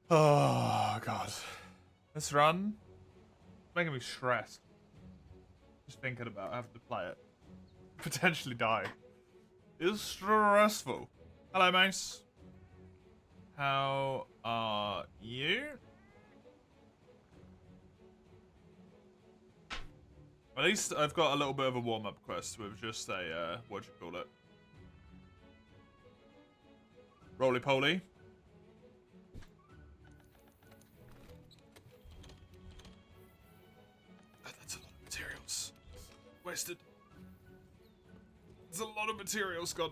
Oh, God. This run making me stressed. Just thinking about having to play it. Potentially die. It's stressful. Hello, Mace. How are you? At least I've got a little bit of a warm-up quest with just a, what do you call it? Roly-poly. That's a lot of materials. Wasted. There's a lot of materials gone.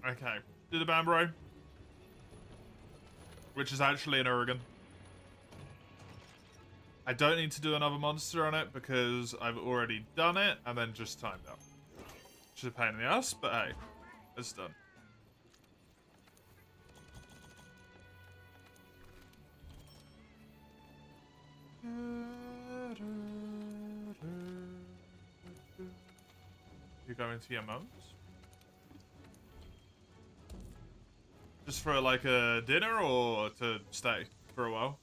Okay, do the Bambro. Which is actually an Urigan. I don't need to do another monster on it because I've already done it and then just timed out. Which is a pain in the ass, but hey, it's done. You going to your mum's? Just for like a dinner or to stay for a while?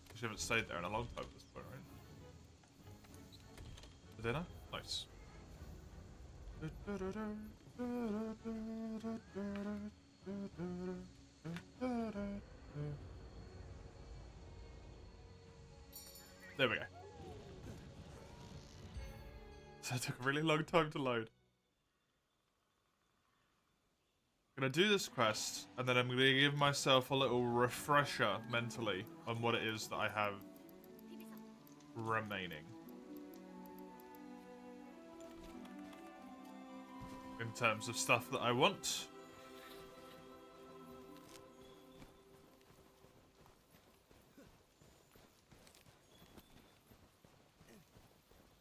Because you haven't stayed there in a long time at this point, right? For dinner? Nice. There we go. So it took a really long time to load. I'm gonna do this quest, and then I'm gonna give myself a little refresher mentally on what it is that I have remaining. In terms of stuff that I want.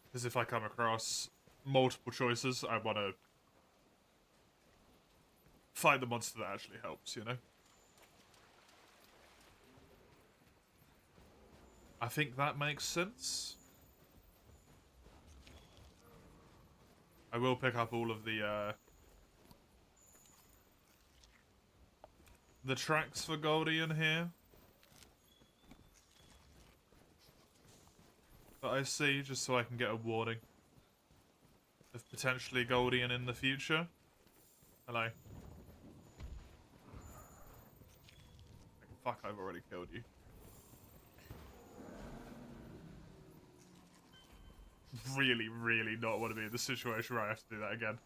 Because if I come across multiple choices, I want to find the monster that actually helps, you know? I think that makes sense. I will pick up all of the tracks for Goldie in here. That I see, just so I can get a warning of potentially Goldian in the future. Hello. Fuck, I've already killed you. Really, really not want to be in the situation where I have to do that again.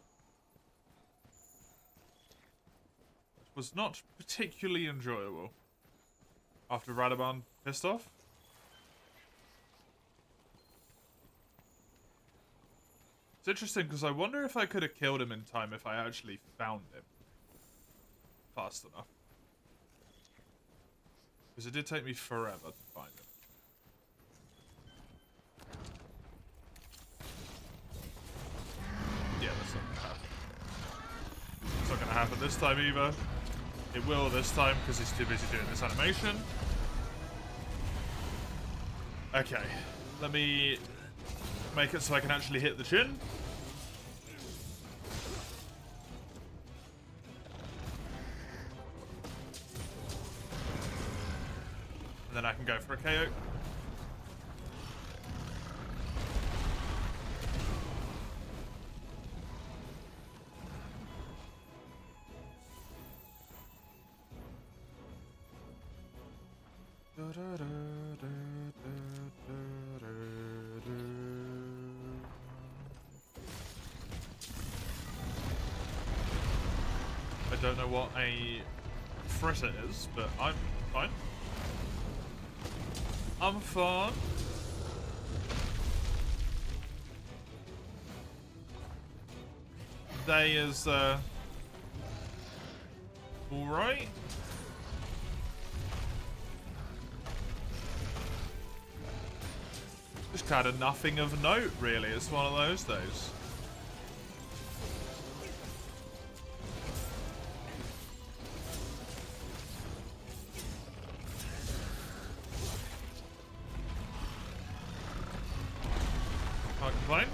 It was not particularly enjoyable. After Radaban pissed off. It's interesting because I wonder if I could have killed him in time if I actually found him fast enough. Because it did take me forever to find him. Yeah, that's not gonna happen. It's not gonna happen this time either. It will this time because he's too busy doing this animation. Okay, let me make it so I can actually hit the chin. And then I can go for a KO. I don't know what a fritter is, but I'm fine. I'm fine. Day is alright. Just kind of nothing of note, really. It's one of those days. complain.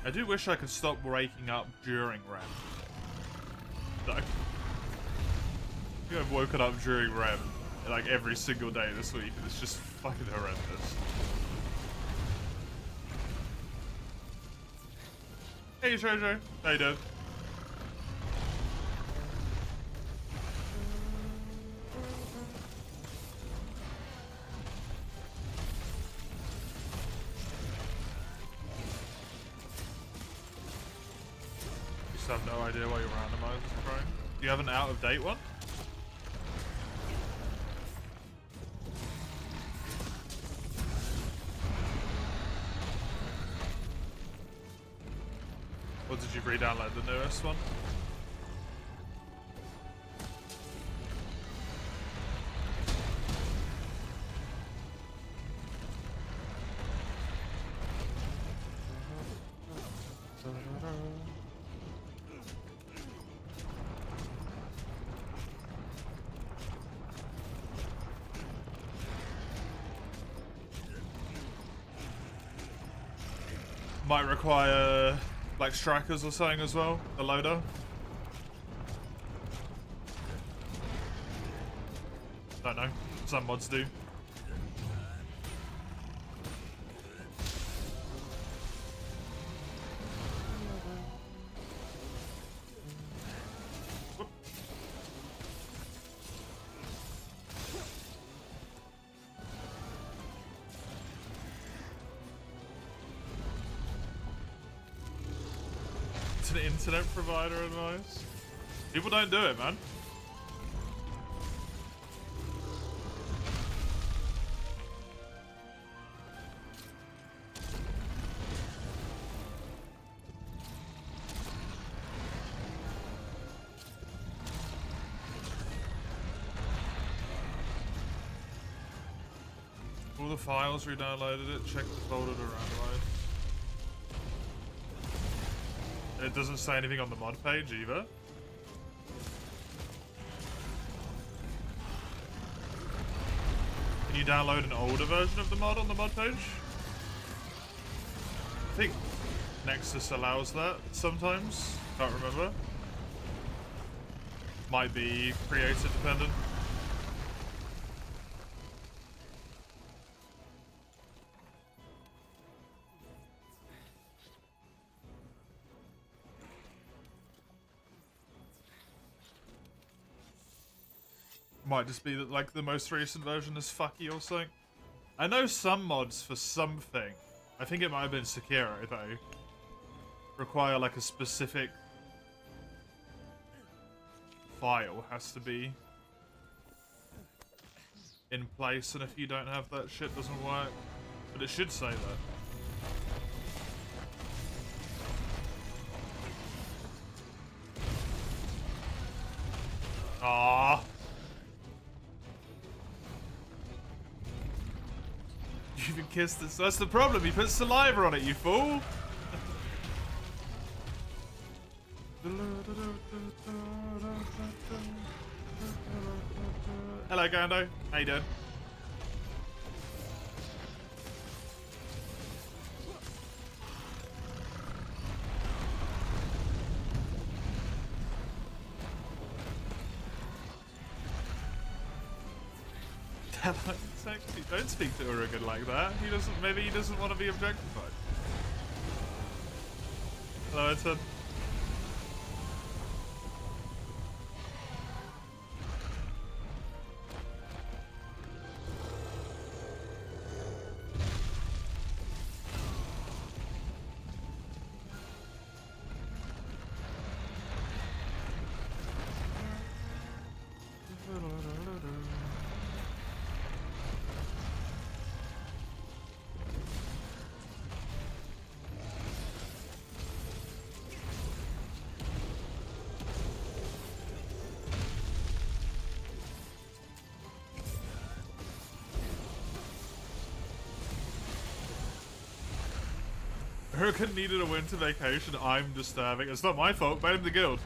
I do wish I could stop waking up during REM. No. I think I've woken up during REM like every single day this week, and it's just fucking horrendous. Hey Jojo, how you doing? I have no idea why your randomizer is crying. Do you have an out-of-date one? Or did you re-download the newest one? Might require like strikers or something as well, the loader. Don't know, some mods do. An internet provider advice. People don't do it, man. All the files re-downloaded it, check the folder to randomize. It doesn't say anything on the mod page either. Can you download an older version of the mod on the mod page? I think Nexus allows that sometimes. Can't remember. Might be creator dependent. Might just be that like the most recent version is fucky or something. I know some mods for something, I think it might have been Sekiro though, require like a specific file has to be in place, and if you don't have that, shit doesn't work. But it should say that. Ah. You even kissed this. That's the problem. You put saliva on it, you fool. Hello, Gando. How you doing? Sexy. Don't speak to Urigan like that. He doesn't. Maybe he doesn't want to be objectified. Hello, Edson. Urigan needed a winter vacation. I'm disturbing. It's not my fault. Blame the guild.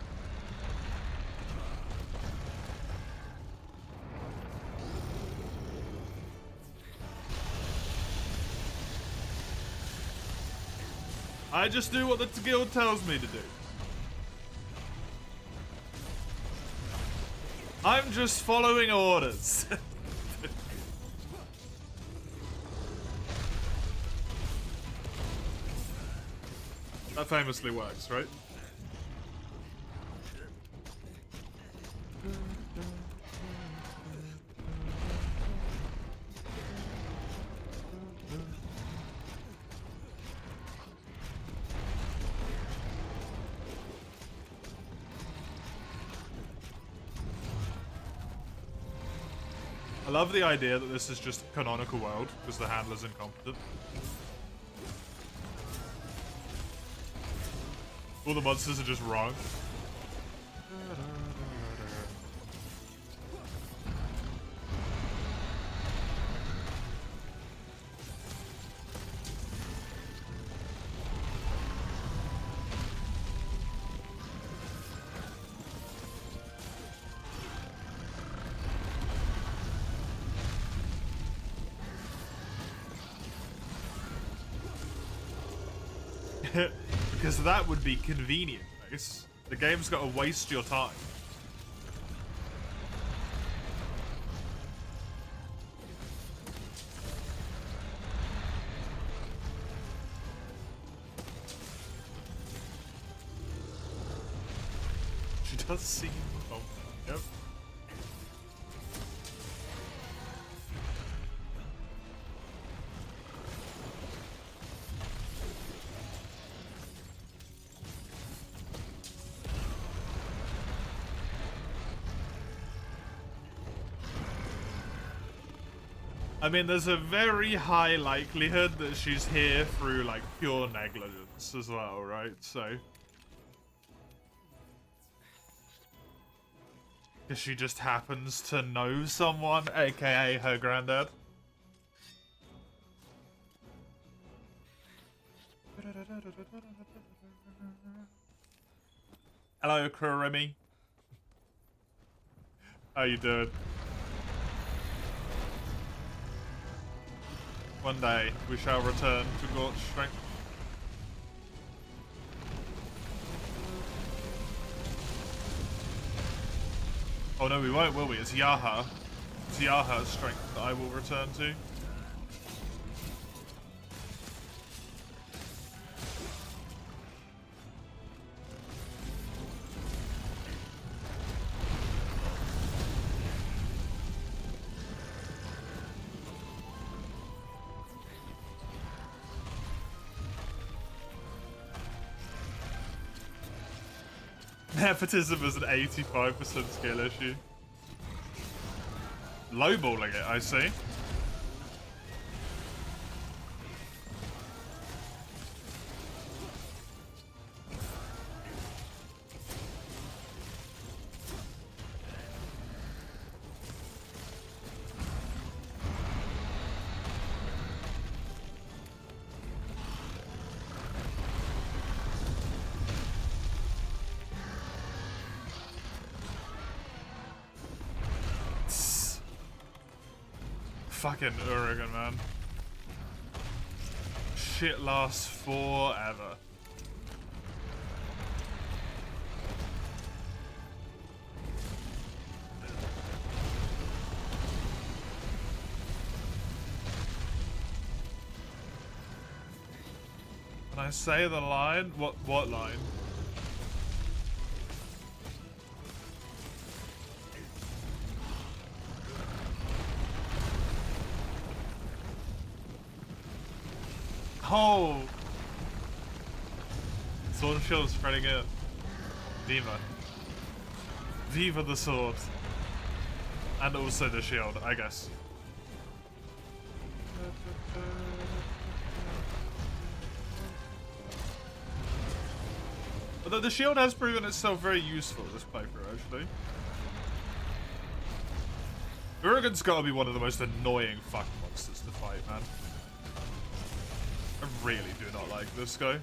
I just do what the guild tells me to do. I'm just following orders. That famously works, right? I love the idea that this is just a canonical world because the handler's incompetent. All the monsters are just wrong. Because that would be convenient, Mace. The game's got to waste your time. She does seem confident, yep. I mean, there's a very high likelihood that she's here through, like, pure negligence as well, right? So... because she just happens to know someone, aka her granddad. Hello, Kurimi. How you doing? One day, we shall return to Gorge strength. Oh no, we won't, will we? It's Yaha. It's Yaha's strength that I will return to. Nepotism is an 85% skill issue. Lowballing it, I see. Fucking Urigan, man. Shit lasts forever. When I say the line, what line? Oh! Sword and shield spreading it. Viva. Viva the sword. And also the shield, I guess. Although the shield has proven itself very useful this playthrough, actually. Urigan's gotta be one of the most annoying fucking monsters to fight, man. I really do not like this guy.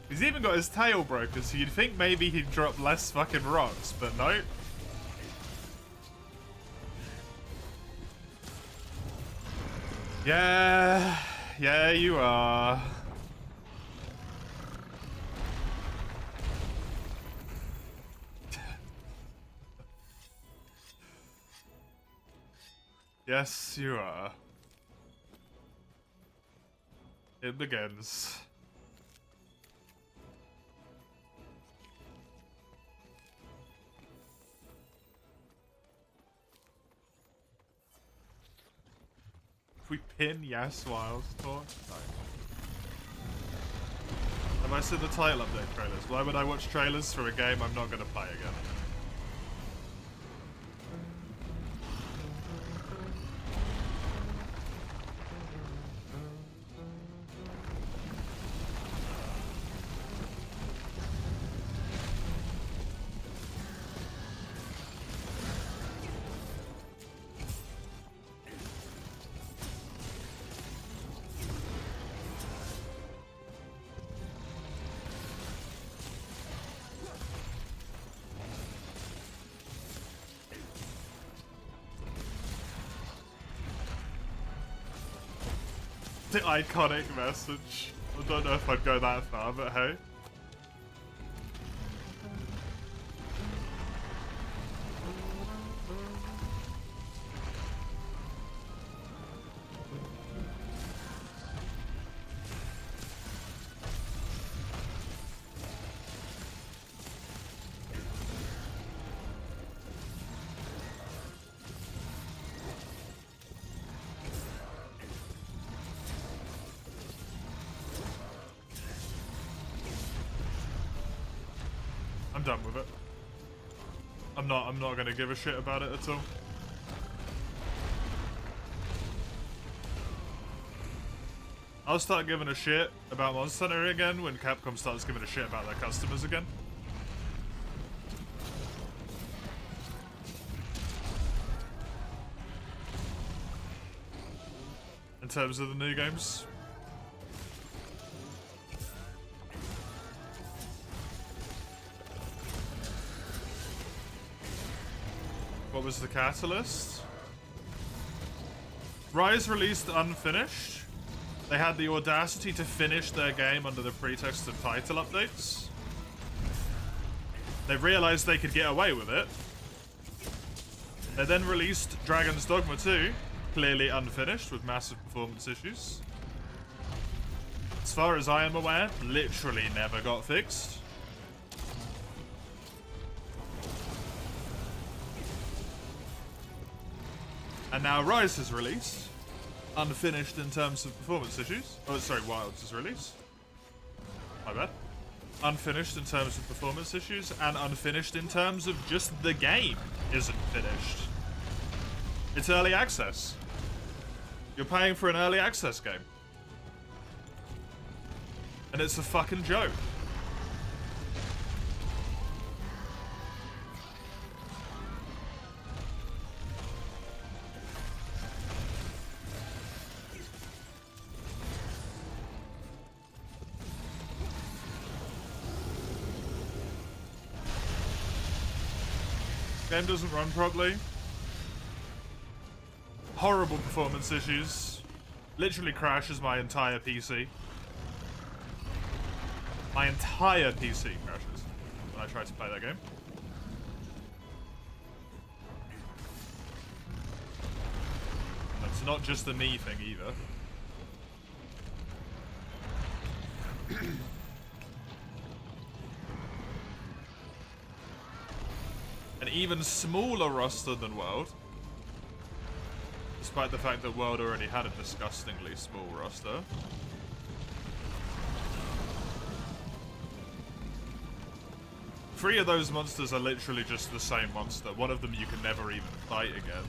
He's even got his tail broken, so you'd think maybe he'd drop less fucking rocks, but no. Yeah, you are. Yes, you are. It begins. If we pin yes while talk? No. Have I seen the title update trailers? Why would I watch trailers for a game I'm not going to play again? The iconic message. I don't know if I'd go that far, but hey. I'm done with it. I'm not gonna give a shit about it at all. I'll start giving a shit about Monster Hunter again when Capcom starts giving a shit about their customers again. In terms of the new games. What was the catalyst? Rise released unfinished. They had the audacity to finish their game under the pretext of title updates. They realized they could get away with it. They then released Dragon's Dogma 2, clearly unfinished with massive performance issues. As far as I am aware, literally never got fixed. And now Rise is released, unfinished in terms of performance issues. Oh, sorry, Wilds is released. My bad. Unfinished in terms of performance issues, and unfinished in terms of just the game isn't finished. It's early access. You're paying for an early access game. And it's a fucking joke. Game doesn't run properly. Horrible performance issues. Literally crashes my entire PC. My entire PC crashes when I try to play that game. And it's not just a me thing either. And even smaller roster than World. Despite the fact that World already had a disgustingly small roster. Three of those monsters are literally just the same monster. One of them you can never even fight again.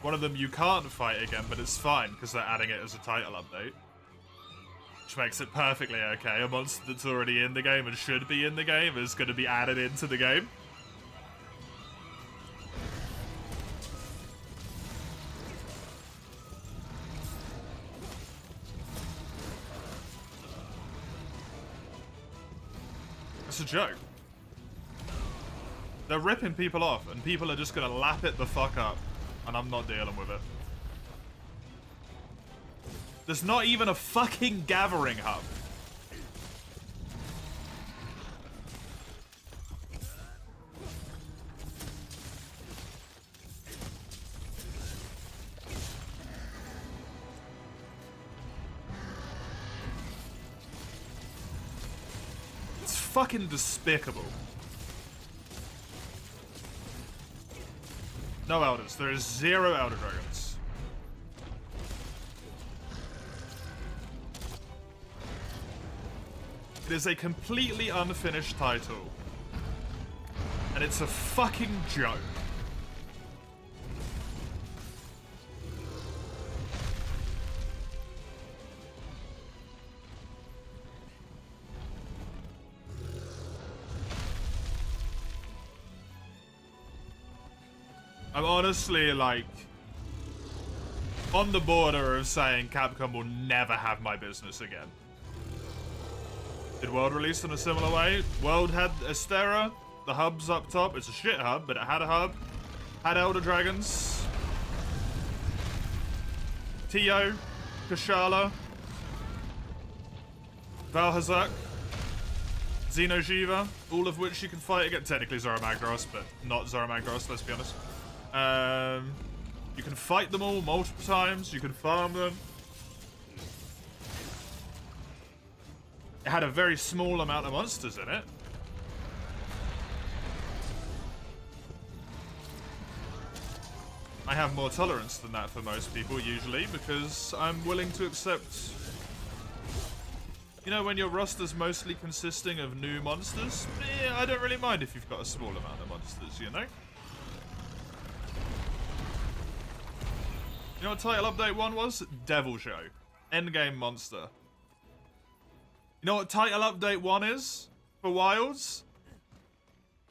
One of them you can't fight again, but it's fine because they're adding it as a title update. Which makes it perfectly okay. A monster that's already in the game and should be in the game is going to be added into the game. It's a joke. They're ripping people off, and people are just gonna lap it the fuck up, and I'm not dealing with it. There's not even a fucking gathering hub. Fucking despicable. No elders. There is 0 elder dragons. It is a completely unfinished title. And it's a fucking joke. I'm honestly, like, on the border of saying Capcom will never have my business again. Did World release in a similar way? World had Astera, the hub's up top. It's a shit hub, but it had a hub. Had Elder Dragons. Tio, Kashala, Valhazak, Xeno'jiva, all of which you can fight against. Technically Zoramagdaros, but not Zoramagdaros, let's be honest. You can fight them all multiple times. You can farm them. It had a very small amount of monsters in it. I have more tolerance than that for most people, usually, because I'm willing to accept... You know, when your roster's mostly consisting of new monsters, I don't really mind if you've got a small amount of monsters, you know? You know what title update 1 was? Devil Show. Endgame monster. You know what title update 1 is? For Wilds?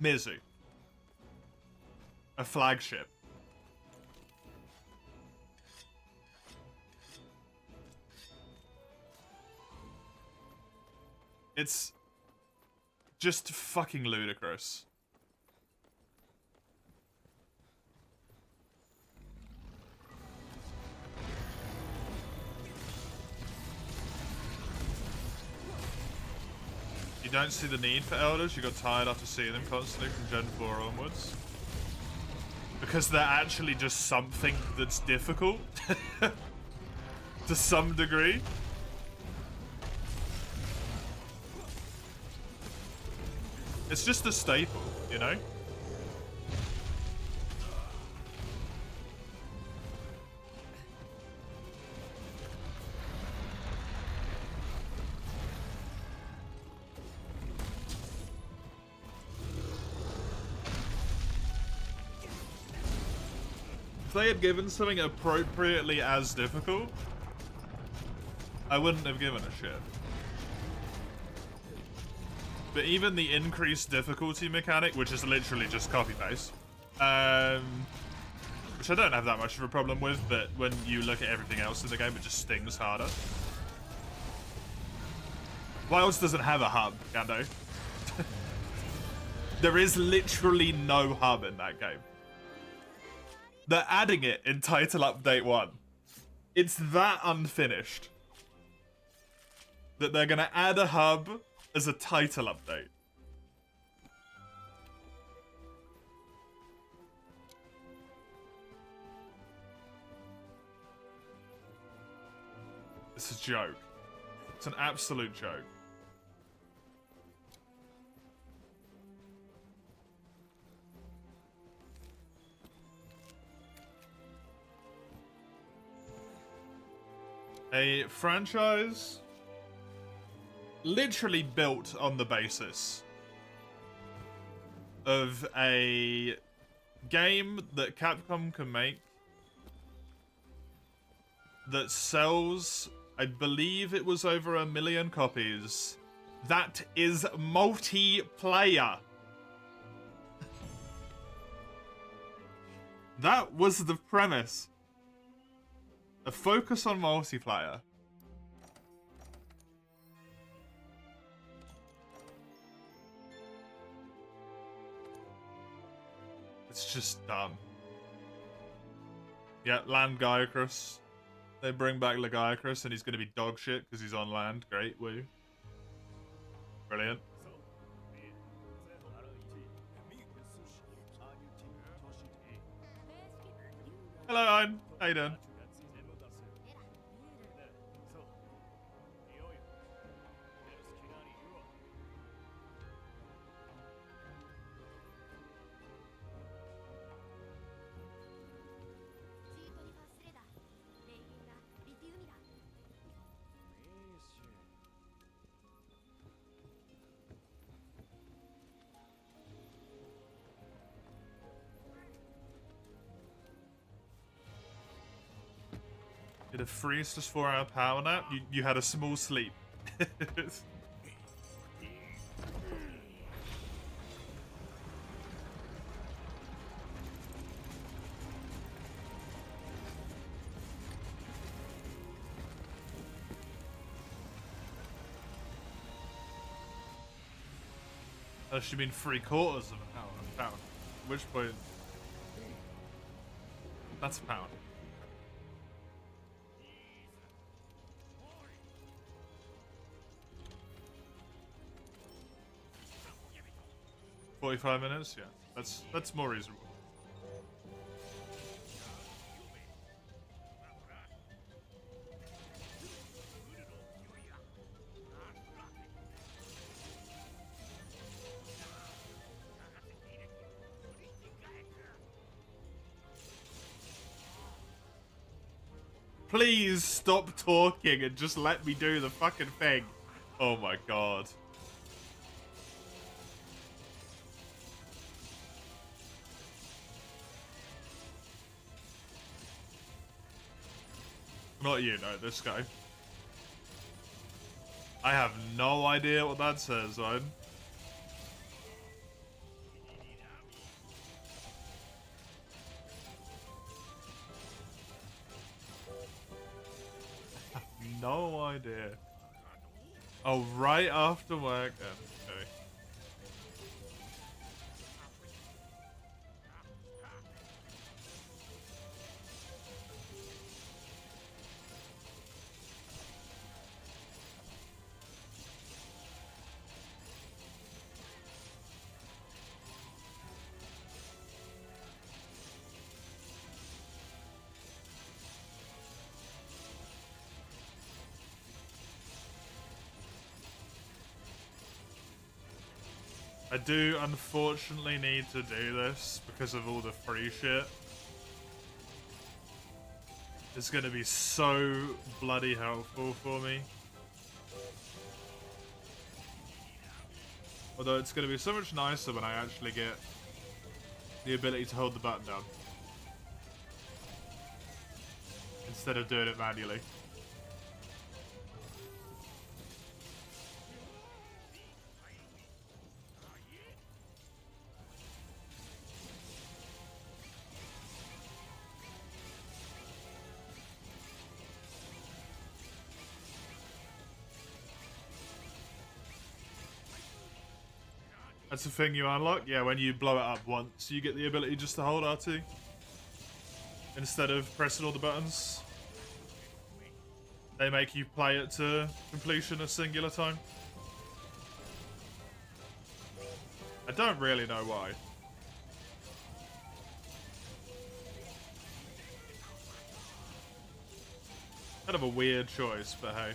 Mizu. A flagship. It's just fucking ludicrous. You don't see the need for elders, you got tired after seeing them constantly from Gen 4 onwards. Because they're actually just something that's difficult. To some degree. It's just a staple, you know? If they had given something appropriately as difficult, I wouldn't have given a shit. But even the increased difficulty mechanic, which is literally just copy-paste, which I don't have that much of a problem with, but when you look at everything else in the game, it just stings harder. Wilds doesn't have a hub, Gando. There is literally no hub in that game. They're adding it in Title Update 1. It's that unfinished that they're gonna add a hub as a title update. It's a joke. It's an absolute joke. A franchise literally built on the basis of a game that Capcom can make that sells, I believe it was over 1 million copies. That is multiplayer. That was the premise. A focus on multiplayer. It's just dumb. Yeah, land Gaiacrus. They bring back Legiacrus and he's going to be dog shit because he's on land. Great, woo. Brilliant. Hello, Ein. How you doing? Did a freeze just 4-hour power nap? You had a small sleep. That should mean 3/4 of an hour. Pound. Which point? That's a pound. 45 minutes? Yeah, that's more reasonable. Please stop talking and just let me do the fucking thing. Oh my god. Not you, no, this guy. I have no idea what that says, man. No idea. Oh, right after work. Okay. I do unfortunately need to do this because of all the free shit. It's gonna be so bloody helpful for me. Although it's gonna be so much nicer when I actually get the ability to hold the button down instead of doing it manually. That's the thing you unlock? Yeah, when you blow it up once, you get the ability just to hold R2 instead of pressing all the buttons. They make you play it to completion a singular time. I don't really know why. Kind of a weird choice, but hey.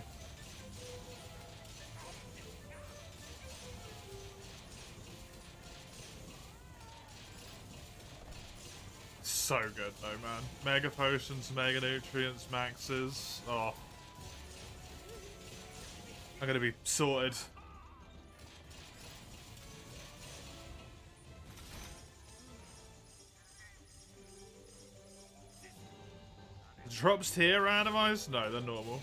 So good though, man. Mega potions, mega nutrients, maxes. Oh, I'm gonna be sorted. Drops here randomized? No, they're normal.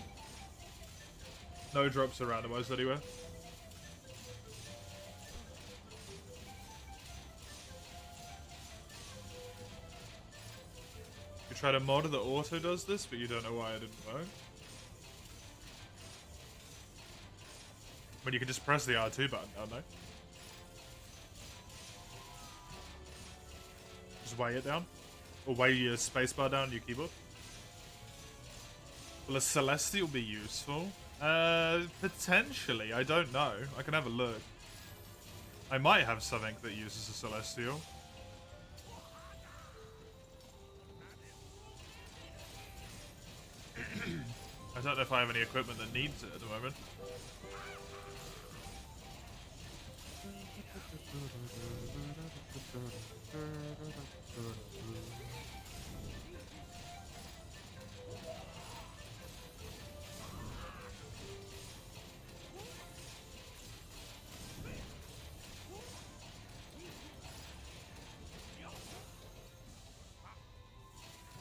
No drops are randomized anywhere. You tried a mod that auto does this, but you don't know why it didn't work. But you can just press the R2 button now, no? Just weigh it down. Or weigh your spacebar down on your keyboard. Will a Celestial be useful? Potentially. I don't know. I can have a look. I might have something that uses a Celestial. I don't know if I have any equipment that needs it at the moment.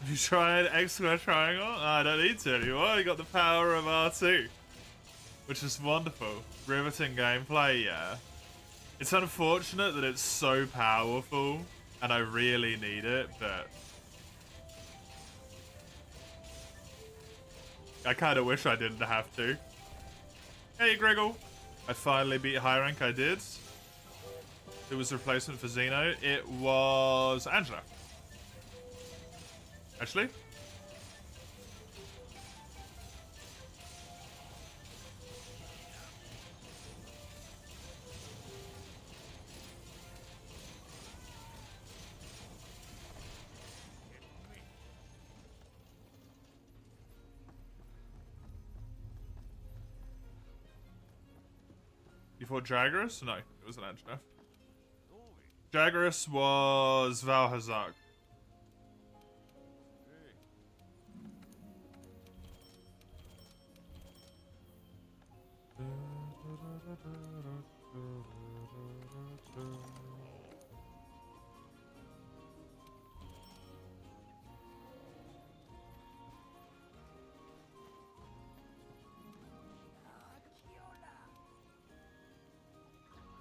Have you tried X square triangle? Oh, I don't need to anymore. I got the power of R2. Which is wonderful. Riveting gameplay, yeah. It's unfortunate that it's so powerful and I really need it, but I kind of wish I didn't have to. Hey, Gregor. I finally beat high rank. I did. It was a replacement for Xeno. It was Angela. Actually. You fought Jagras? No, it was an Angela. Jagras was Valhazak.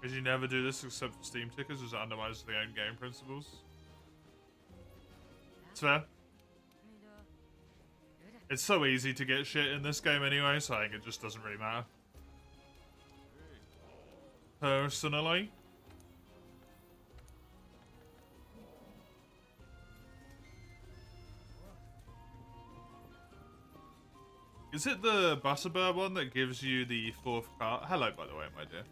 Because you never do this except for Steam tickers, as it undermines the own game principles. It's fair. It's so easy to get shit in this game anyway, so I think it just doesn't really matter. Personally. Is it the Butterbird one that gives you the 4th card? Hello, by the way, my dear.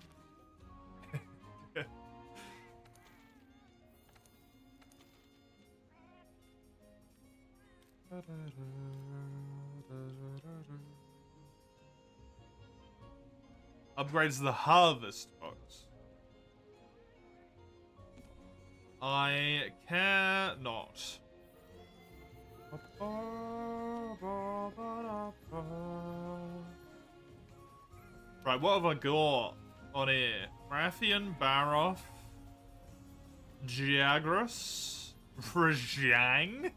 Upgrades the harvest box. I cannot. Right, what have I got on here? Rathian, Baroth, Jagras, Rajang.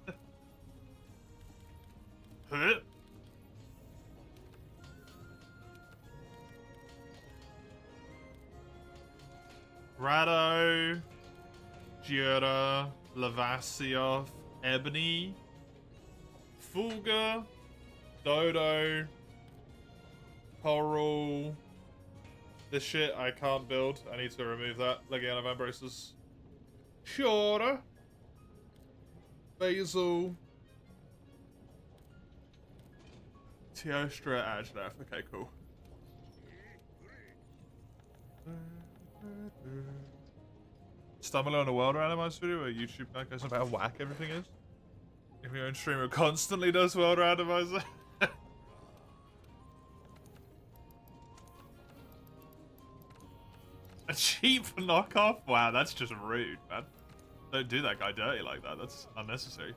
Rado, Jura, Lavasioth, Ebony, Fulgur, Dodo, Coral. This shit I can't build. I need to remove that. Legion of Embraces. Shora, Basil, Teostra, Ajnaf. Okay, cool. Stumble on a World Randomizer video where YouTube goes about how whack everything is. If your own streamer constantly does World Randomizer. A cheap knockoff? Wow, that's just rude, man. Don't do that guy dirty like that. That's unnecessary.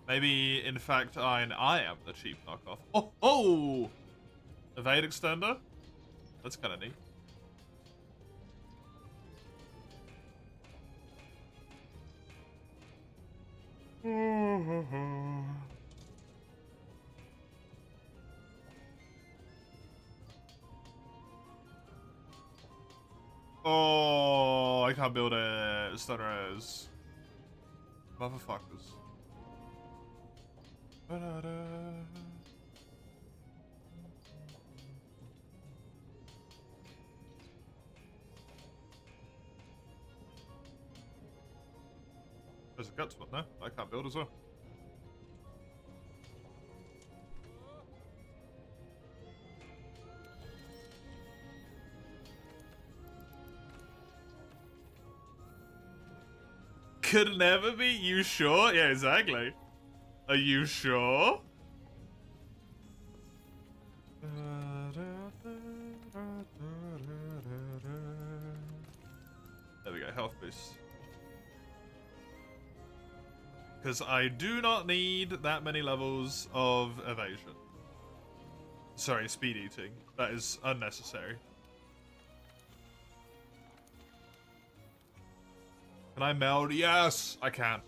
Maybe, in fact, I am the cheap knockoff. Oh, oh! Evade extender? That's kind of neat. Oh, I can't build a Stunner's. Motherfuckers. There's a guts one there. I can't build as well. Could never be. You sure? Yeah, exactly. Are you sure? There we go, health boost. Because I do not need that many levels of evasion. Sorry, speed eating. That is unnecessary. Can I meld? Yes, I can.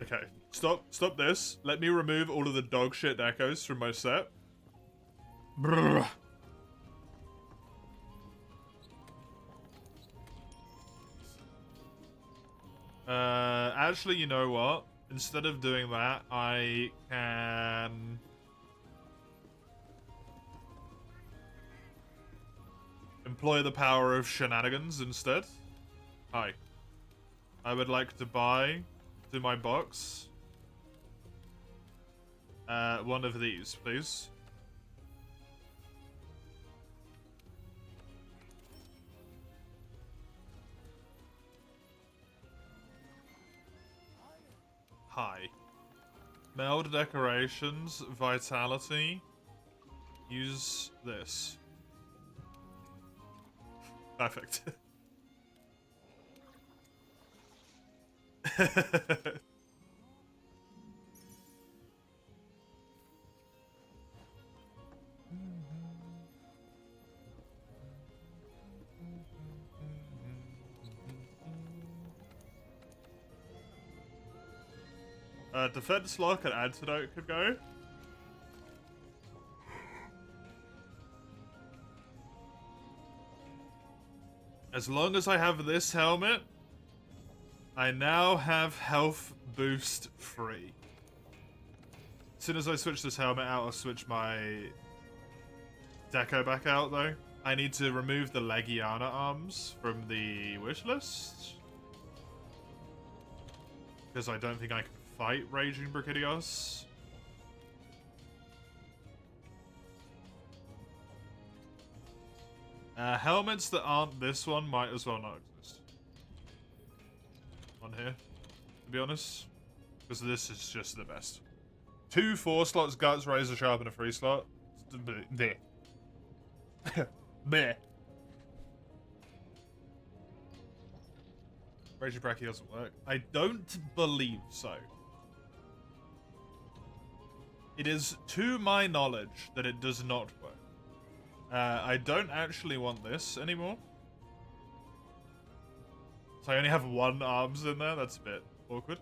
Okay, stop this. Let me remove all of the dog shit decos from my set. Brrr. Actually, you know what? Instead of doing that, I can... employ the power of shenanigans instead. Hi. I would like to buy to my box one of these, please. Hi. Meld decorations, vitality. Use this. Perfect. Defense lock and antidote could go. As long as I have this helmet, I now have health boost free. As soon as I switch this helmet out, I'll switch my deco back out though. I need to remove the Legiana arms from the wish list. Because I don't think I can fight Raging Brachydios. Helmets that aren't this one might as well not exist. On here, to be honest. Because this is just the best. 2 4-slots, Guts, Razor Sharp, and a 3-slot. There. There. Raging Brachy doesn't work. I don't believe so. It is to my knowledge that it does not work. I don't actually want this anymore. So I only have 1 arms in there. That's a bit awkward.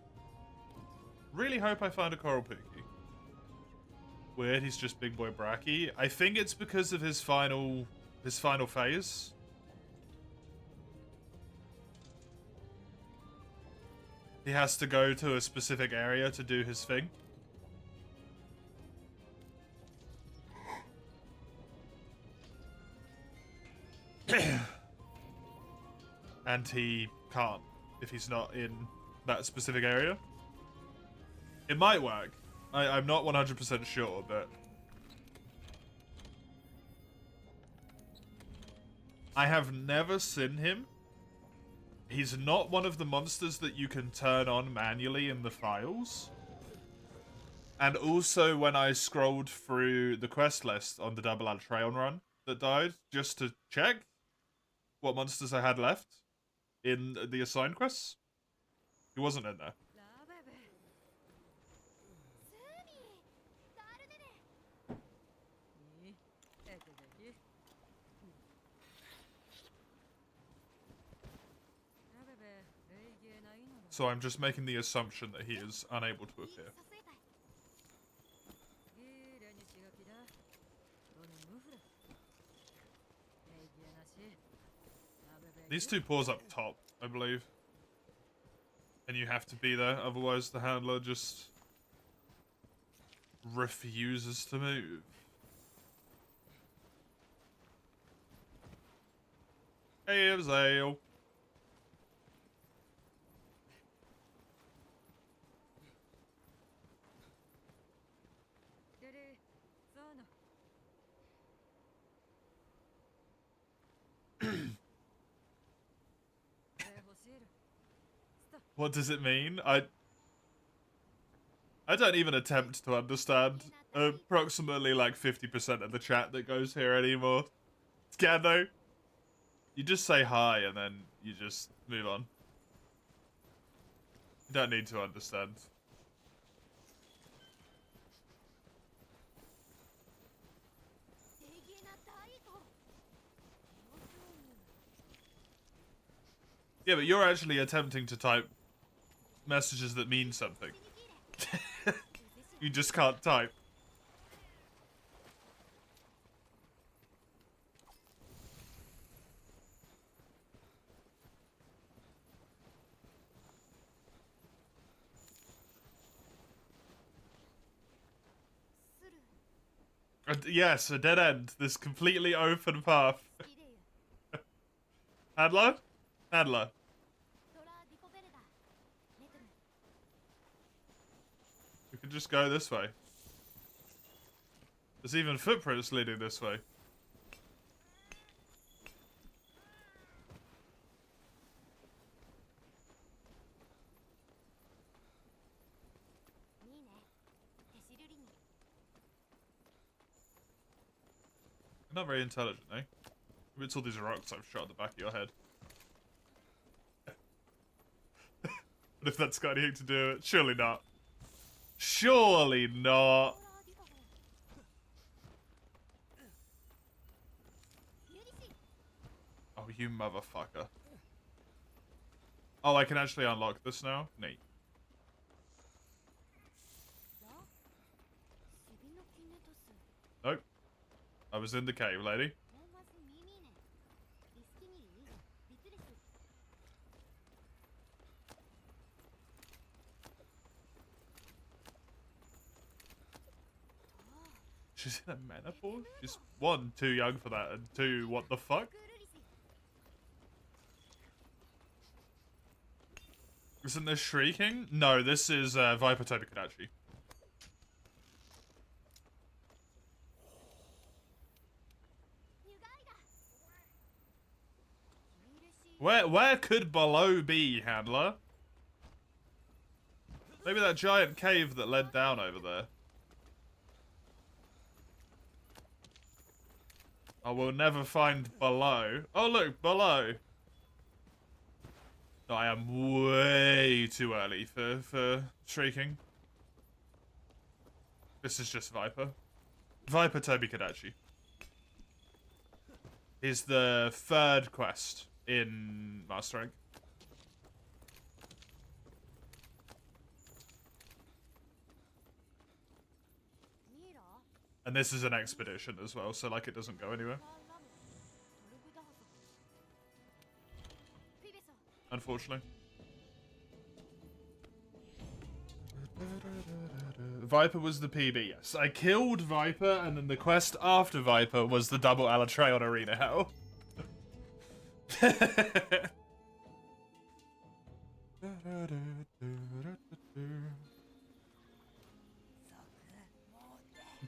Really hope I find a Coral Pookie. Weird, he's just Big Boy Bracky. I think it's because of his final phase. He has to go to a specific area to do his thing. And he can't if he's not in that specific area. It might work. I'm not 100% sure, but... I have never seen him He's not one of the monsters that you can turn on manually in the files. And also, when I scrolled through the quest list on the double Altreon run that died, just to check what monsters I had left in the assigned quests, he wasn't in there. So I'm just making the assumption that he is unable to appear. These two paws up top, I believe. And you have to be there, otherwise the handler just refuses to move. Hey, Zale. What does it mean? I don't even attempt to understand approximately like 50% of the chat that goes here anymore. Scando, you just say hi and then you just move on. You don't need to understand. Yeah, but you're actually attempting to type messages that mean something. You just can't type. Yes, a dead end. This completely open path. Handler? Handler. We could just go this way. There's even footprints leading this way. You're not very intelligent, eh? Maybe it's all these rocks I've shot at the back of your head. But if that's got anything to do with it, surely not. Surely not. Oh, you motherfucker. Oh, I can actually unlock this now? Neat. Nope. I was in the cave, lady. She's in a menopause? She's one, too young for that, and two, what the fuck? Isn't this Shrieking? No, this is Viper Tobikadachi. Where could below be, Handler? Maybe that giant cave that led down over there. Oh, we'll never find below. Oh, look, below. No, I am way too early for Shrieking. This is just Viper. Viper Tobikadachi is the third quest in Master Rank. And this is an expedition as well, so like it doesn't go anywhere. Unfortunately. Viper was the PB, yes. I killed Viper, and then the quest after Viper was the double Alatreon Arena Hell.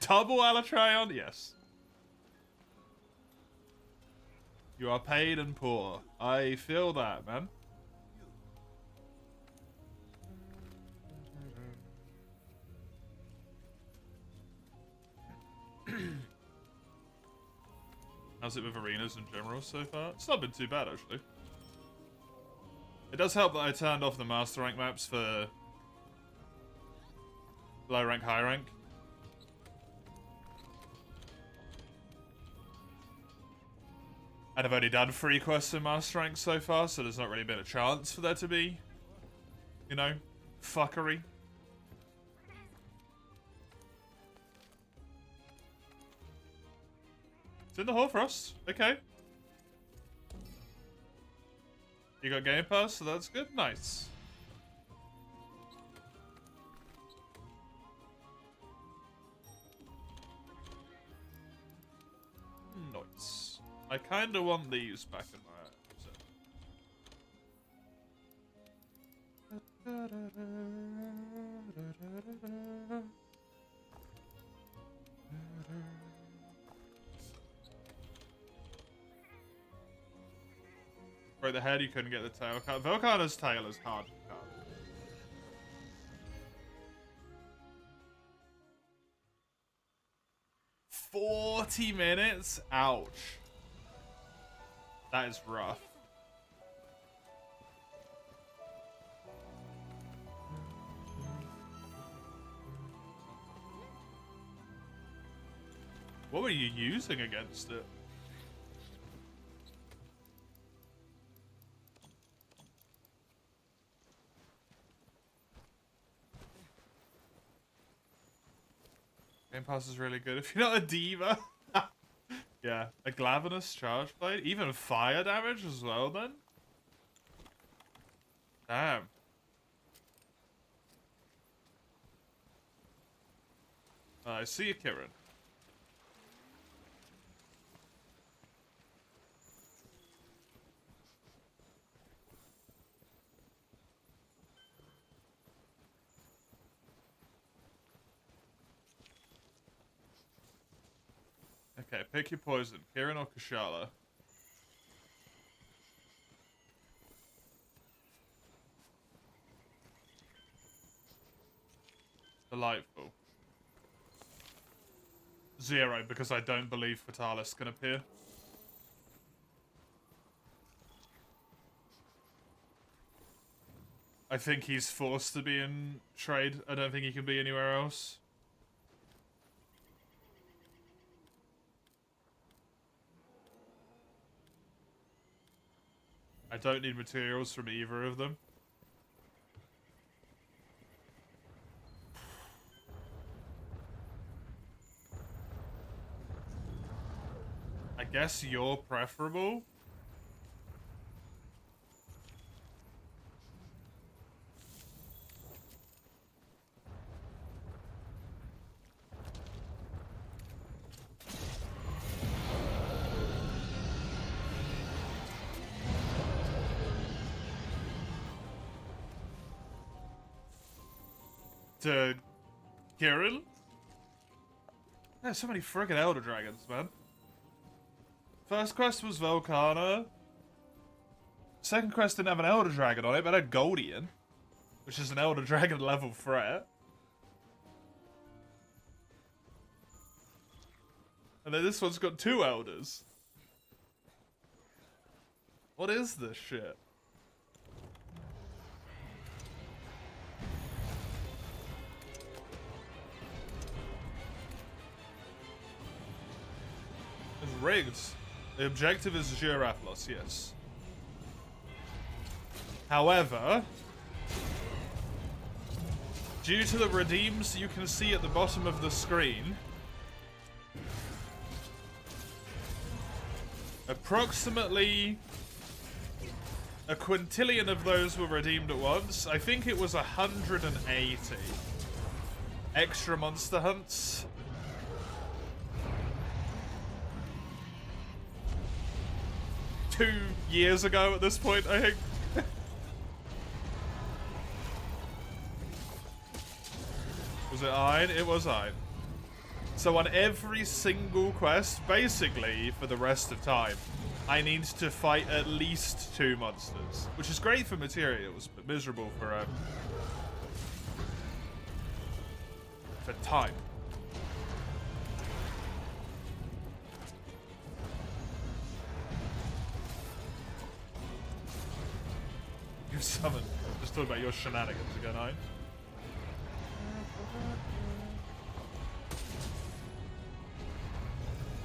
Double Alatreon? Yes. You are paid and poor. I feel that, man. how's it with arenas in general so far? It's not been too bad, actually. It does help that I turned off the master rank maps for low rank, high rank. And I've only done 3 quests in master rank so far, so there's not really been a chance for there to be, you know, fuckery. It's in the Hoarfrost. Okay. You got Game Pass, so that's good. Nice. Nice. I kind of want these back in my set. Right, the head, you couldn't get the tail card. Velkhana's tail is hard to cut. 40 minutes? Ouch. That is rough. What were you using against it? Game Pass is really good if you're not a diva. Yeah, a Glavenus charge blade, even fire damage as well then? Damn. I see you, Kieran. Okay, pick your poison. Kieran or Kushala? Delightful. 0, because I don't believe Fatalis can appear. I think he's forced to be in trade. I don't think he can be anywhere else. I don't need materials from either of them. I guess you're preferable. To Kieran? There's so many friggin' Elder Dragons, man. First quest was Velkhana. Second quest didn't have an Elder Dragon on it, but it had Goldian, which is an Elder Dragon level threat. And then this one's got 2 Elders. What is this shit? It's rigged. The objective is Giraflos, yes. However, due to the redeems you can see at the bottom of the screen, approximately a quintillion of those were redeemed at once. I think it was 180 extra monster hunts. Two years ago at this point, I think. Was it Ein? It was Ein. So on every single quest, basically for the rest of time, I need to fight at least 2 monsters, which is great for materials, but miserable for time. summoned. Just talking about your shenanigans again, eh?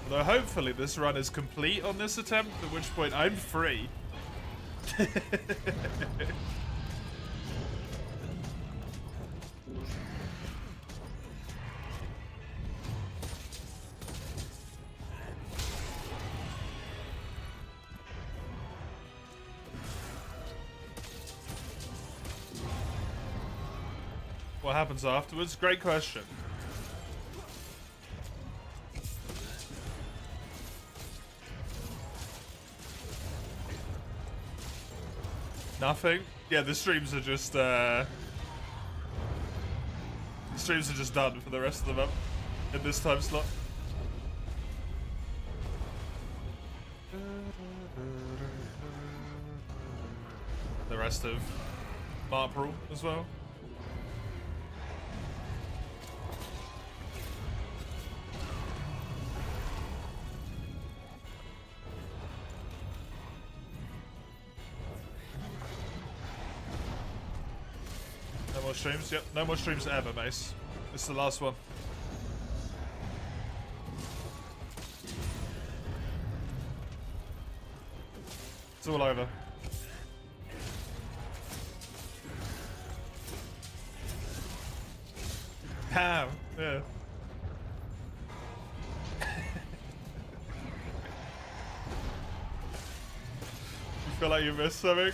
Although hopefully this run is complete on this attempt, at which point I'm free. What happens afterwards? Great question. Nothing? Yeah, the streams are just done for the rest of the month in this time slot. The rest of April as well. No more streams? Yep, no more streams ever, Mace. This is the last one. It's all over. Damn, yeah. You feel like you missed something?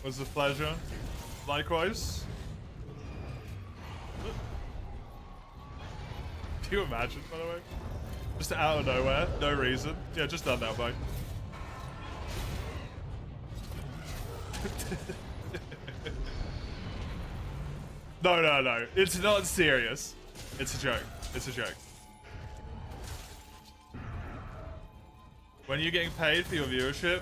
Was a pleasure. Likewise. Can you imagine, by the way? Just out of nowhere, no reason. Yeah, just done now, bye. No. It's not serious. It's a joke. It's a joke. When are you getting paid for your viewership?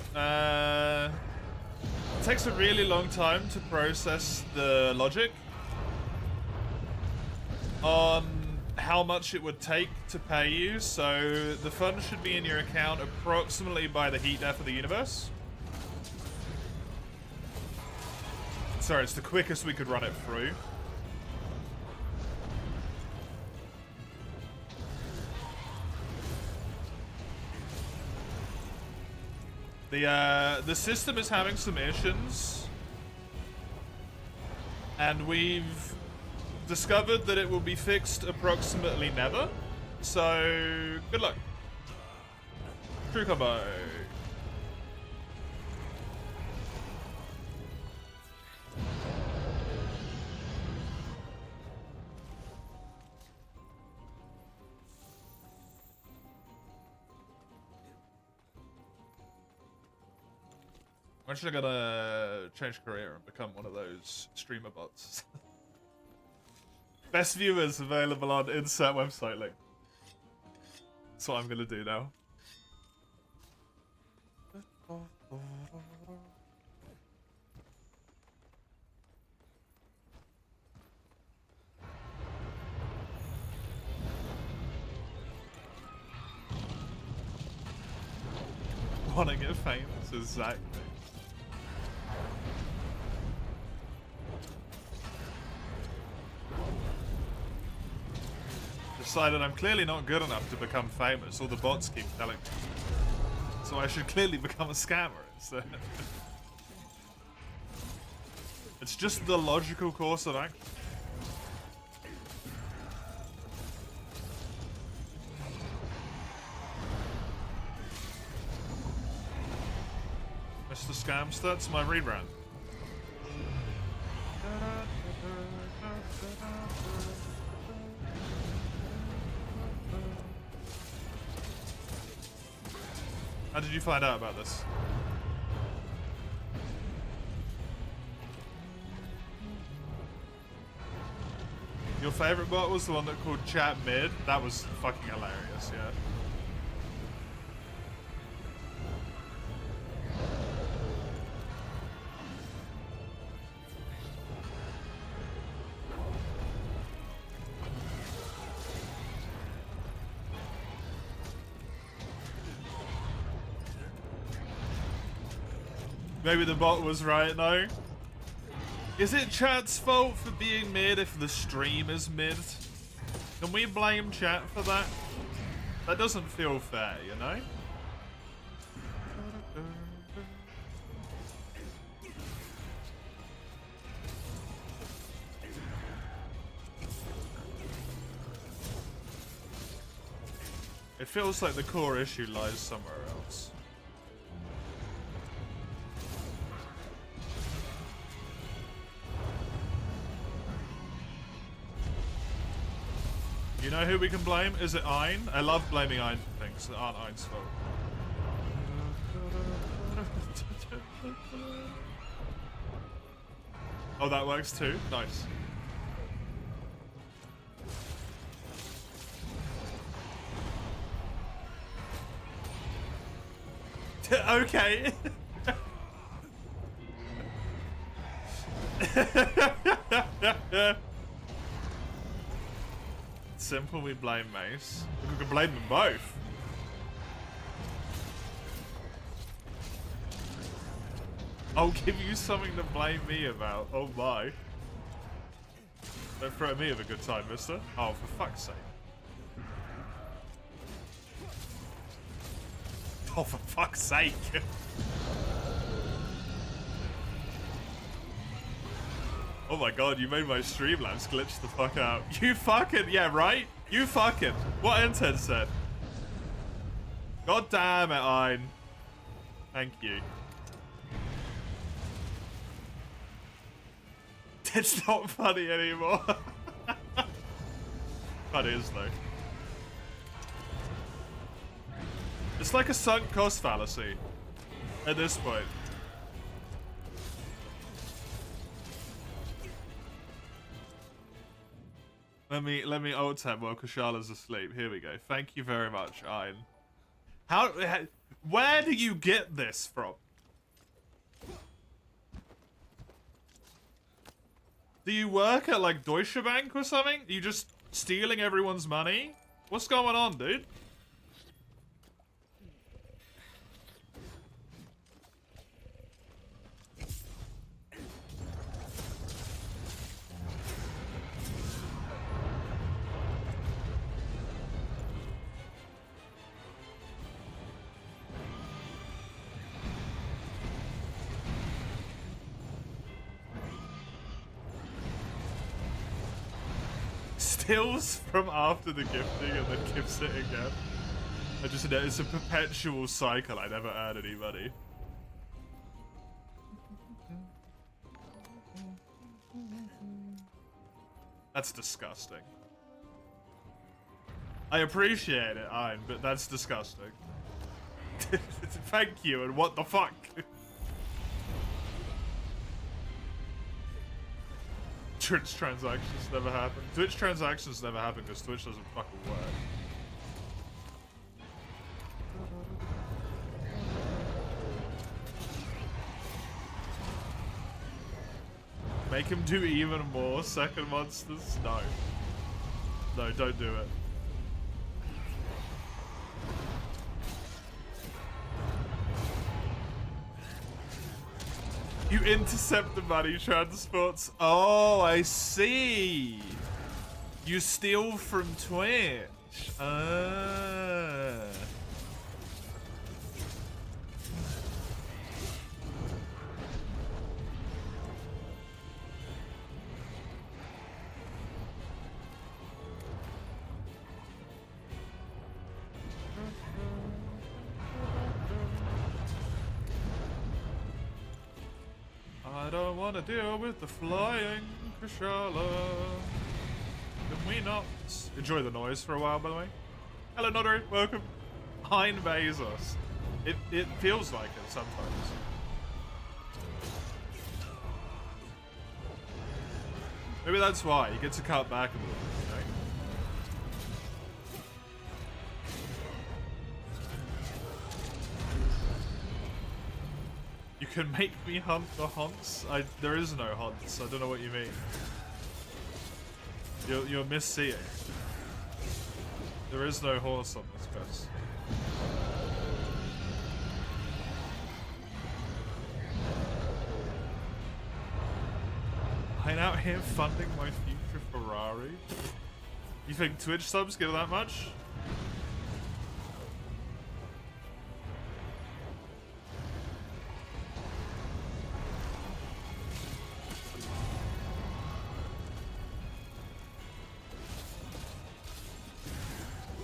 It takes a really long time to process the logic on how much it would take to pay you. So the funds should be in your account approximately by the heat death of the universe. Sorry, it's the quickest we could run it through. The system is having some issues, and we've discovered that it will be fixed approximately never. So good luck. True combo. I'm actually gonna change career and become one of those streamer bots. Best viewers available on insert website link. That's what I'm gonna do now. Wanna get famous, exactly. Decided I'm clearly not good enough to become famous, all the bots keep telling me. So I should clearly become a scammer instead. It's just the logical course of action. Mr. Scamster, it's my rebrand. How did you find out about this? Your favorite bot was the one that called Chat Mid? That was fucking hilarious, yeah. Maybe the bot was right, though. Is it chat's fault for being mid if the stream is mid? Can we blame chat for that? That doesn't feel fair, you know? It feels like the core issue lies somewhere else. You know who we can blame? Is it Ein? I love blaming Ein for things that aren't Ein's fault. Oh, that works too? Nice. Okay. Simple, we blame Mace. We can blame them both. I'll give you something to blame me about. Oh my. Don't throw me of a good time, mister. Oh, for fuck's sake. Oh, for fuck's sake. Oh my god, you made my Streamlabs glitch the fuck out. You fucking, yeah, right? You fucking. What Intent said. God damn it, Ein. Thank you. It's not funny anymore. But it is though. It's like a sunk cost fallacy at this point. Let me alt tab while Kushala's asleep. Here we go. Thank you very much, Ein. Where do you get this from? Do you work at like Deutsche Bank or something? Are you just stealing everyone's money? What's going on, dude? Steals from after the gifting and then gives it again. I just know it's a perpetual cycle. I never earn any money. That's disgusting. I appreciate it, Ein, but that's disgusting. Thank you, and what the fuck? Twitch transactions never happen. Twitch transactions never happen because Twitch doesn't fucking work. Make him do even more second monsters? No. No, don't do it. You intercept the money transports. Oh, I see. You steal from Twitch. Ah. I don't want to deal with the flying Kushala. Can we not enjoy the noise for a while, by the way? Hello, Nodder. Welcome. Hein Bezos. It feels like it sometimes. Maybe that's why. You get to cut back a little bit, you know? You can make me hunt the hunts? There is no hunts. I don't know what you mean. You're misseeing. There is no horse on this quest. Mine out here funding my future Ferrari. You think Twitch subs give that much?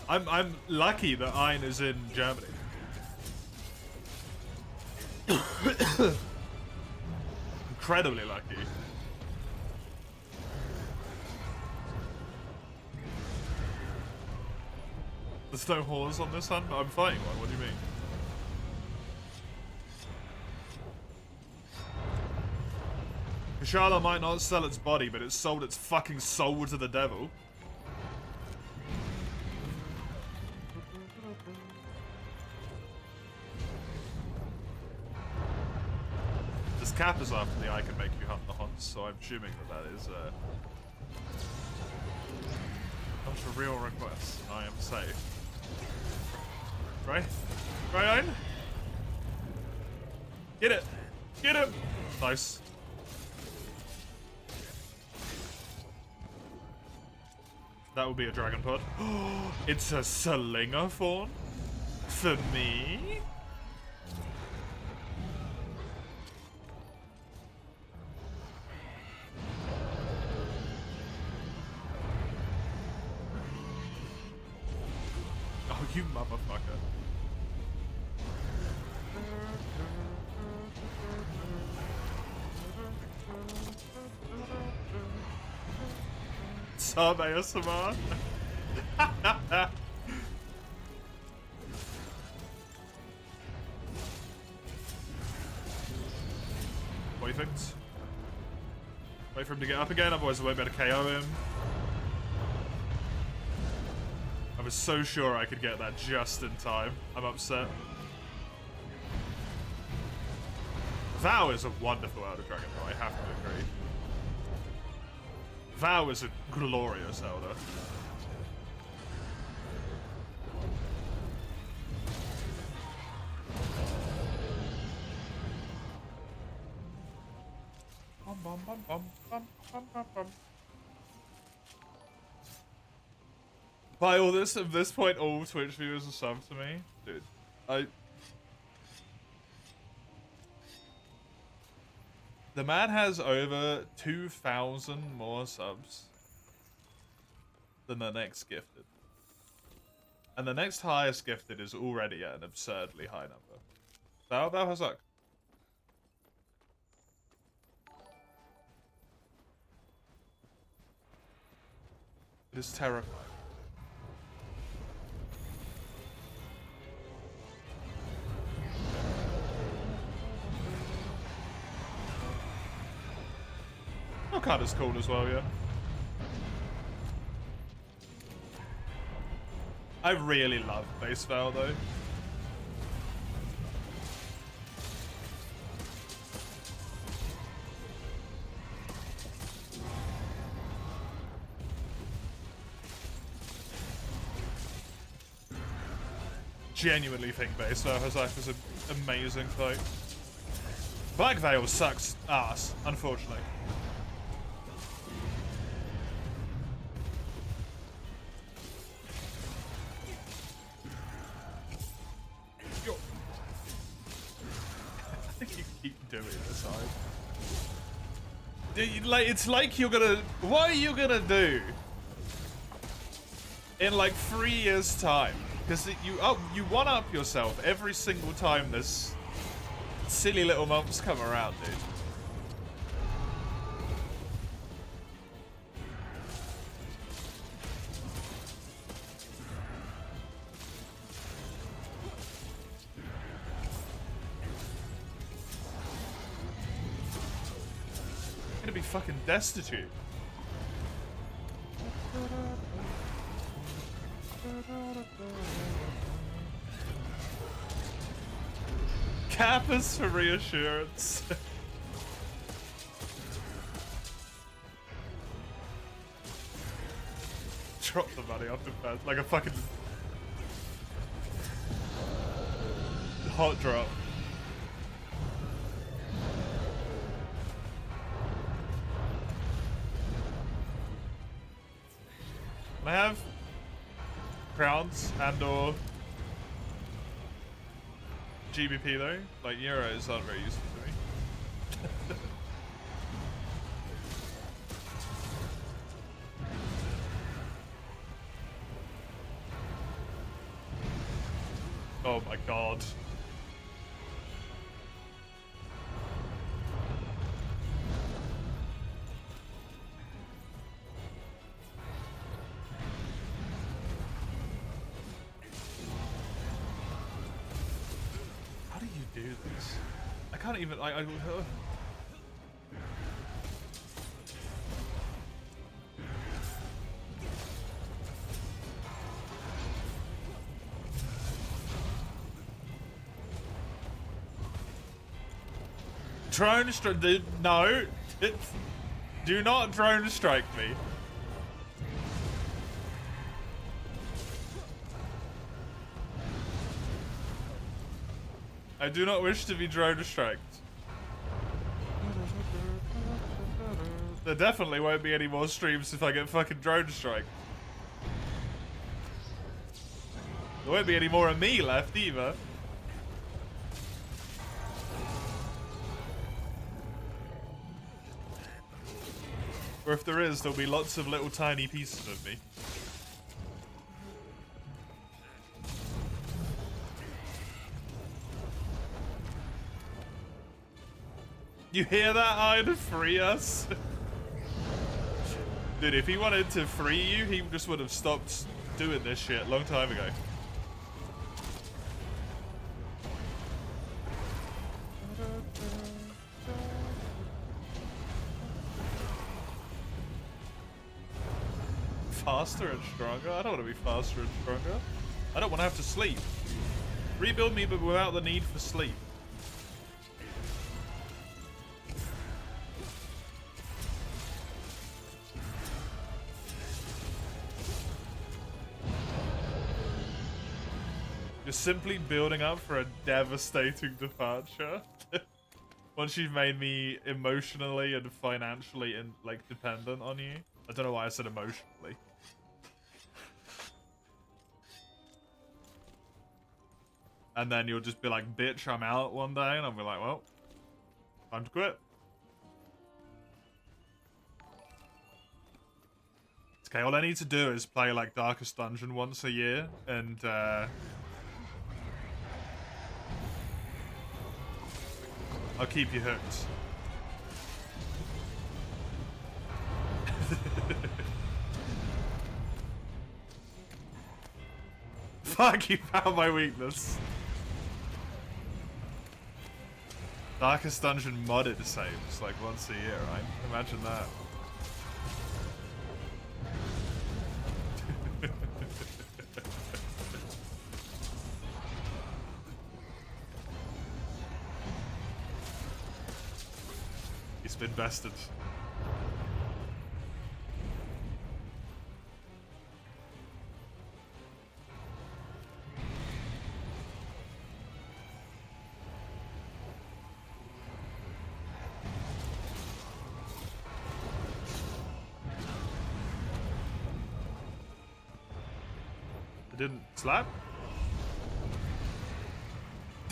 I'm lucky that Ein is in Germany. Incredibly lucky. There's no horse on this hunt? I'm fighting one, what do you mean? Kushala might not sell its body, but it sold its fucking soul to the devil. This cap is after the I can make you hunt the hunts, so I'm assuming that is not a real request. I am safe. Right? Right on? Get it! Get him! Nice. That would be a dragon pod. It's a Slinger fawn? For me? Oh, you motherfucker. Sub ASMR. What do you think? Wait for him to get up again, otherwise I won't be able to KO him. I was so sure I could get that just in time. I'm upset. Vow is a wonderful Elder Dragon though, I have to agree. Vow is a glorious Elder. By all this, at this point, all Twitch viewers are sub to me. Dude, the man has over 2,000 more subs than the next gifted. And the next highest gifted is already at an absurdly high number. Thou has luck. It is terrifying. Your card is cool as well, yeah. I really love base Val though. Genuinely think base Val has life is an amazing fight. Black Veil sucks ass, unfortunately. Doing this, like it's like you're gonna. What are you gonna do in like 3 years' time? Because you one up yourself every single time this silly little months come around, dude. Gonna be fucking destitute. Kappas for reassurance. Drop the money off the bed like a fucking hot drop. Can I have crowns and or GBP though? Like euros aren't very useful to me. Oh my god. How do you do this? I can't even, Drone strike, no, do not drone strike me. I do not wish to be drone striked. There definitely won't be any more streams if I get fucking drone striked. There won't be any more of me left either. Or if there is, there'll be lots of little tiny pieces of me. You hear that, I'd free us? Dude, if he wanted to free you, he just would have stopped doing this shit a long time ago. Faster and stronger? I don't want to be faster and stronger. I don't want to have to sleep. Rebuild me, but without the need for sleep. You're simply building up for a devastating departure. Once you've made me emotionally and financially dependent on you. I don't know why I said emotionally. And then you'll just be like, bitch, I'm out one day, and I'll be like, well, time to quit. Okay, all I need to do is play like Darkest Dungeon once a year, and I'll keep you hooked. Fuck, you found my weakness. Darkest Dungeon modded saves like once a year, right? Imagine that. He's been bested. Didn't slap?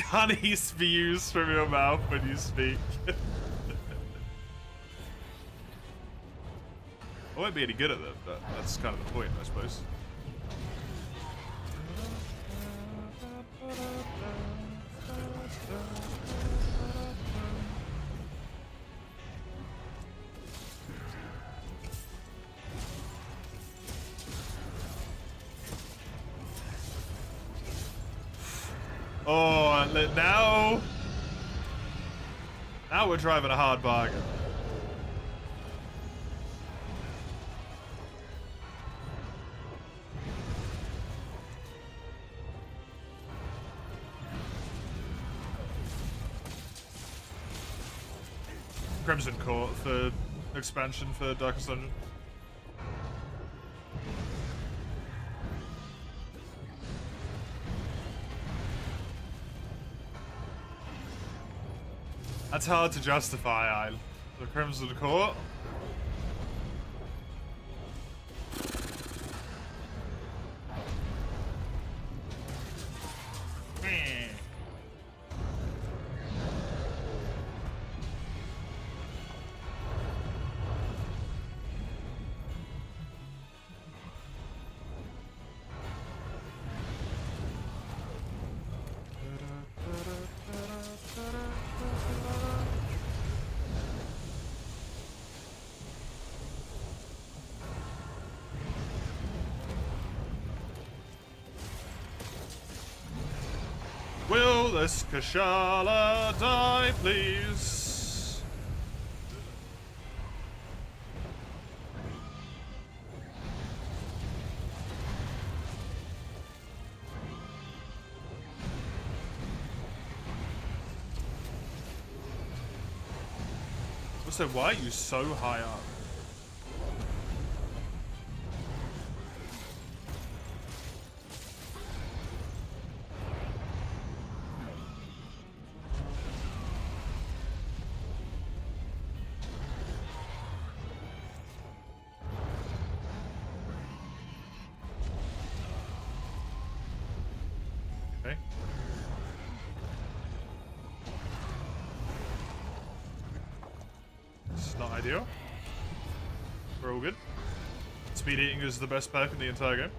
Honey spews from your mouth when you speak. I won't be any good at it, but that's kind of the point, I suppose. Oh, now we're driving a hard bargain. Crimson Court for expansion for Darkest Dungeon. That's hard to justify, the Crimson Court. kill this Kashala. Die, please. Also, why are you so high up? Okay. It's not ideal. We're all good. Speed eating is the best perk in the entire game.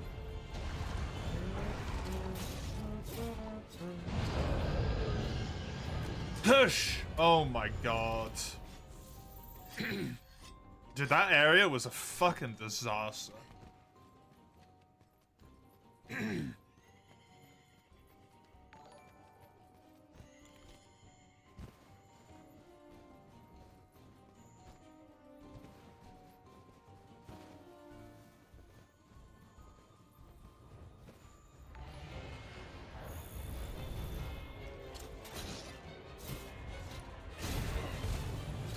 Push! Oh my god. Dude, that area was a fucking disaster.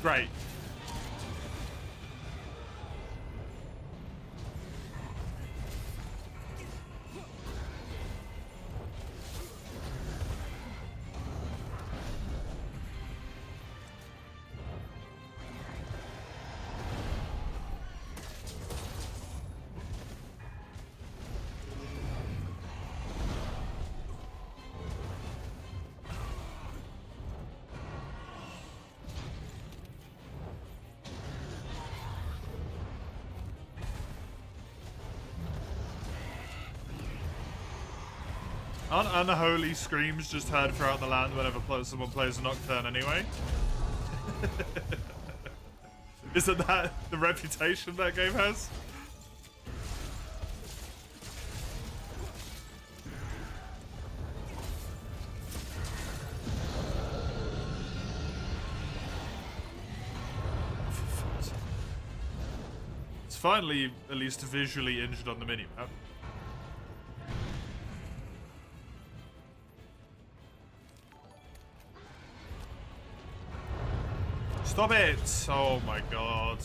Great. Aren't unholy screams just heard throughout the land whenever someone plays a Nocturne anyway? Isn't that the reputation that game has? It's finally at least visually injured on the minimap. Stop it! Oh my god.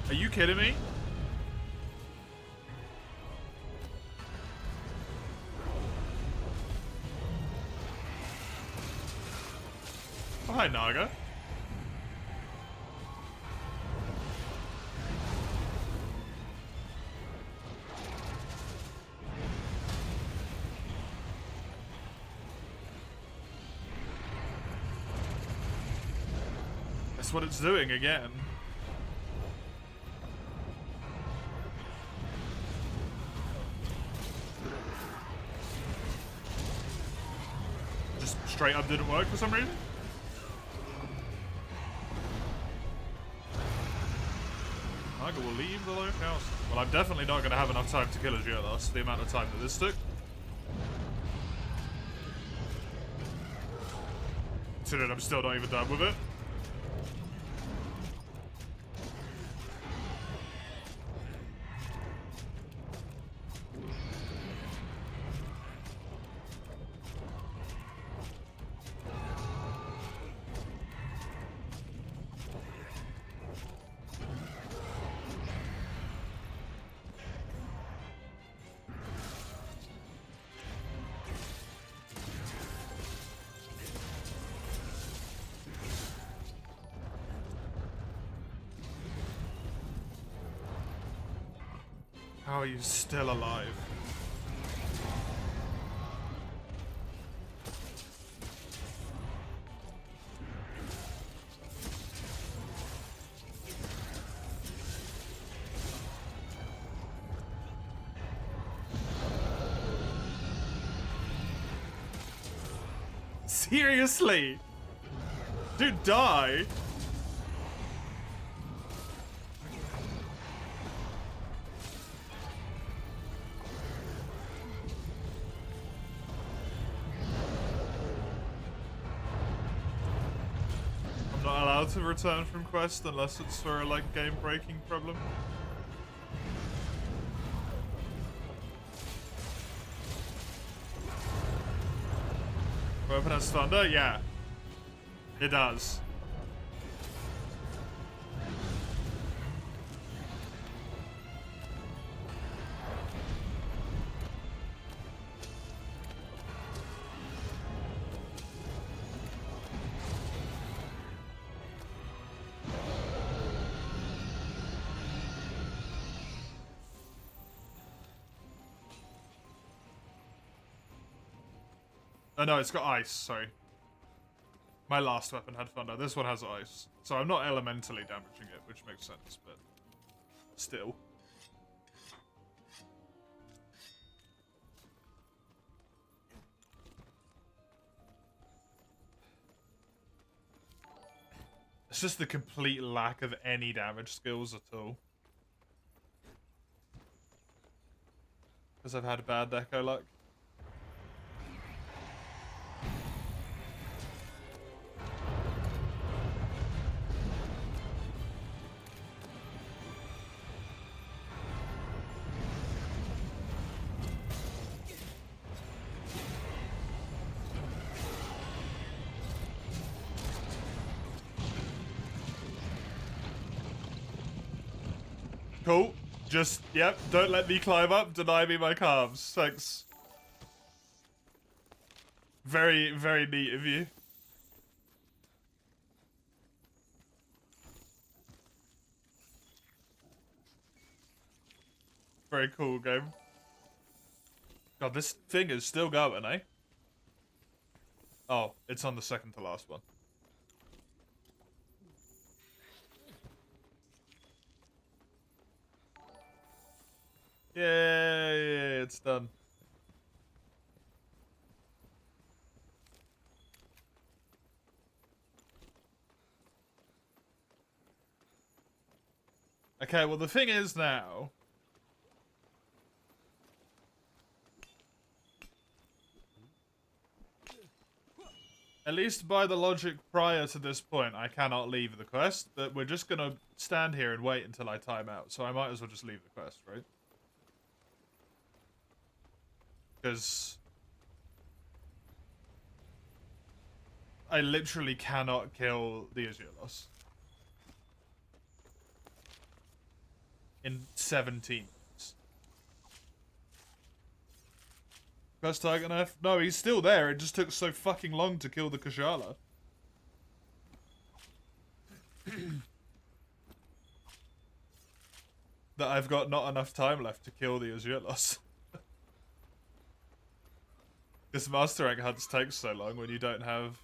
Are you kidding me? Oh, hi, Naga. That's what it's doing again. Just straight up didn't work for some reason. Naga will leave the locale. Well, I'm definitely not going to have enough time to kill a Geolos, the amount of time that this took. Considering I'm still not even done with it. How are you still alive? Seriously? Dude, die? allowed to return from quest unless it's for a, like, game-breaking problem. Weapon has thunder? Yeah. It does. Oh no, it's got ice, sorry. My last weapon had thunder. This one has ice. So I'm not elementally damaging it, which makes sense, but still. It's just the complete lack of any damage skills at all. Because I've had bad deco luck. Cool. Just, yep, don't let me climb up, deny me my calves. Thanks. Very, very neat of you. Very cool game. God, this thing is still going, eh? Oh, it's on the second to last one. Yay, it's done. Okay, well the thing is now... At least by the logic prior to this point, I cannot leave the quest, but we're just gonna stand here and wait until I time out, so I might as well just leave the quest, right? Because I literally cannot kill the Azulos in 17 minutes. Quest target knife? No, he's still there. It just took so fucking long to kill the Kashala. That I've got not enough time left to kill the Azulos. This master rank hunts takes so long when you don't have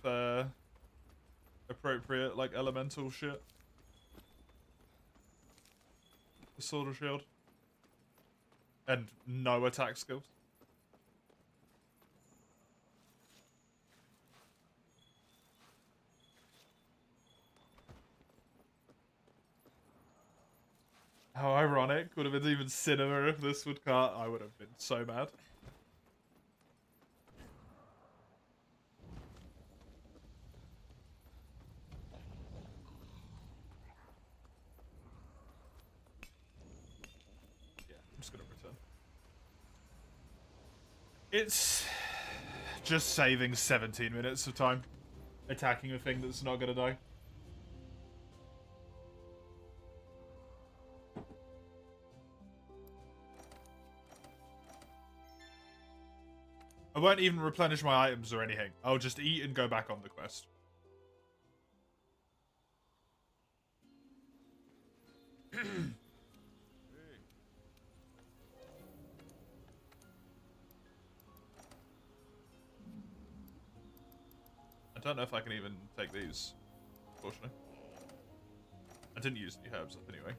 appropriate like elemental shit. The sword or shield. And no attack skills. How ironic. Would have been even cinema if this would cut. I would have been so mad. Just gonna return. It's just saving 17 minutes of time attacking a thing that's not gonna die. I won't even replenish my items or anything. I'll just eat and go back on the quest. I don't know if I can even take these, unfortunately. I didn't use any herbs up anyway.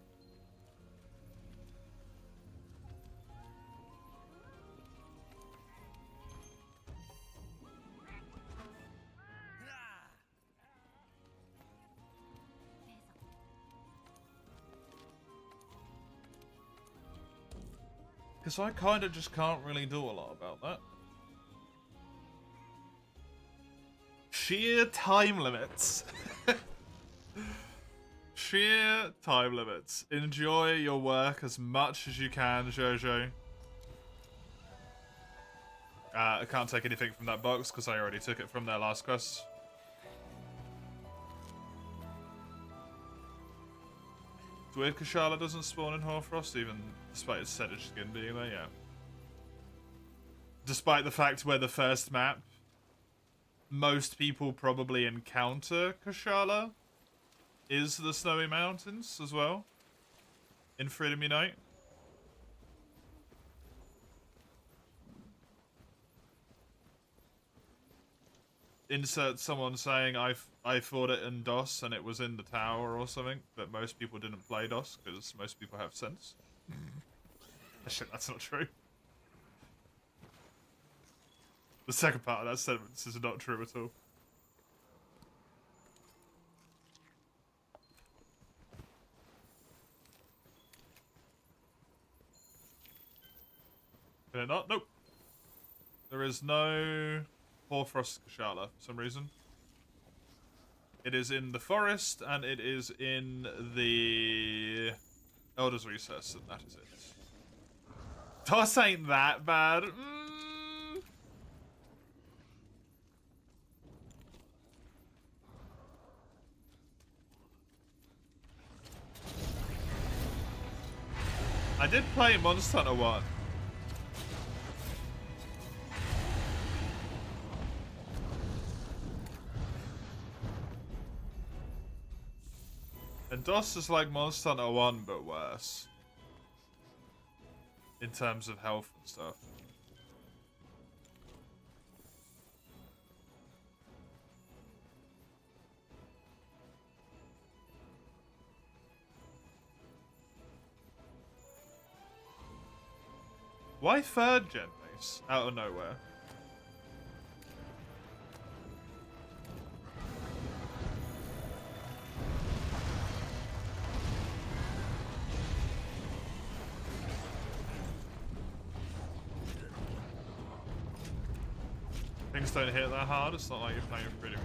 Because I kind of just can't really do a lot about that. Sheer time limits. sheer time limits. Enjoy your work as much as you can, Jojo. I can't take anything from that box because I already took it from their last quest. It's weird Kushala doesn't spawn in Hoarfrost, even despite its sedge skin being there, yeah. Despite the fact we're the first map, most people probably encounter Kushala is the Snowy Mountains as well in Freedom Unite. Insert someone saying I fought it in DOS and it was in the tower or something, but most people didn't play DOS because most people have sense. Shit, that's not true. The second part of that sentence is not true at all. Can it not? Nope. There is no Hoarfrost Kushala for some reason. It is in the forest and it is in the Elder's Recess, and that is it. DOS ain't that bad. I did play Monster Hunter 1. And DOS is like Monster Hunter 1, but worse. In terms of health and stuff. Why third gen base? Out of nowhere. Things don't hit that hard, it's not like you're playing pretty.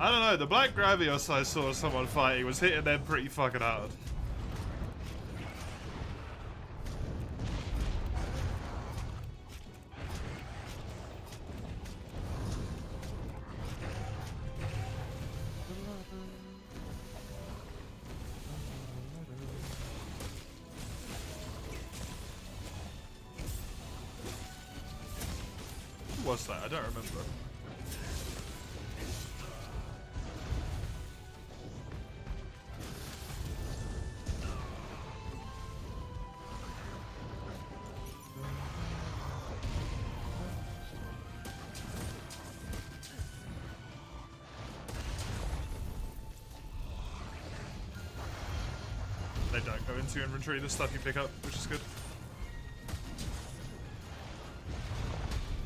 I don't know, the Black Gravios I saw someone fighting was hitting them pretty fucking hard. Was that? I don't remember. They don't go into your inventory, the stuff you pick up, which is good.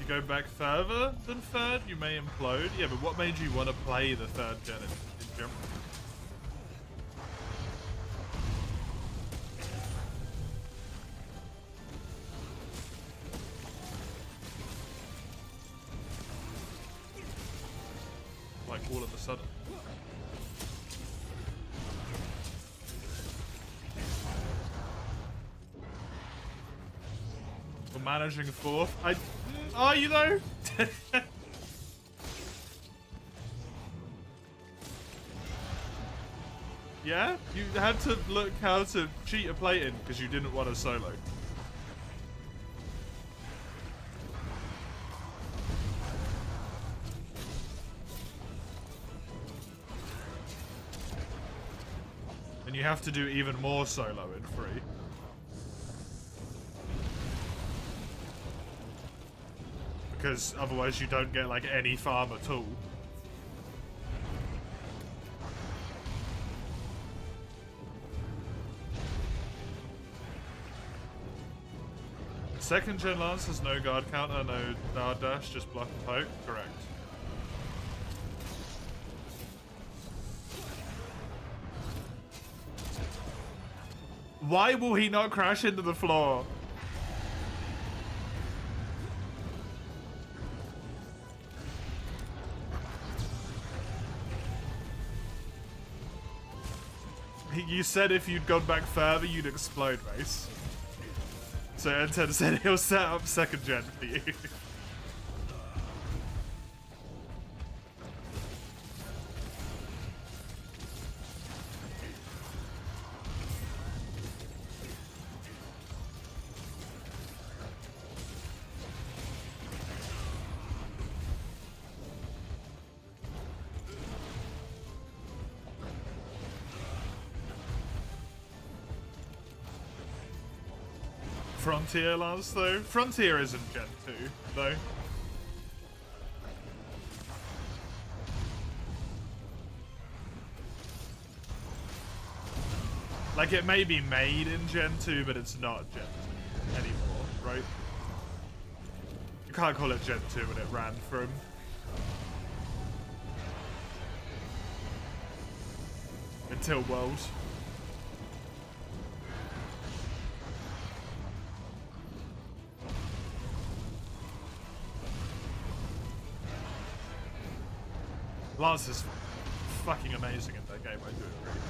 Go back further than third, you may implode. Yeah, but what made you want to play the third gen in general? Like all of a sudden. We're managing fourth. Are you though? Yeah? You had to look how to cheat a plate in because you didn't want a solo. And you have to do even more solo in 3. Because otherwise you don't get like any farm at all. Second gen Lance has no guard counter, no guard dash, just block and poke. Correct. Why will he not crash into the floor? You said if you'd gone back further, you'd explode, Mace. So Enten said he'll set up second gen for you. Frontier Lance, though? Frontier isn't Gen 2, though. Like, it may be made in Gen 2, but it's not Gen 2 anymore, right? You can't call it Gen 2 when it ran from... until World. Lance is fucking amazing in that game, I do agree.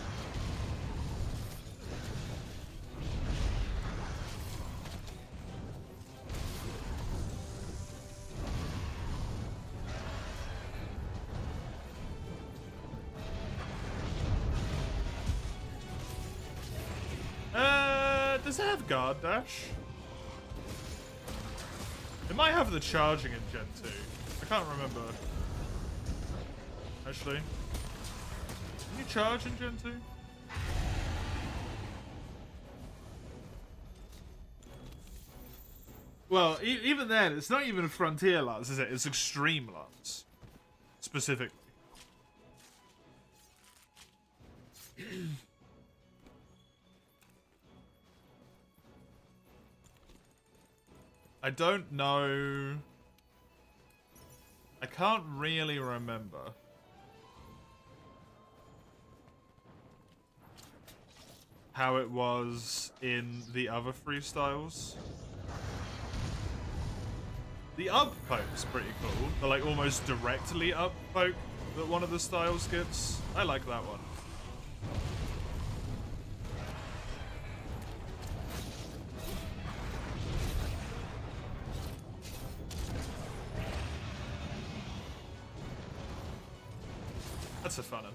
Does it have guard dash? It might have the charging in Gen 2. I can't remember. Actually. Can you charge in Gen 2? Well, even then, it's not even a Frontier Lance, is it? It's Extreme Lance. Specifically. I don't know. I can't really remember. How it was in the other freestyles. The up poke's pretty cool. The like almost directly up poke that one of the styles gets. I like that one. That's a fun one.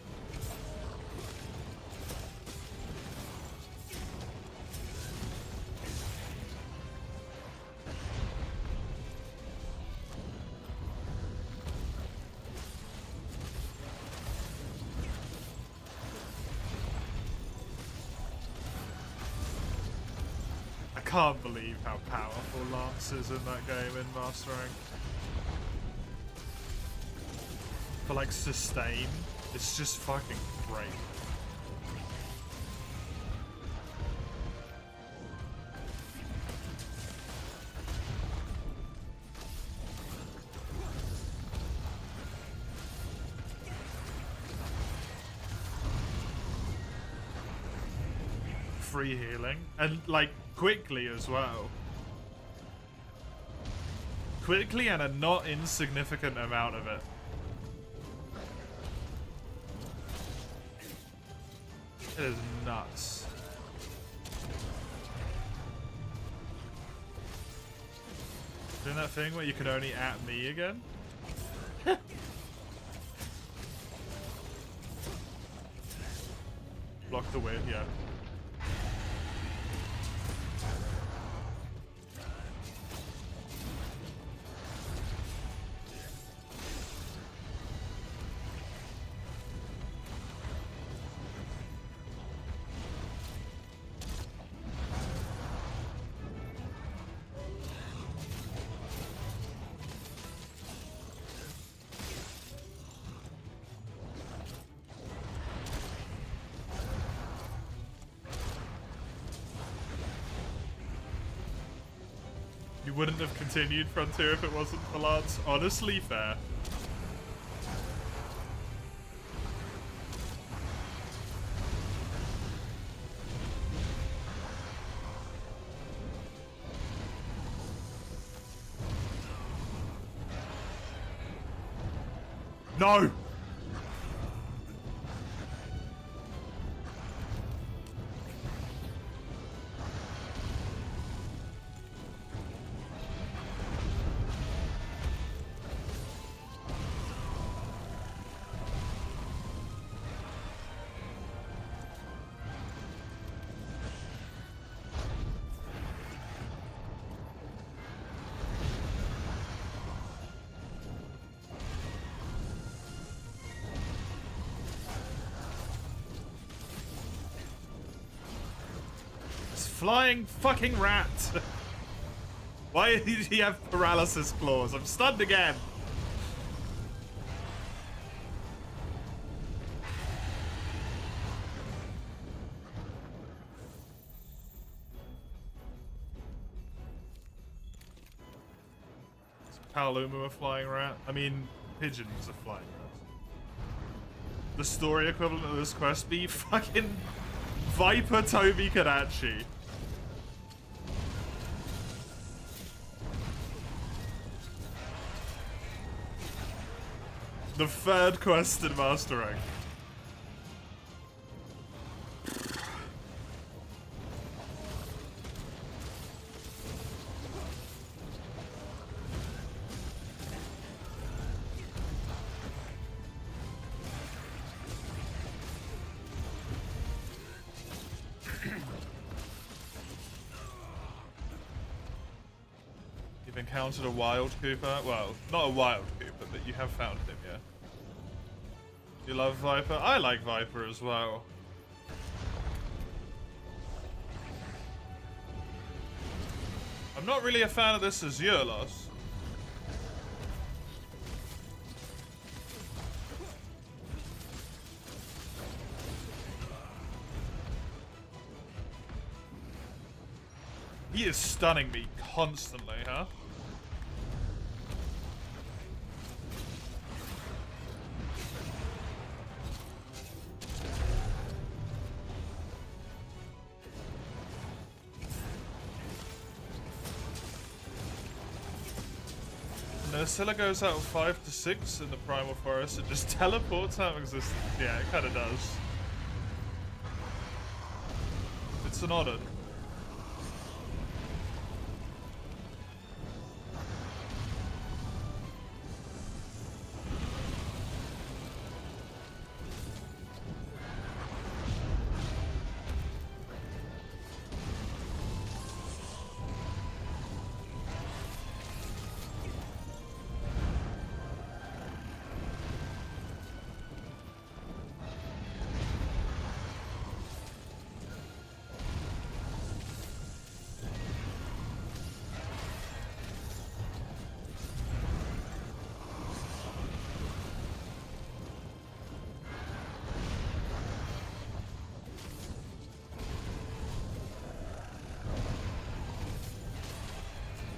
I can't believe how powerful Lance is in that game in Master Rank. For like sustain, it's just fucking great. Free healing and like quickly as well. Quickly and a not insignificant amount of it. It is nuts. Doing that thing where you can only at me again? Block the win, yeah. You wouldn't have continued Frontier if it wasn't for Lance. Honestly, fair. No! flying fucking rat. Why did he have paralysis claws? I'm stunned again. Paluma a flying rat? I mean, pigeons are flying rats. The story equivalent of this quest be fucking Viper Toby Kadachi. The third quest in Master Rank. You've encountered a wild Cooper? Well, not a wild Cooper, but you have found him, yeah. You love Viper? I like Viper as well. I'm not really a fan of this Azure loss. He is stunning me constantly, huh? Nursilla goes out 5 to 6 in the Primal Forest. It just teleports out of existence. Yeah, it kind of does. It's an odd.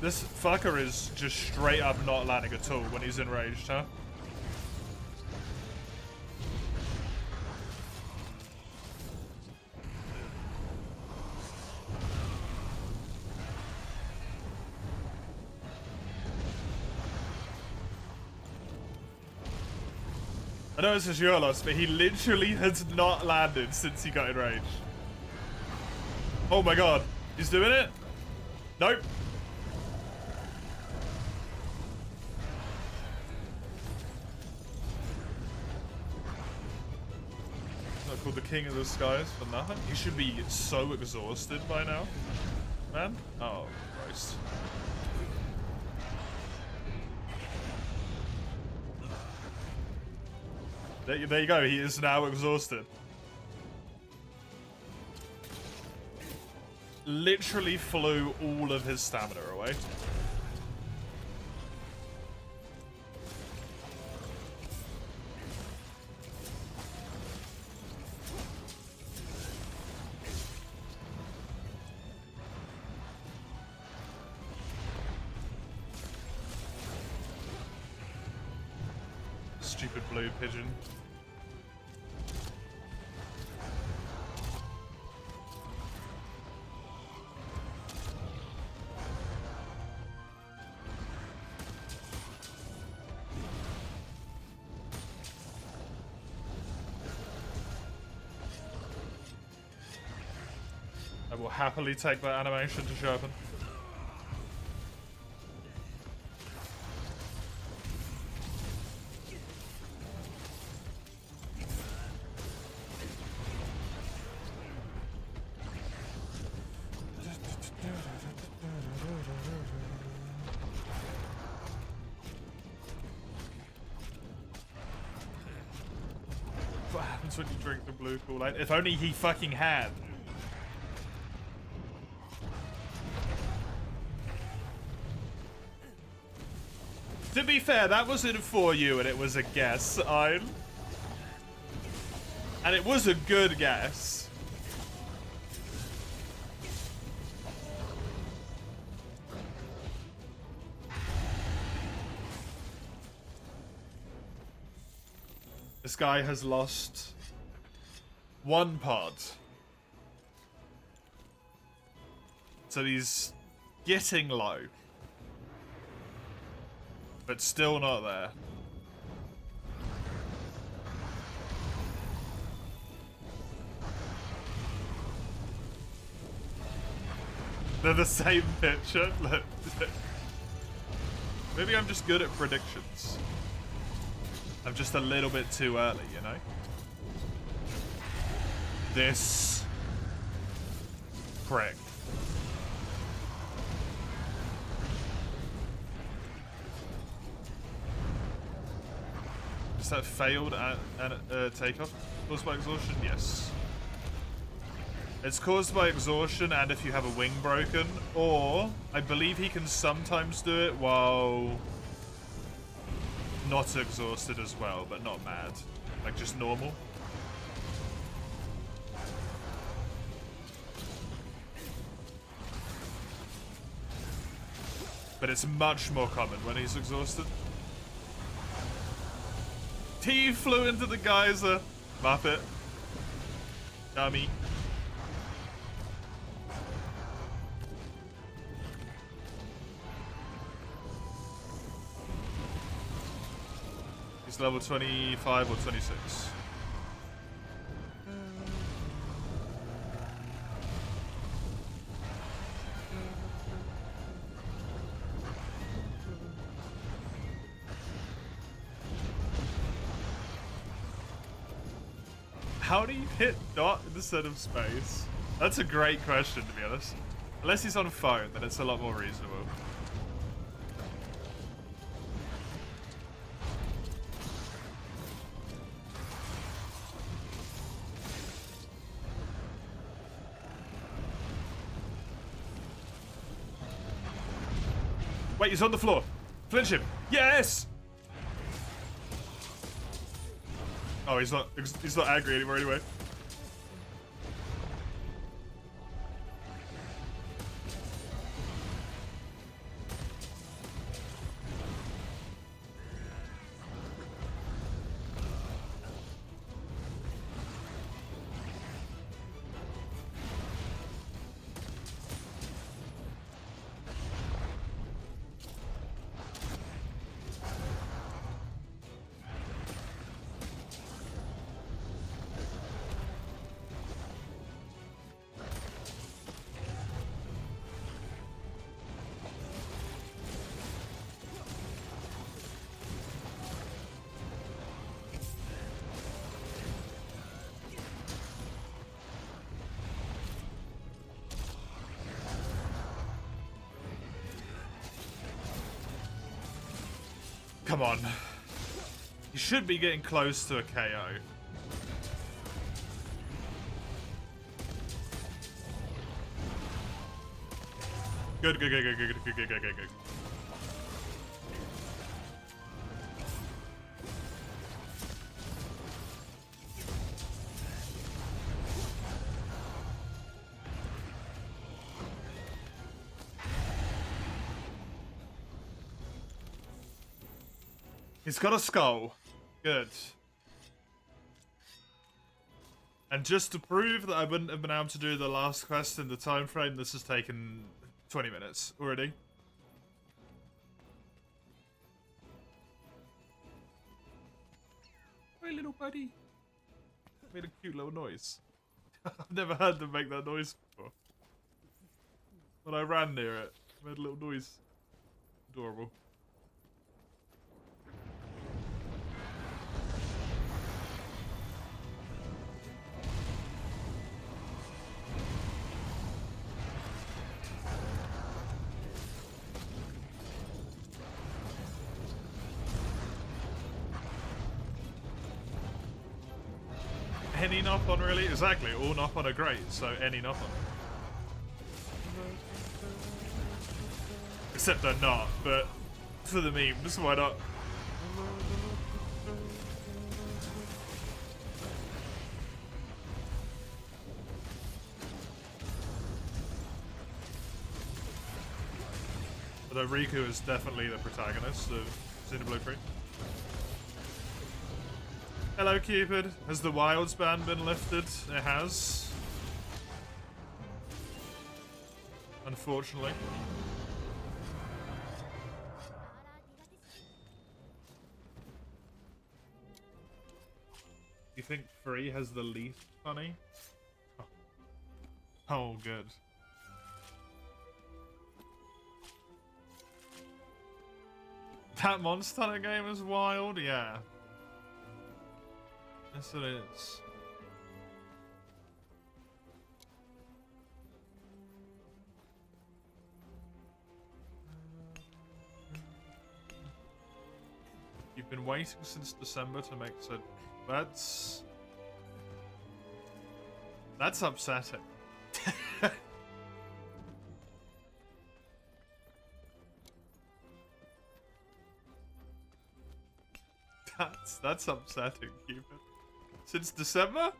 This fucker is just straight up not landing at all when he's enraged, huh? I know this is your loss, but he literally has not landed since he got enraged. Oh my god. He's doing it? Nope. Called the King of the Skies for nothing. You should be so exhausted by now, man. Oh, Christ. There you go. He is now exhausted. Literally flew all of his stamina away. Stupid blue pigeon. I will happily take that animation to sharpen. What happens when you drink the blue Kool-Aid? If only he fucking had. To be fair, that wasn't for you and it was a guess, Ein. And it was a good guess. This guy has lost one pod. So he's getting low. But still not there. They're the same picture. Look. Maybe I'm just good at predictions. I'm just a little bit too early, you know? This prick. Is that failed at takeoff? Caused by exhaustion? Yes. It's caused by exhaustion and if you have a wing broken, or I believe he can sometimes do it while not exhausted as well, but not mad. Like just normal. But it's much more common when he's exhausted. T flew into the geyser. Muppet. Dummy. He's level 25 or 26. How do you hit dot in the center of space? That's a great question, to be honest. Unless he's on phone, then it's a lot more reasonable. Wait, he's on the floor. Flinch him. Yes! Oh, he's not angry anymore anyway. Come on. You should be getting close to a KO. Good. He's got a skull. Good. And just to prove that I wouldn't have been able to do the last quest in the time frame, this has taken 20 minutes already. Hey, little buddy. Made a cute little noise. I've never heard them make that noise before. When I ran near it, it made a little noise. Adorable. Any knock-on really? Exactly, all knock-on are great, so any knock-on. Except they're not, but For the memes, why not? Although Riku is definitely the protagonist of Xenoblade 3. Hello, Cupid. Has the Wilds ban been lifted? It has. Unfortunately. You think 3 has the least funny? Oh, good. That Monster Hunter game is wild, yeah. Yes, it is. You've been waiting since December to make so. That's upsetting. That's upsetting, Cupid. Since December?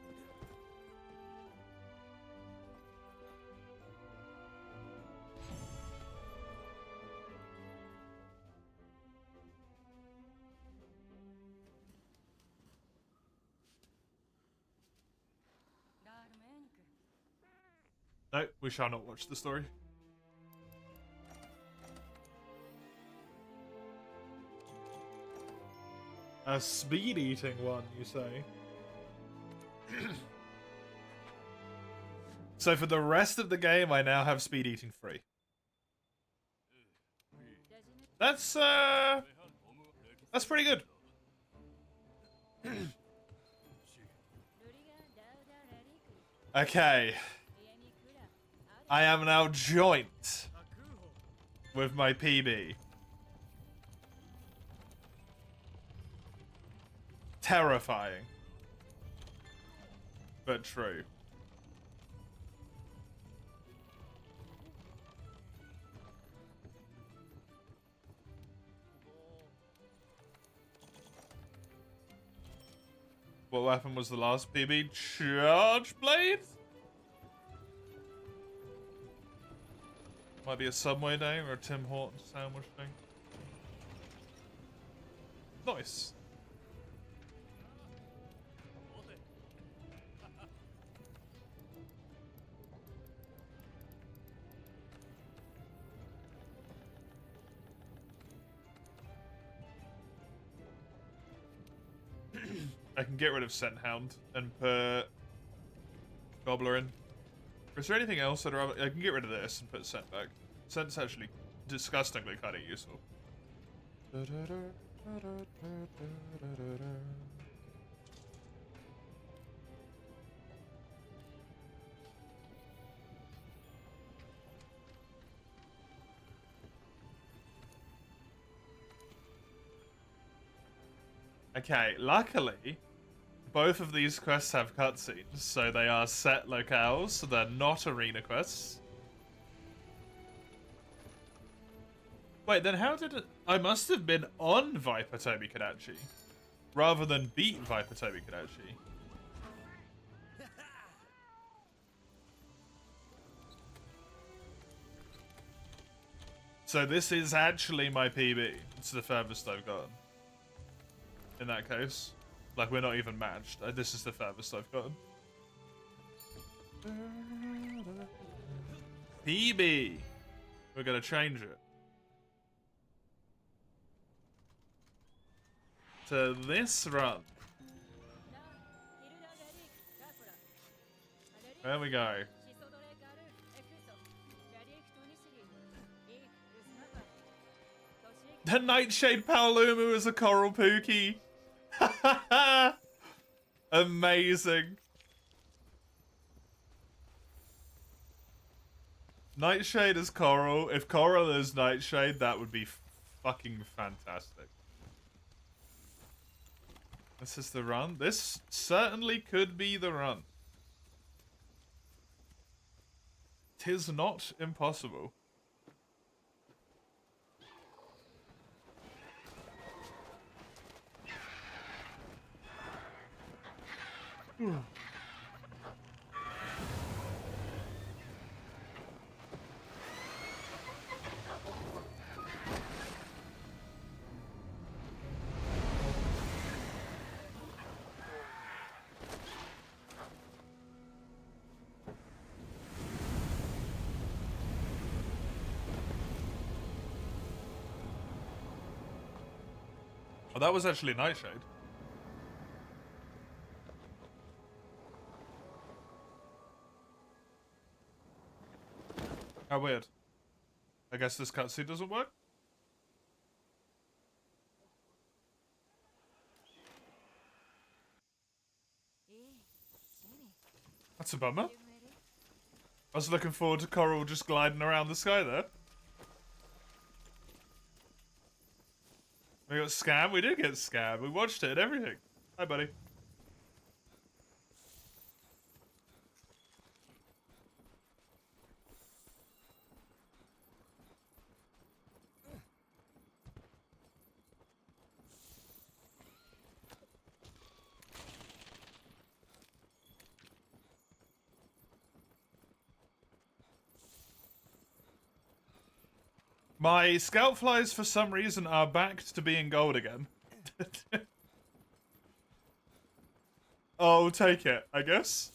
No, we shall not watch the story. A speed-eating one, you say? So for the rest of the game, I now have speed-eating free. That's pretty good. Okay. I am now joint with my PB. Terrifying. But true. What weapon was the last PB? Charge blade? Might be a Subway day or a Tim Hortons sandwich thing. Nice. I can get rid of Scent Hound and put Gobbler in. Is there anything else that I can get rid of this and put Scent back? Scent's actually disgustingly kind of useful. Okay, luckily, both of these quests have cutscenes, so they are set locales, so they're not arena quests. Wait, then how did it... I must have been on Viper Tobi-Kadachi, rather than beat Viper Tobi-Kadachi. So this is actually my PB. It's the furthest I've gotten. In that case. Like, we're not even matched. This is the furthest I've gotten. PB! We're gonna change it. To this run. There we go. The Nightshade Paolumu is a Coral Pookie. Amazing. Nightshade is Coral. If Coral is Nightshade, that would be fucking fantastic. This is the run. This certainly could be the run. 'Tis not impossible. Oh, that was actually Nightshade. How weird. I guess this cutscene doesn't work? That's a bummer. I was looking forward to Coral just gliding around the sky there. We got scammed? We did get scammed. We watched it and everything. Hi, buddy. My scout flies, for some reason, are back to being gold again. Oh, take it, I guess.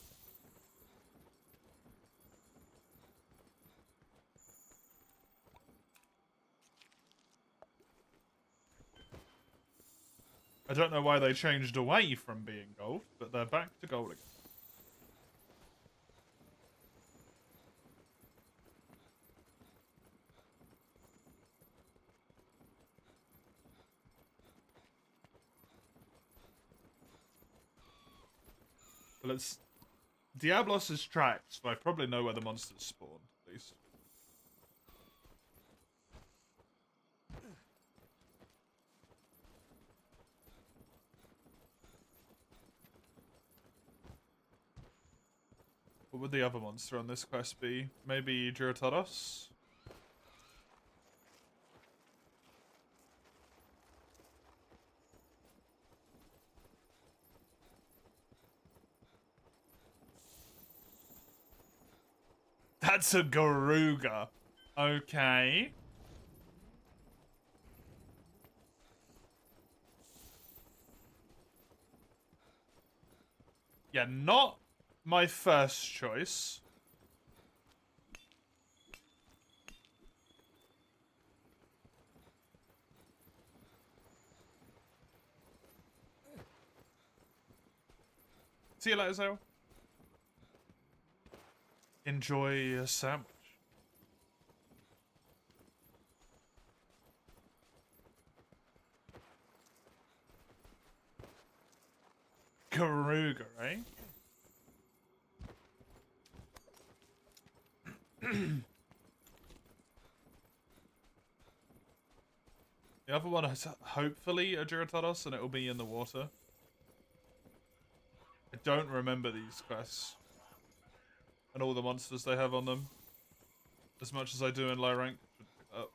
I don't know why they changed away from being gold, but they're back to gold again. Well, it's Diablos' tracks, so I probably know where the monsters spawned, at least. What would the other monster on this quest be? Maybe Girotodos? That's a Garuga. Okay. Yeah, not my first choice. See you later, Zale. Enjoy a sandwich. Garuga, eh? The other one is hopefully a Girotodos, and it will be in the water. I don't remember these quests. And all the monsters they have on them. As much as I do in low rank. Oh.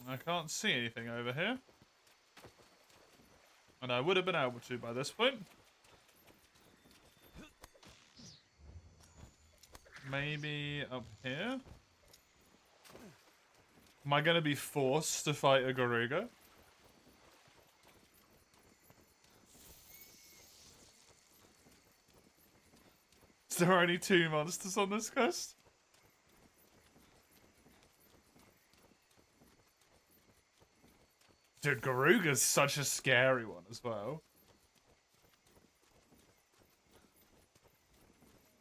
I can't see anything over here. And I would have been able to by this point. Maybe up here? Am I going to be forced to fight a Garuga? Is there only 2 monsters on this quest? Dude, Garuga's such a scary one as well.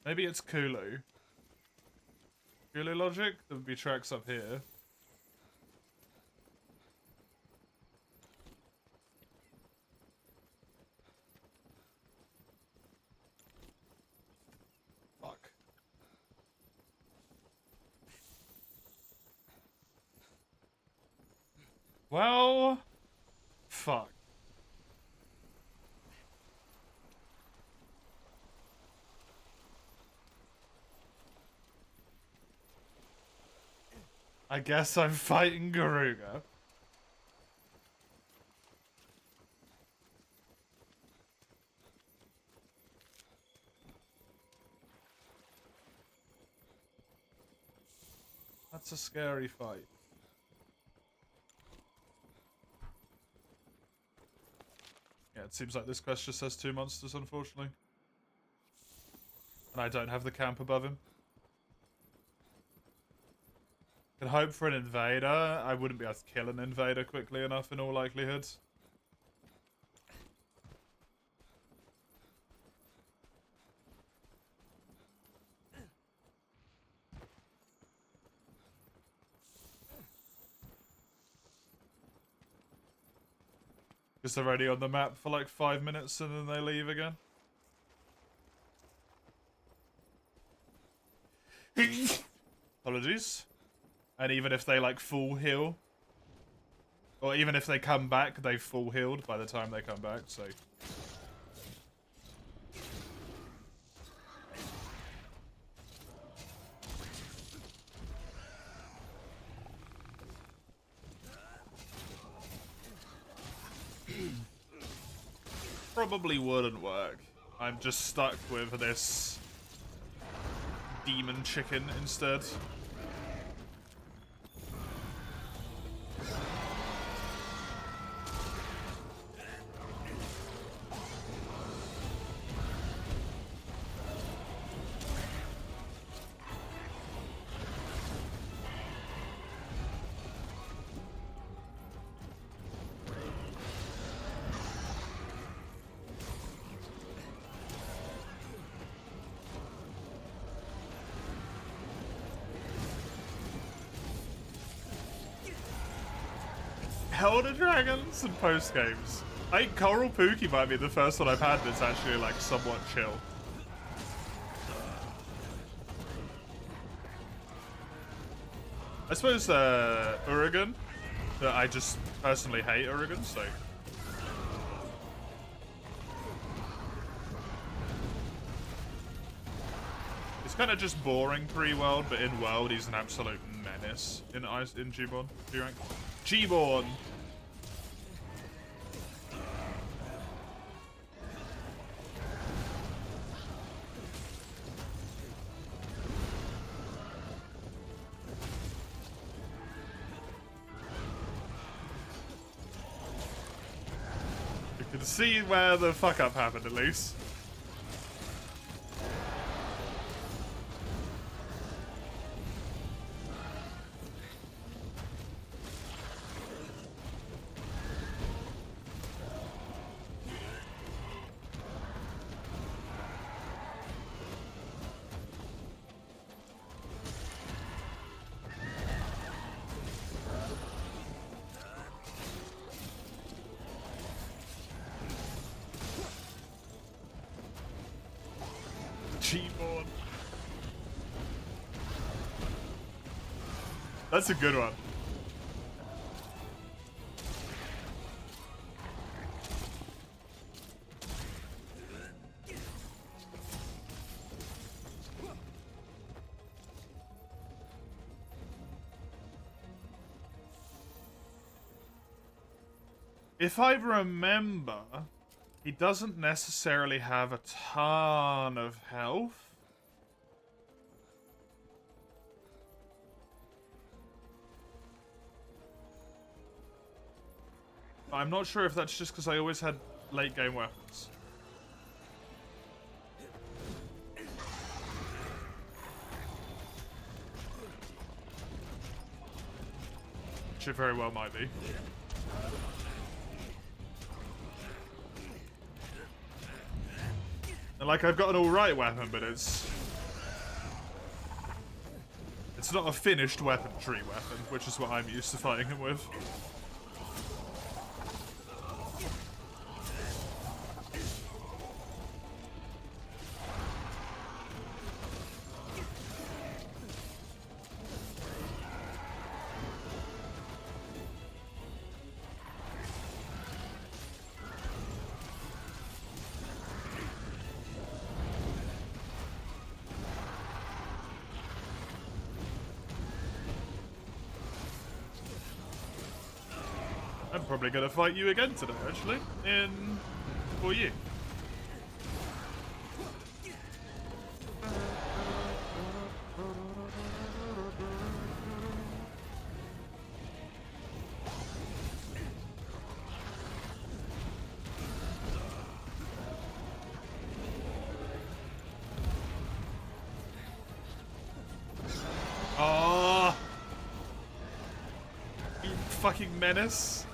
Maybe it's Kulu. Kulu logic? There would be tracks up here. Fuck. Well... Fuck. I guess I'm fighting Garuga. That's a scary fight. Yeah, it seems like this quest just has 2 monsters, unfortunately. And I don't have the camp above him. Could hope for an invader. I wouldn't be able to kill an invader quickly enough in all likelihood. Because they're already on the map for like 5 minutes and then they leave again. Apologies. And even if they like full heal, or even if they come back, they've full healed by the time they come back, so. Probably wouldn't work. I'm just stuck with this demon chicken instead. Elder Dragons and post games. I think Coral Pookie might be the first one I've had that's actually like somewhat chill. I suppose Urigan, that I just personally hate Urigan, so. It's kind of just boring pre-world, but in world he's an absolute menace in G-Born, G-Rank. G-Born! You can see where the fuck-up happened, at least. G-Born. That's a good one. If I remember, he doesn't necessarily have a ton of health. I'm not sure if that's just because I always had late game weapons. Which it very well might be. And like, I've got an alright weapon, but it's not a finished weaponry weapon, which is what I'm used to fighting him with. I'm probably gonna fight you again today, actually, for you. Oh, you fucking menace.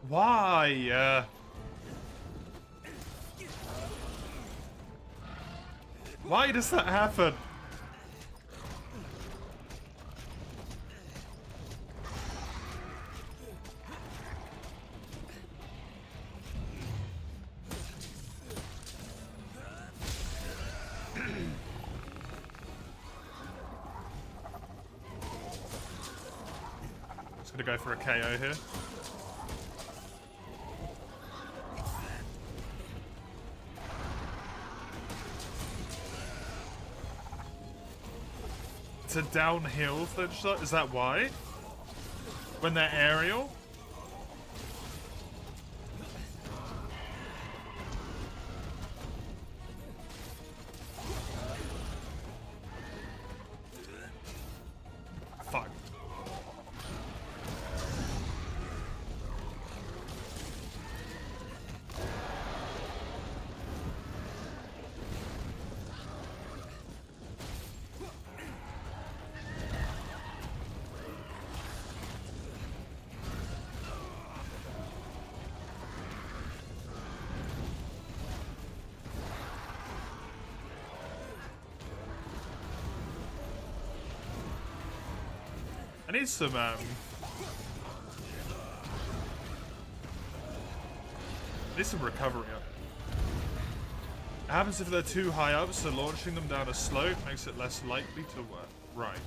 Why? Why does that happen? Just gonna go for a KO here. It's a downhill flinch shot? Is that why? When they're aerial? Fuck. I need some, recovery up. It happens if they're too high up, so launching them down a slope makes it less likely to work. Right.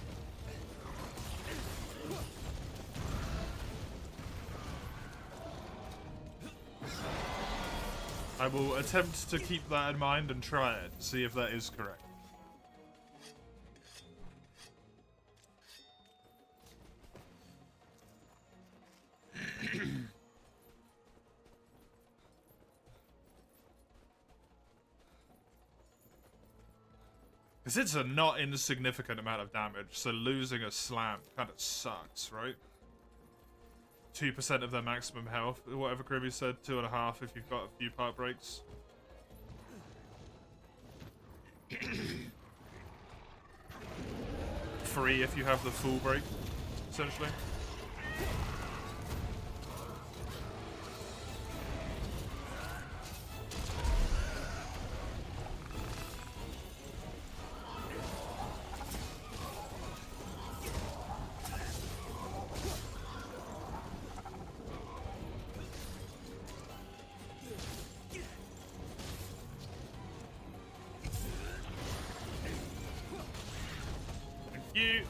I will attempt to keep that in mind and try it, see if that is correct. Because it's a not insignificant amount of damage, so losing a slam kind of sucks, right? 2% of their maximum health, whatever Kirby said, 2.5 if you've got a few part breaks. 3 if you have the full break, essentially. You.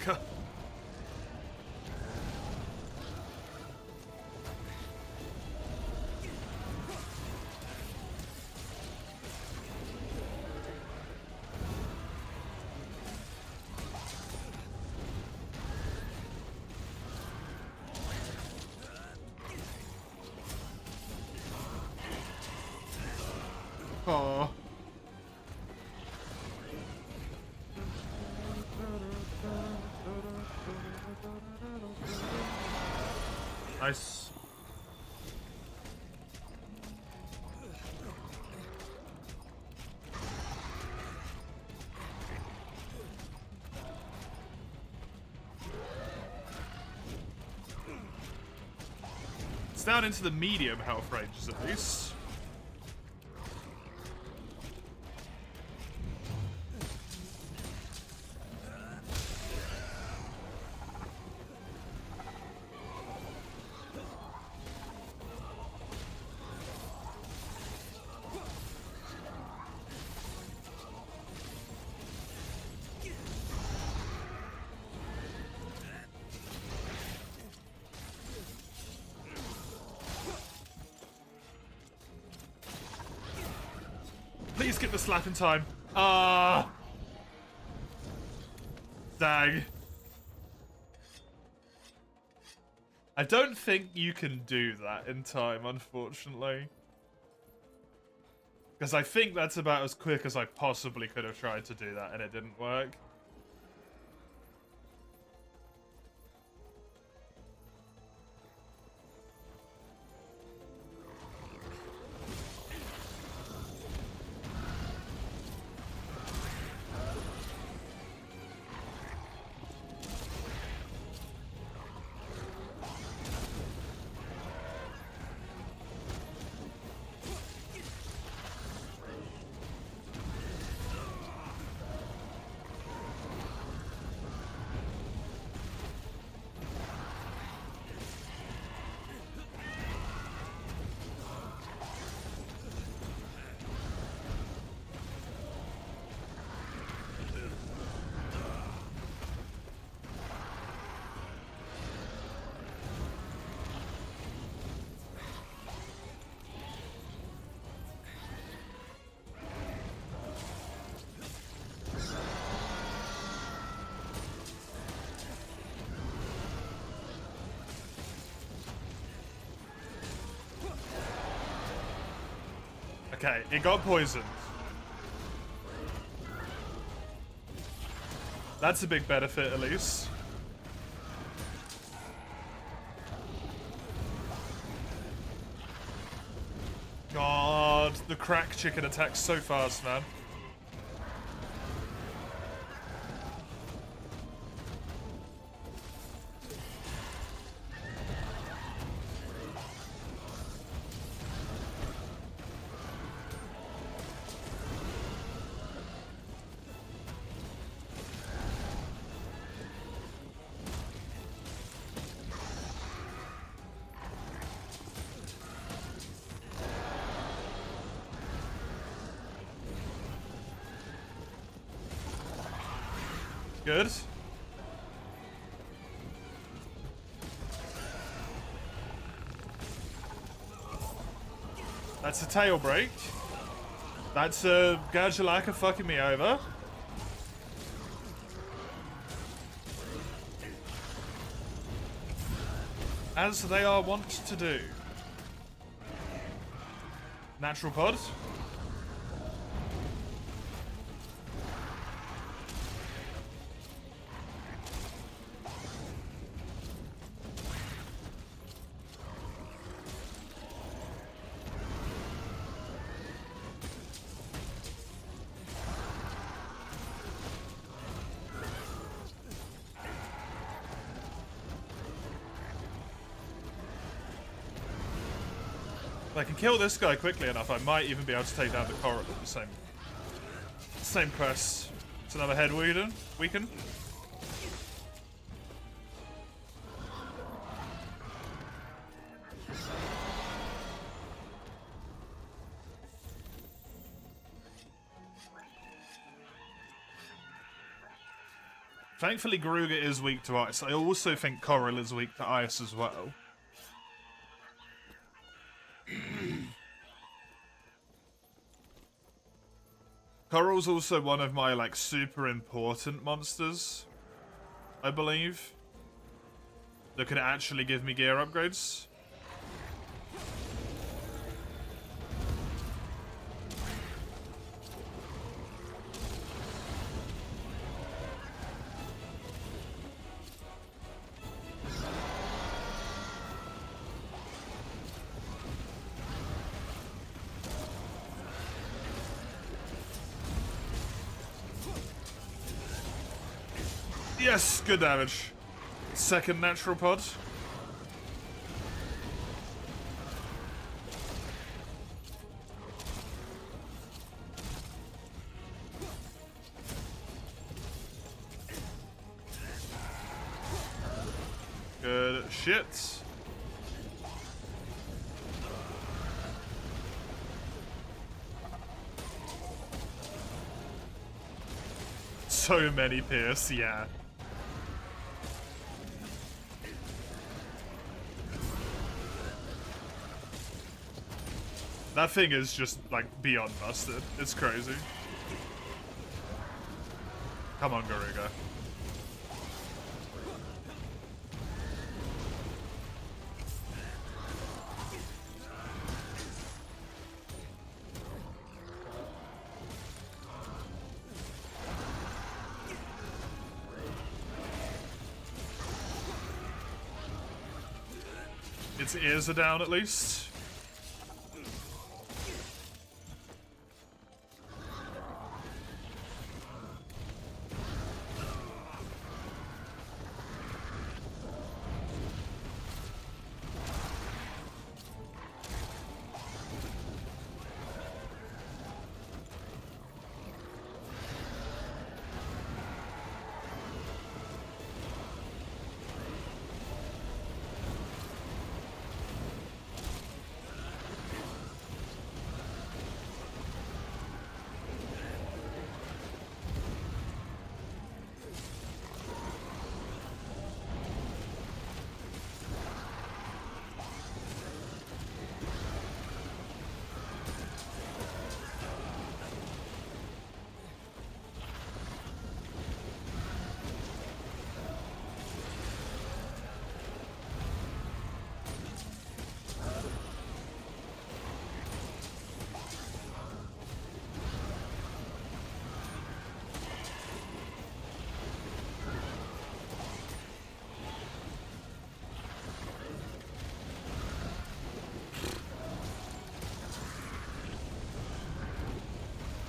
motherfucker. Oh. Nice. It's down into the medium health ranges at least. Please get the slap in time. Ah! Dang. I don't think you can do that in time, unfortunately. Because I think that's about as quick as I possibly could have tried to do that, and it didn't work. Okay, it got poisoned. That's a big benefit, at least. God, the crack chicken attacks so fast, man. Good. That's a tail break. That's a Gajalaka fucking me over. As they are wont to do. Natural pod. If I can kill this guy quickly enough, I might even be able to take down the coral at the same press. It's another head weaken. Thankfully, Garuga is weak to ice. I also think Coral is weak to ice as well. Coral's also one of my, like, super important monsters, I believe, that could actually give me gear upgrades. Yes, good damage. Second natural pod. Good shit. So many Pierce, yeah. That thing is just, like, beyond busted. It's crazy. Come on, Garuga. Its ears are down, at least.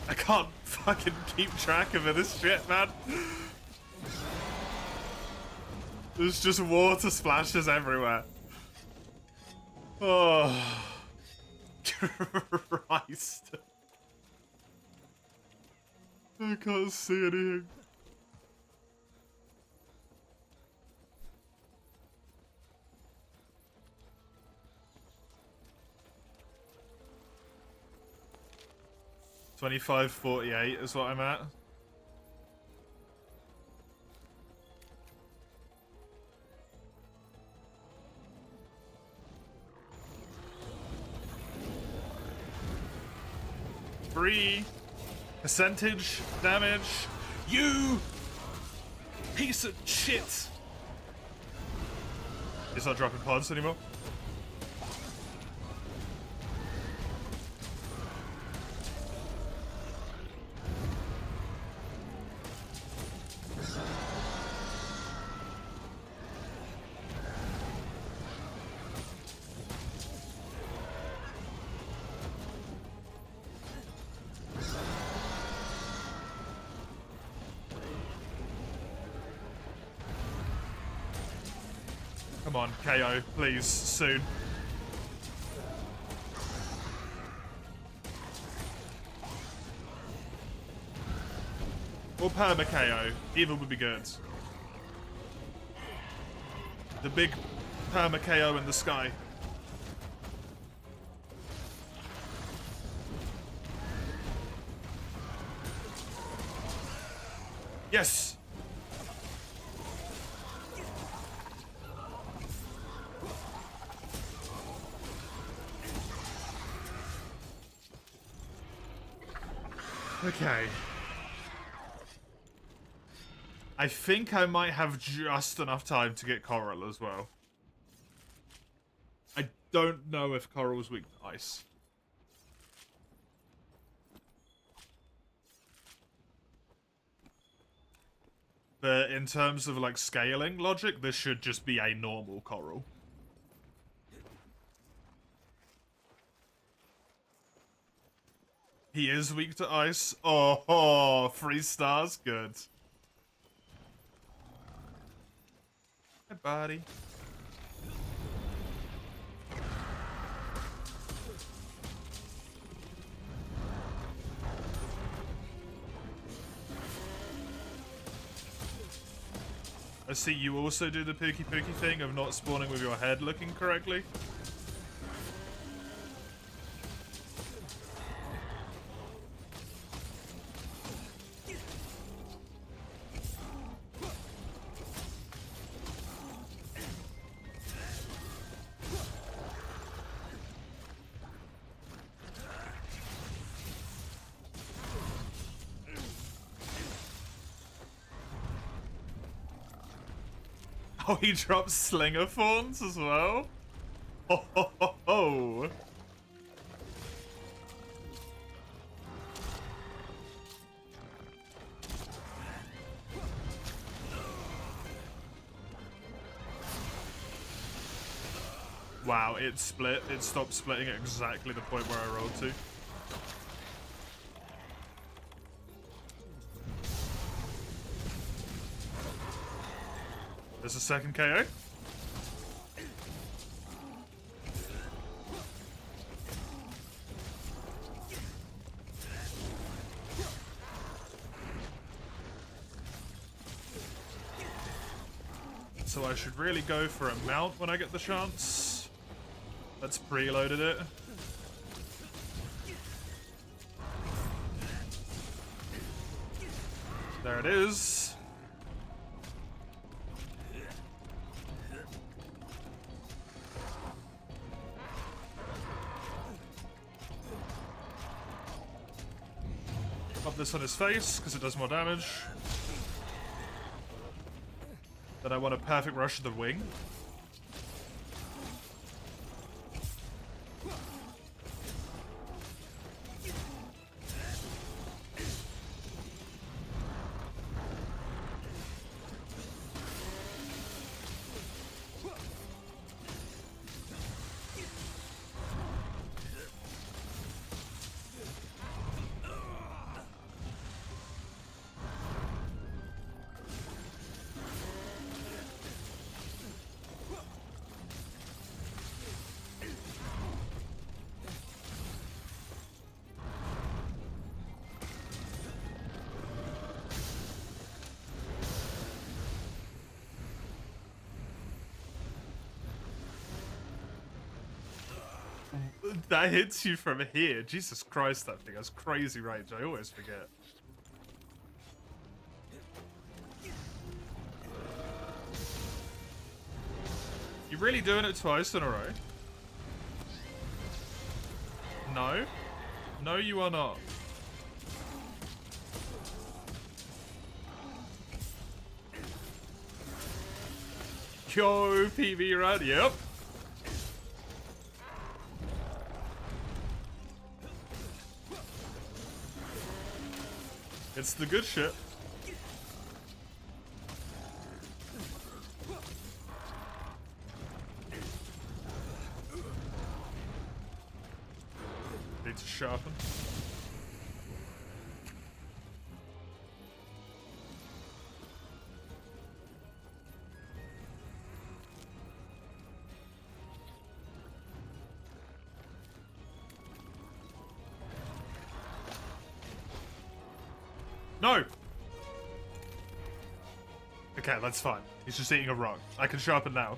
I can't fucking keep track of this shit, man. There's just water splashes everywhere. Oh. Christ. I can't see anything. $25.48 is what I'm at. Free percentage damage. You piece of shit. It's not dropping pods anymore. Come on, KO, please, soon. Or perma KO, either would be good. The big perma KO in the sky. Yes! Okay. I think I might have just enough time to get Coral as well. I don't know if Coral's weak to ice. But in terms of like scaling logic, this should just be a normal Coral. He is weak to ice. Oh, 3 stars, good. Hey, buddy. I see you also do the pookie thing of not spawning with your head looking correctly. Oh, he drops Slinger Thorns as well? Ho ho ho ho! Wow, it split. It stopped splitting at exactly the point where I rolled to. There's a second KO. So I should really go for a mount when I get the chance. Let's preloaded it. There it is. Pop this on his face, because it does more damage. Then I want a perfect rush to the wing. That hits you from here. Jesus Christ, that thing has crazy range. I always forget. You really doing it twice in a row? No? No, you are not. Yo, PV run, yep. It's the good shit. Need to sharpen. No! Okay, that's fine. He's just eating a rock. I can sharpen now.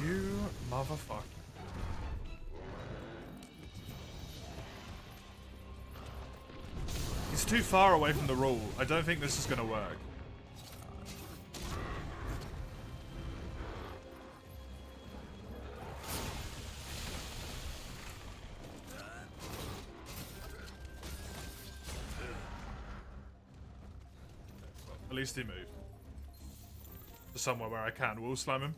You motherfucker. He's too far away from the rule. I don't think this is gonna work. At least he moved. To somewhere where I can wall slam him.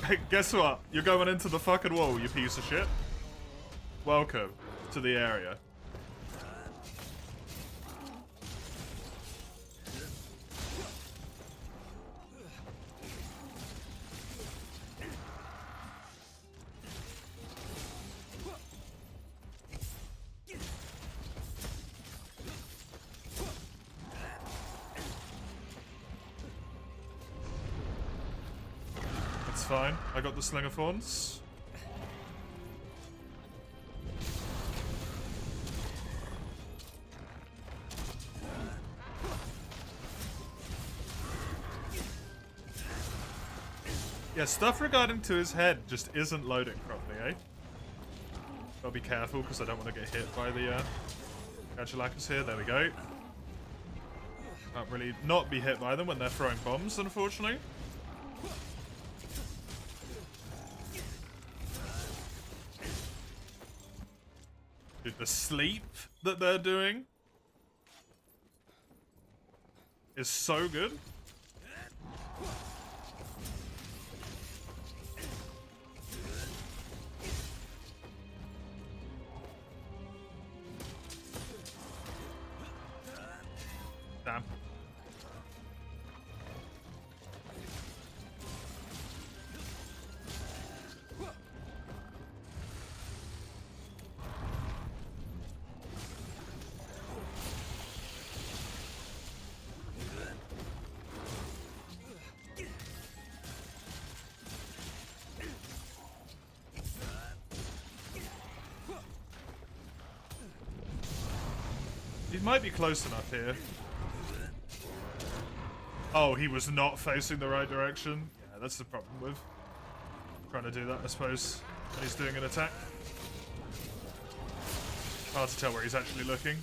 Hey, guess what? You're going into the fucking wall, you piece of shit. Welcome to the area. That's fine. I got the Sling of Thorns. Yeah, stuff regarding to his head just isn't loading properly, eh? I'll be careful because I don't want to get hit by the Gadulacus here. There we go. Can't really not be hit by them when they're throwing bombs, unfortunately. Dude, the sleep that they're doing is so good. Damn. He might be close enough here. Oh, he was not facing the right direction. Yeah, that's the problem with trying to do that, I suppose, when he's doing an attack. Hard to tell where he's actually looking.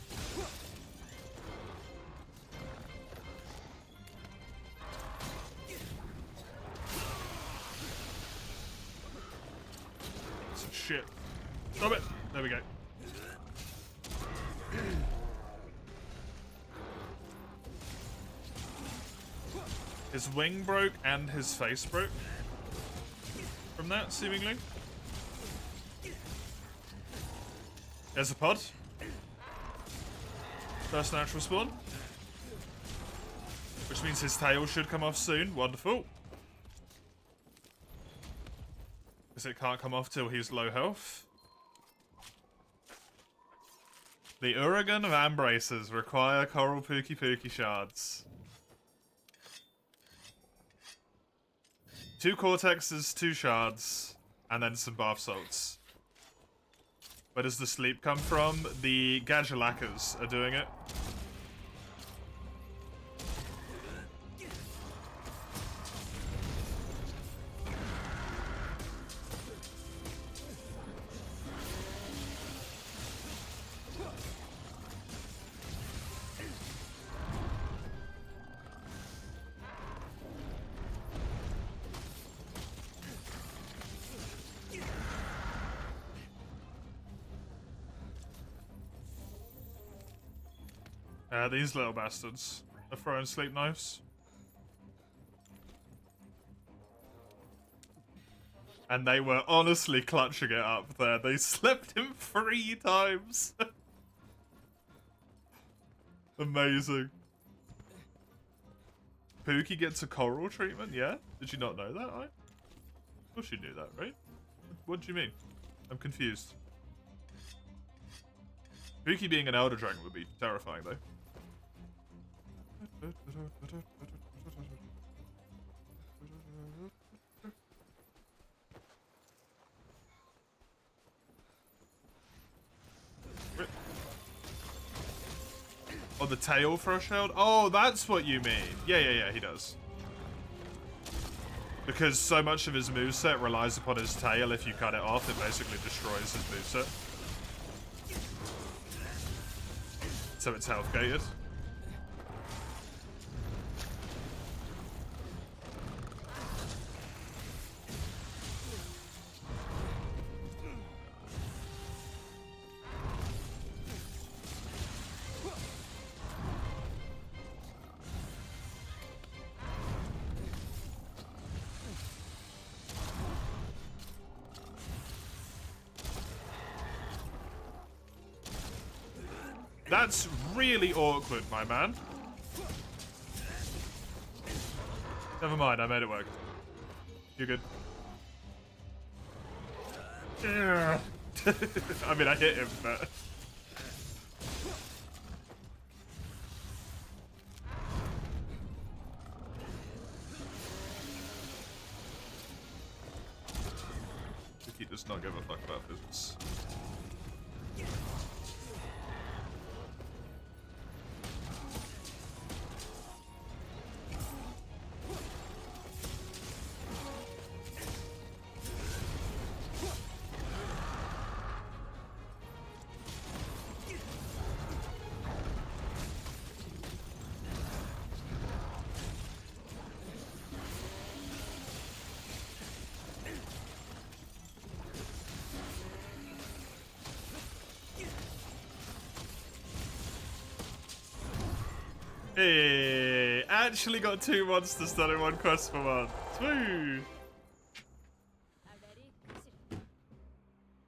Some shit. Stop it! There we go. His wing broke and his face broke from that, seemingly. There's a pod. First natural spawn. Which means his tail should come off soon. Wonderful. Because it can't come off till he's low health. The Uragan of Ambraces require Coral Pookie Pookie shards. 2 Cortexes, 2 shards, and then some bath salts. Where does the sleep come from? The Gadulacus are doing it. These little bastards are throwing sleep knives. And they were honestly clutching it up there. They slept him 3 times. Amazing. Pookie gets a coral treatment, yeah? Did you not know that, right? Of course you knew that, right? What do you mean? I'm confused. Pookie being an Elder Dragon would be terrifying, though. Oh, the tail threshold? Oh, that's what you mean. Yeah, he does. Because so much of his moveset relies upon his tail. If you cut it off, it basically destroys his moveset. So it's health gated. That's really awkward, my man. Never mind, I made it work. You're good. I mean, I hit him, but... He does not give a fuck about physics. Hey, actually got 2 monsters done in 1 quest for once. Woo!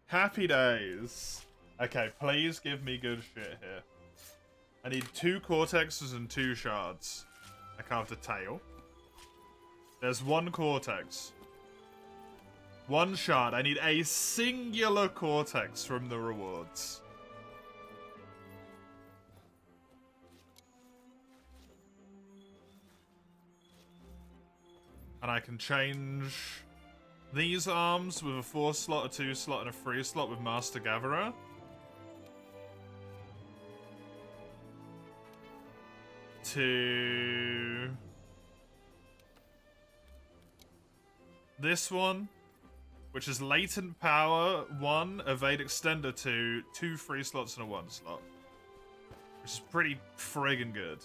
Happy days. Okay, please give me good shit here. I need 2 cortexes and 2 shards. I carved a tail. There's 1 cortex. 1 shard. I need a singular cortex from the rewards. And I can change these arms with a 4 slot, a 2 slot, and a 3 slot with Master Gatherer. To this one, which is Latent Power 1, Evade Extender 2, 2 3 slots and a 1 slot. Which is pretty friggin' good.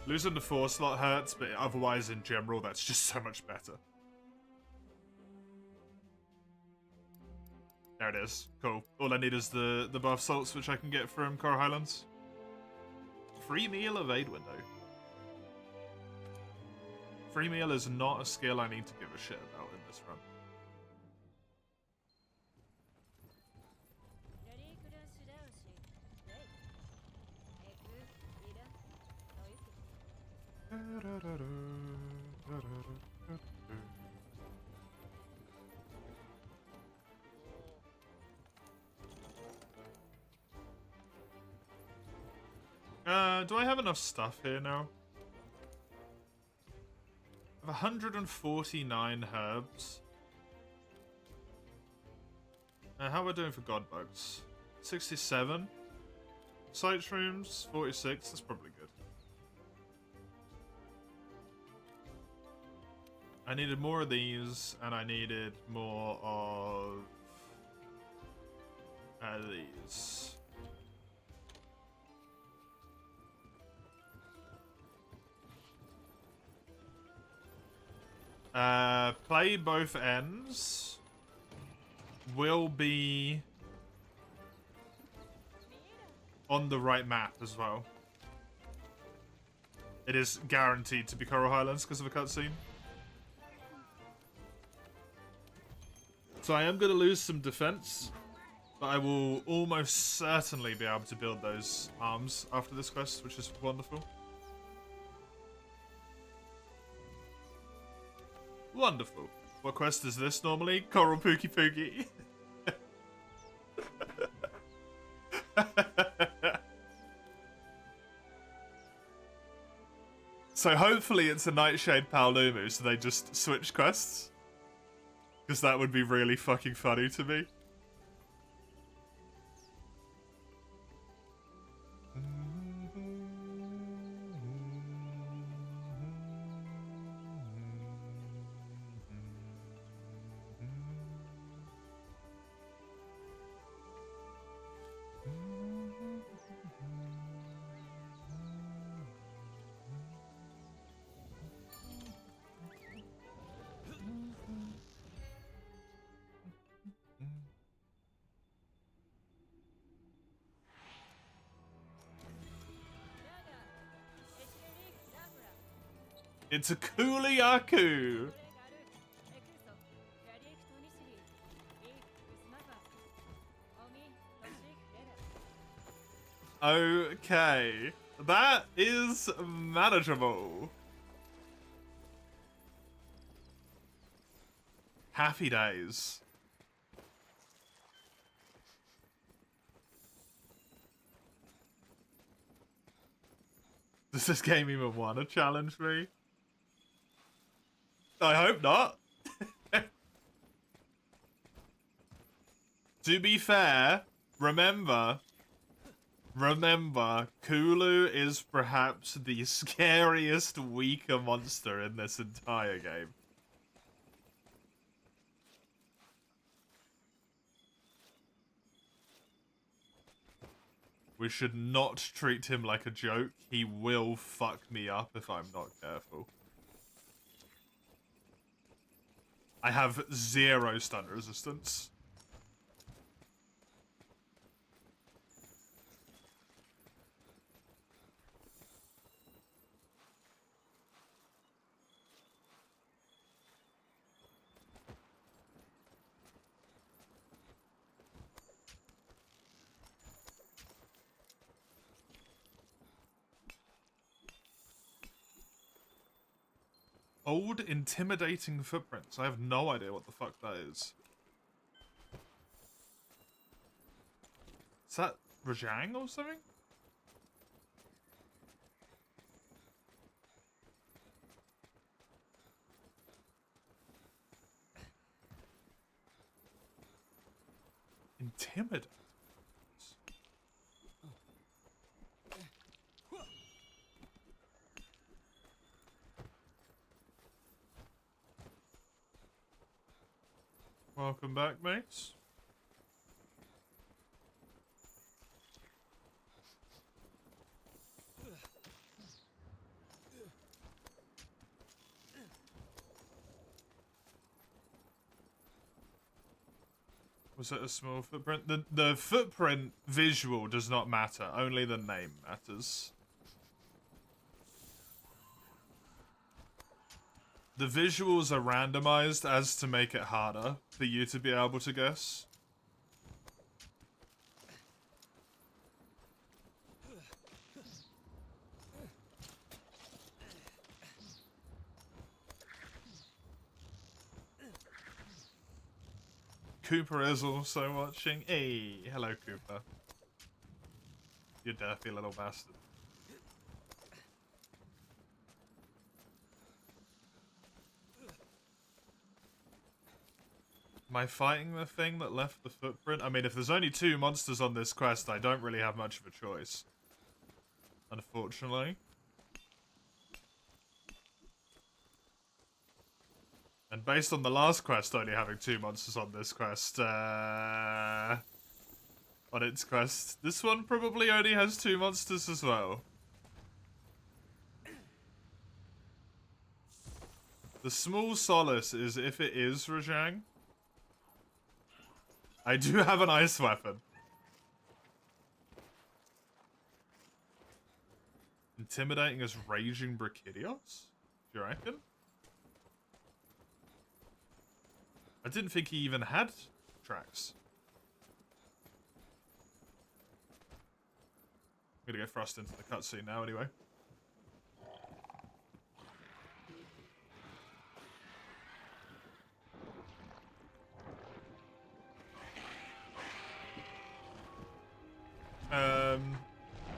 Losing the 4 slot hurts, but otherwise in general, that's just so much better. There it is. Cool. All I need is the buff salts, which I can get from Coral Highlands. Free meal evade window. Free meal is not a skill I need to give a shit about in this run. Do I have enough stuff here now? I have 149 herbs. How are we doing for god bugs? 67. Sight shrooms, 46. That's probably good. I needed more of these, and I needed more of these. Play both ends will be on the right map as well. It is guaranteed to be Coral Highlands because of a cutscene. So I am going to lose some defense, but I will almost certainly be able to build those arms after this quest, which is wonderful. Wonderful. What quest is this normally? Coral Pookie Pookie. So hopefully it's a Nightshade Paolumu, so they just switch quests. Because that would be really fucking funny to me. It's a Kuliaku! Okay. That is manageable. Happy days. Does this game even want to challenge me? I hope not. To be fair, remember, Kulu is perhaps the scariest, weaker monster in this entire game. We should not treat him like a joke. He will fuck me up if I'm not careful. I have 0 stun resistance. Old intimidating footprints. I have no idea what the fuck that is. Is that Rajang or something? Intimidate. Welcome back, mates. Was it a small footprint? The footprint visual does not matter. Only the name matters. The visuals are randomized as to make it harder for you to be able to guess. Cooper is also watching. Hey, hello Cooper. You dirty little bastard. Am I fighting the thing that left the footprint? I mean, if there's only 2 monsters on this quest, I don't really have much of a choice. Unfortunately. And based on the last quest only having 2 monsters on this quest, on its quest, this one probably only has 2 monsters as well. The small solace is if it is Rajang, I do have an ice weapon. Intimidating as Raging Brachydios? Do you reckon? I didn't think he even had tracks. I'm gonna go thrust into the cutscene now anyway.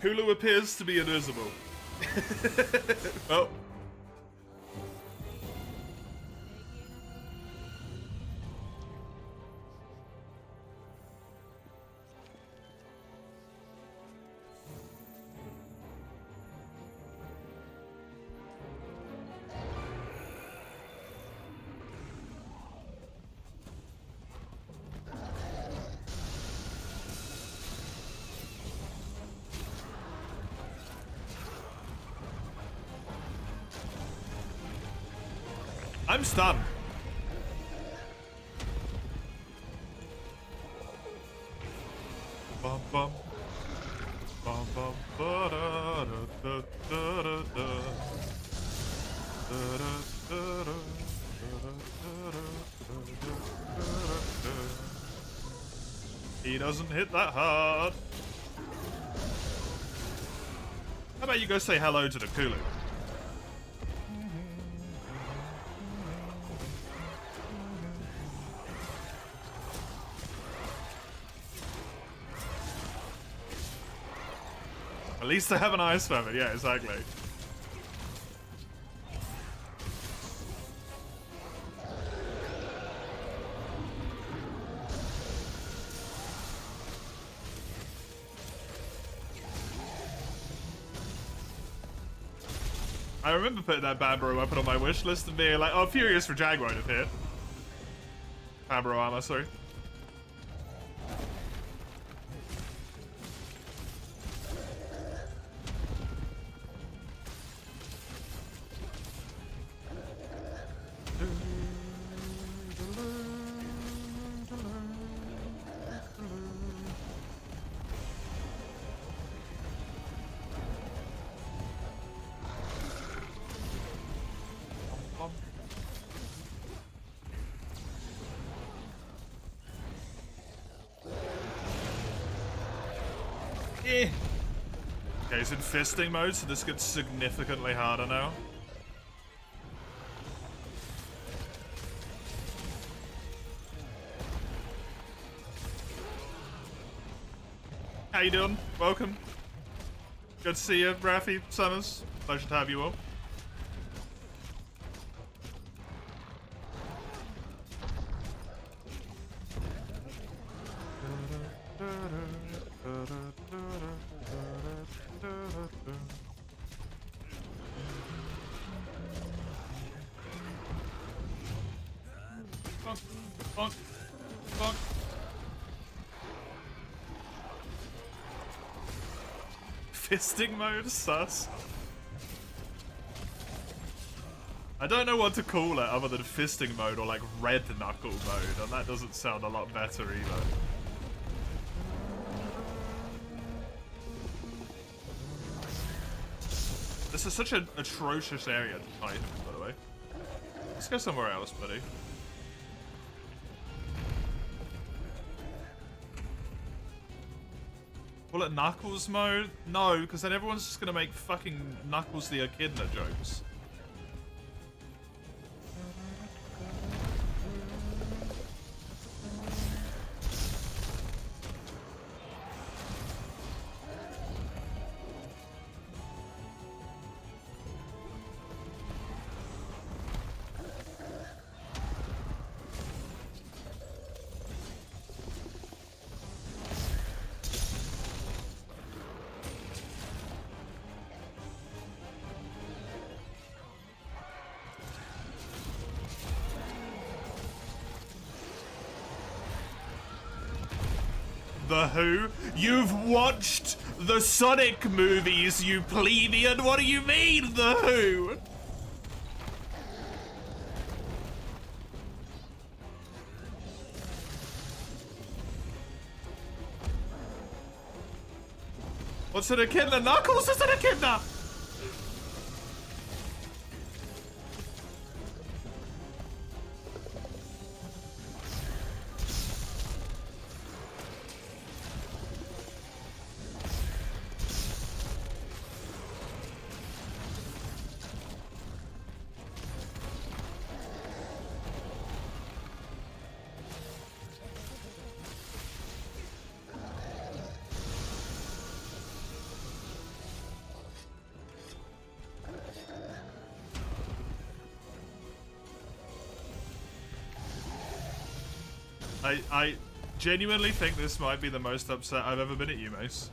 Kulu appears to be invisible. Oh. I'm stunned. Bum bum. Bum bum ba da da da da da. Da da da da. He doesn't hit that hard. How about you go say hello to the Kulu? At least they have an ice famine. Yeah, exactly. I remember putting that Bambro weapon on my wish list and being like, oh, Furious for Jag won't appear. Bambro armor, sorry. Okay, he's in fisting mode, so this gets significantly harder now. How you doing? Welcome. Good to see you, Rafi, Summers. Pleasure to have you all. Bonk. Bonk. Fisting mode? Sus. I don't know what to call it other than fisting mode or like red knuckle mode, and that doesn't sound a lot better either. This is such an atrocious area to fight, by the way. Let's go somewhere else, buddy. Call it Knuckles mode? No, because then everyone's just gonna make fucking Knuckles the Echidna jokes. The Who? You've watched the Sonic movies, you plebeian! What do you mean, The Who? What's an Echidna? Knuckles is an Echidna! I genuinely think this might be the most upset I've ever been at you, Mace.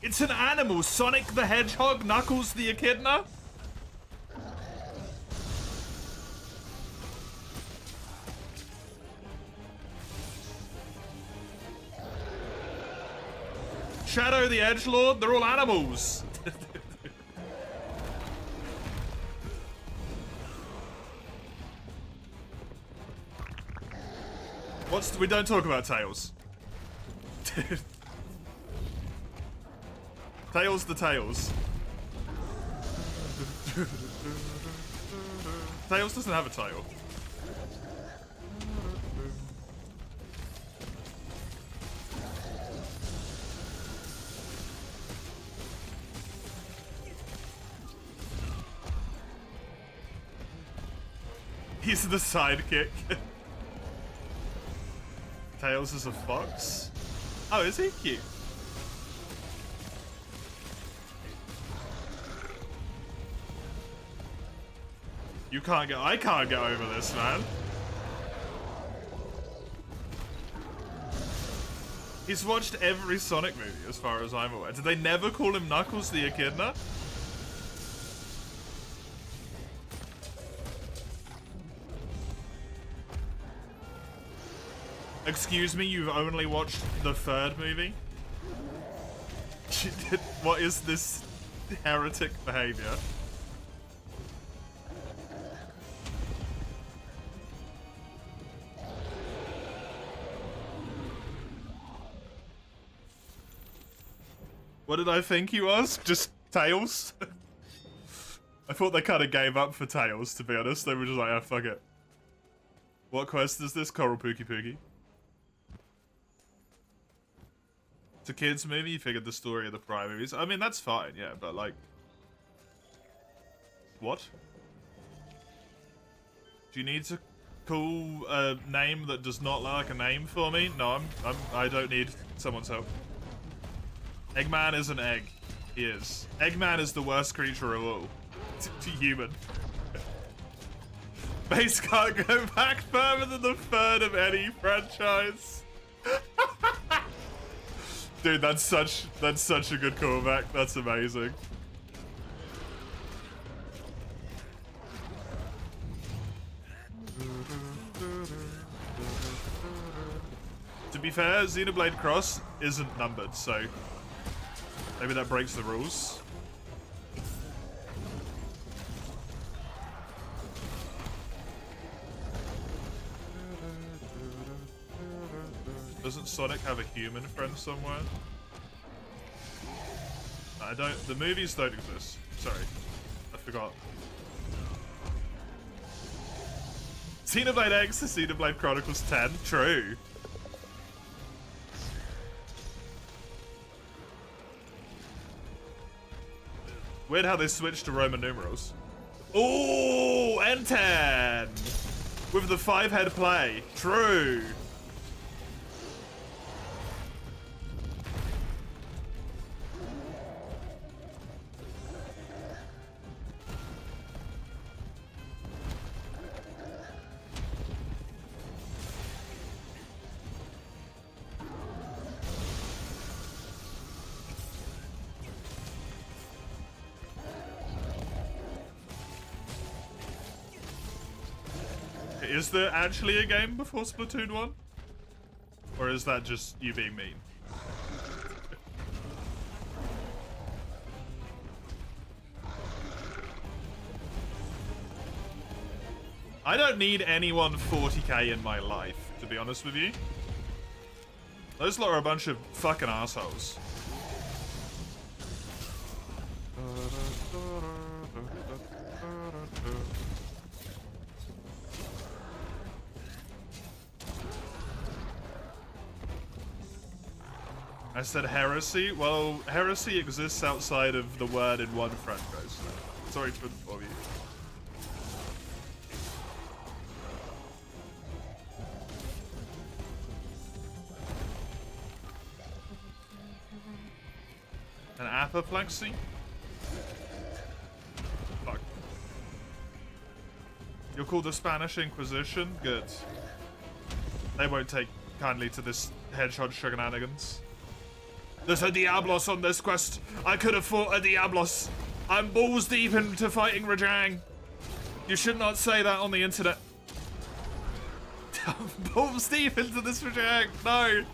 It's an animal! Sonic the Hedgehog, Knuckles the Echidna? Shadow the Edgelord, they're all animals! We don't talk about Tails. Tails the Tails. Tails doesn't have a tail. He's the sidekick. Tails is a fox. Oh, is he cute? I can't get over this, man. He's watched every Sonic movie, as far as I'm aware. Did they never call him Knuckles the Echidna? Excuse me, you've only watched the third movie? What is this heretic behavior? What did I think he was? Just Tails? I thought they kind of gave up for Tails, to be honest. They were just like, oh, fuck it. What quest is this? Coral Pookie Pookie. It's a kid's movie, you figured the story of the prior movies. I mean, that's fine, yeah, but like... What? Do you need to call a name that does not look like a name for me? No, I don't need someone's help. Eggman is an egg. He is. Eggman is the worst creature of all. To human. Base can't go back further than the third of any franchise. Dude, that's such a good callback. That's amazing. To be fair, Xenoblade Cross isn't numbered, so maybe that breaks the rules. Doesn't Sonic have a human friend somewhere? I don't. The movies don't exist. Sorry. I forgot. Xenoblade X to Xenoblade Chronicles 10. True. Weird how they switched to Roman numerals. Ooh, N10! With the 5-head play. True. Is there actually a game before Splatoon 1? Or is that just you being mean? I don't need anyone 40k in my life, to be honest with you. Those lot are a bunch of fucking assholes. I said heresy? Well, heresy exists outside of the word in one franchise. Sorry to inform you. An apoplexy? Fuck. You're called the Spanish Inquisition? Good. They won't take kindly to this hedgehog shenanigans. There's a Diablos on this quest. I could have fought a Diablos. I'm balls deep into fighting Rajang. You should not say that on the internet. I'm balls deep into this Rajang. No.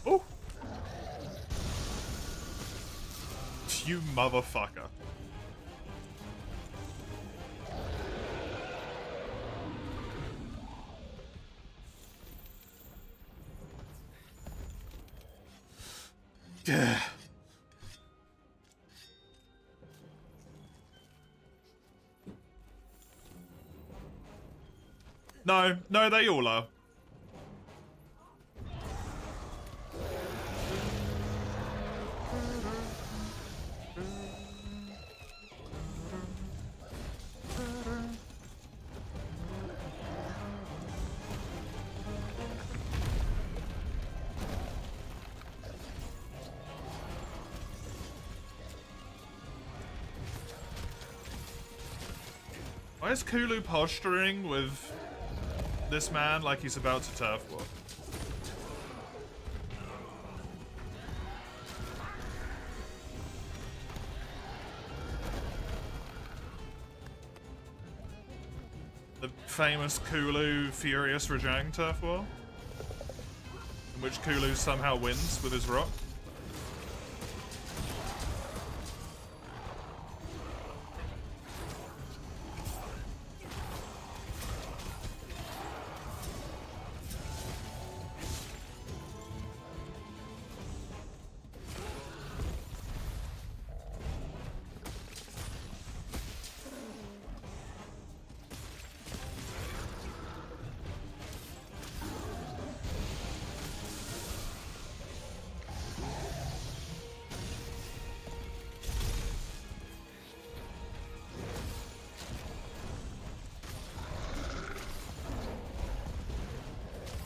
Oh! You motherfucker. Yeah. No, they all are. Why is Kulu posturing with this man like he's about to turf war? The famous Kulu Furious Rajang turf war? In which Kulu somehow wins with his rock?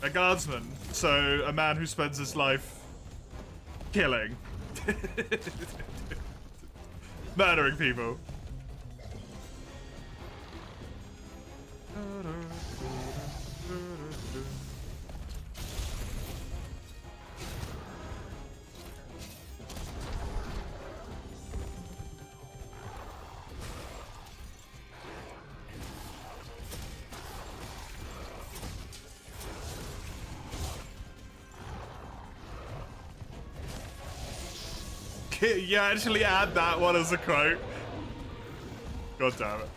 A guardsman, so a man who spends his life killing. Murdering people. Yeah, actually add that one as a quote. God damn it.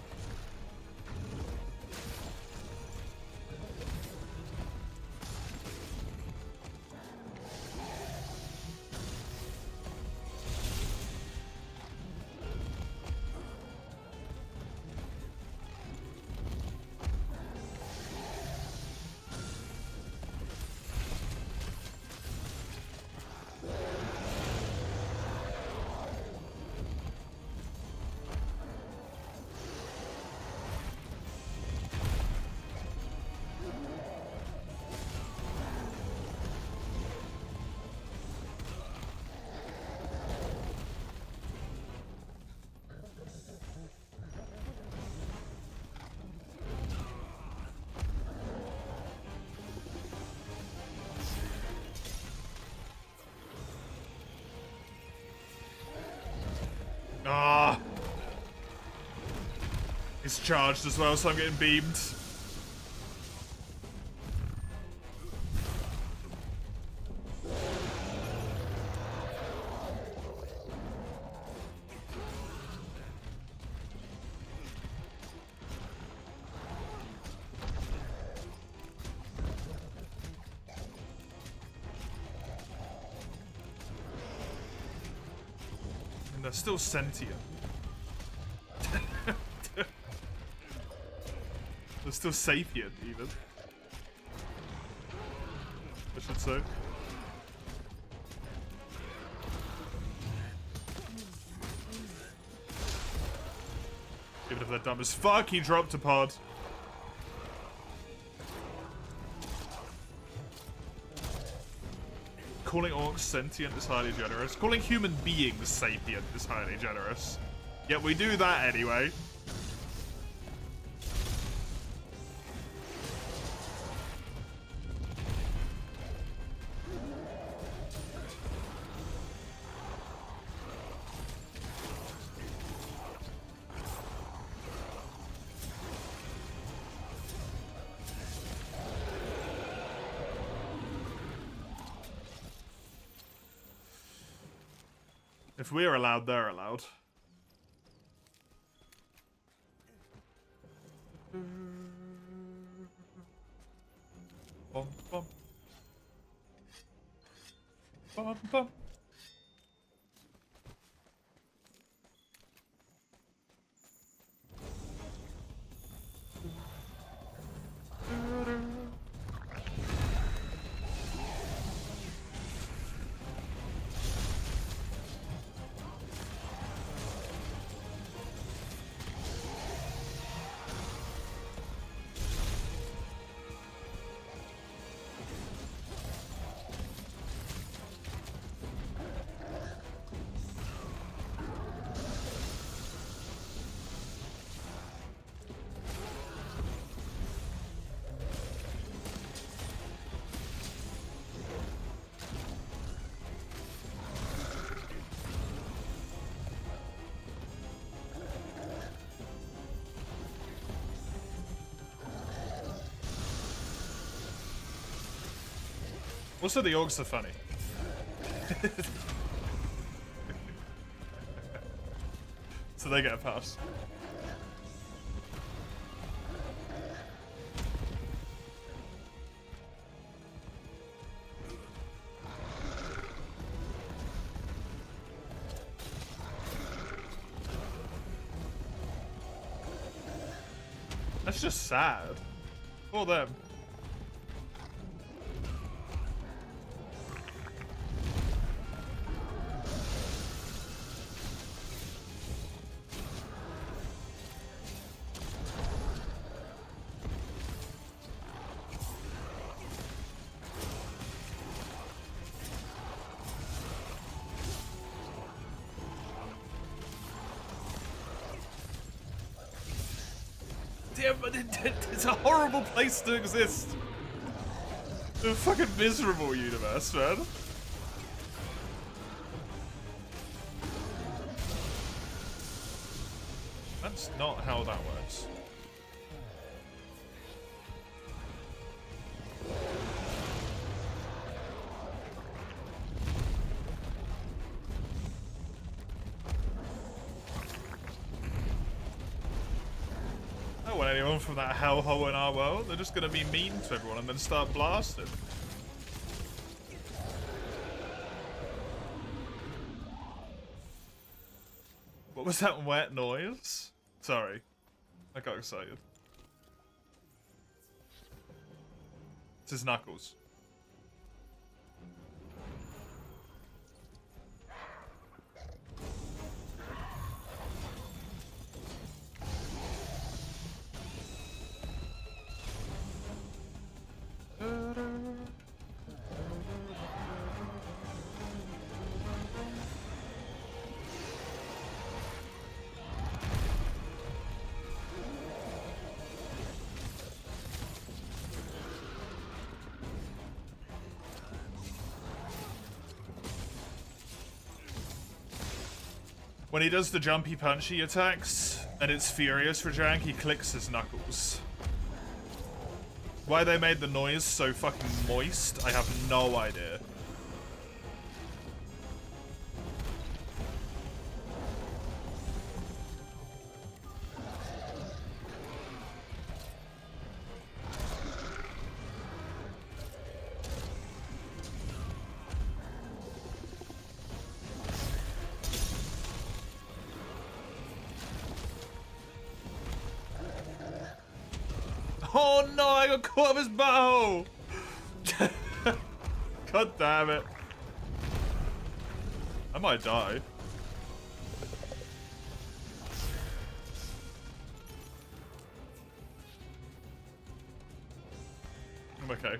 Ah, he's charged as well, so I'm getting beamed. And they're still sentient. They're still sapient, even. I should say. Even if they're dumb as fuck, he dropped a pod. Calling orcs sentient is highly generous. Calling human beings sapient is highly generous. Yet we do that anyway. If we're allowed, they're allowed. Bum, bum. Bum, bum. Also, the orcs are funny. So they get a pass. That's just sad. For them. Damn, but it's a horrible place to exist. It's a fucking miserable universe, man. That's not how that works. I don't want anyone from that hellhole in our world. They're just gonna be mean to everyone and then start blasting. What was that wet noise? Sorry. I got excited. It's his knuckles. When he does the jumpy punchy attacks and it's furious for jank, he clicks his knuckles. Why they made the noise so fucking moist, I have no idea. Oh no, I got caught up his bow! God damn it. I might die. I'm okay.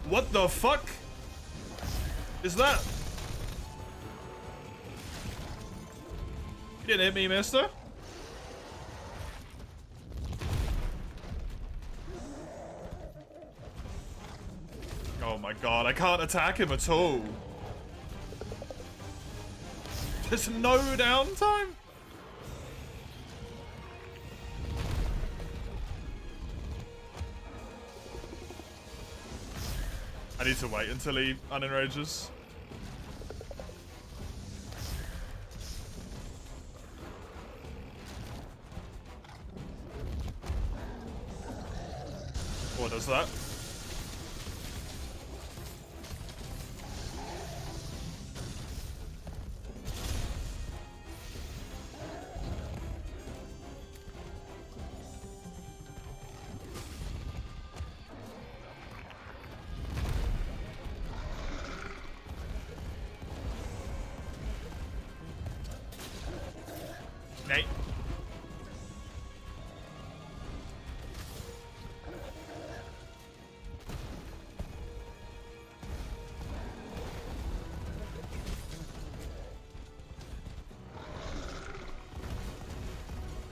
What the fuck is that? You didn't hit me, mister. Oh my god, I can't attack him at all. There's no downtime? I need to wait until he unenrages. What does that? Nate.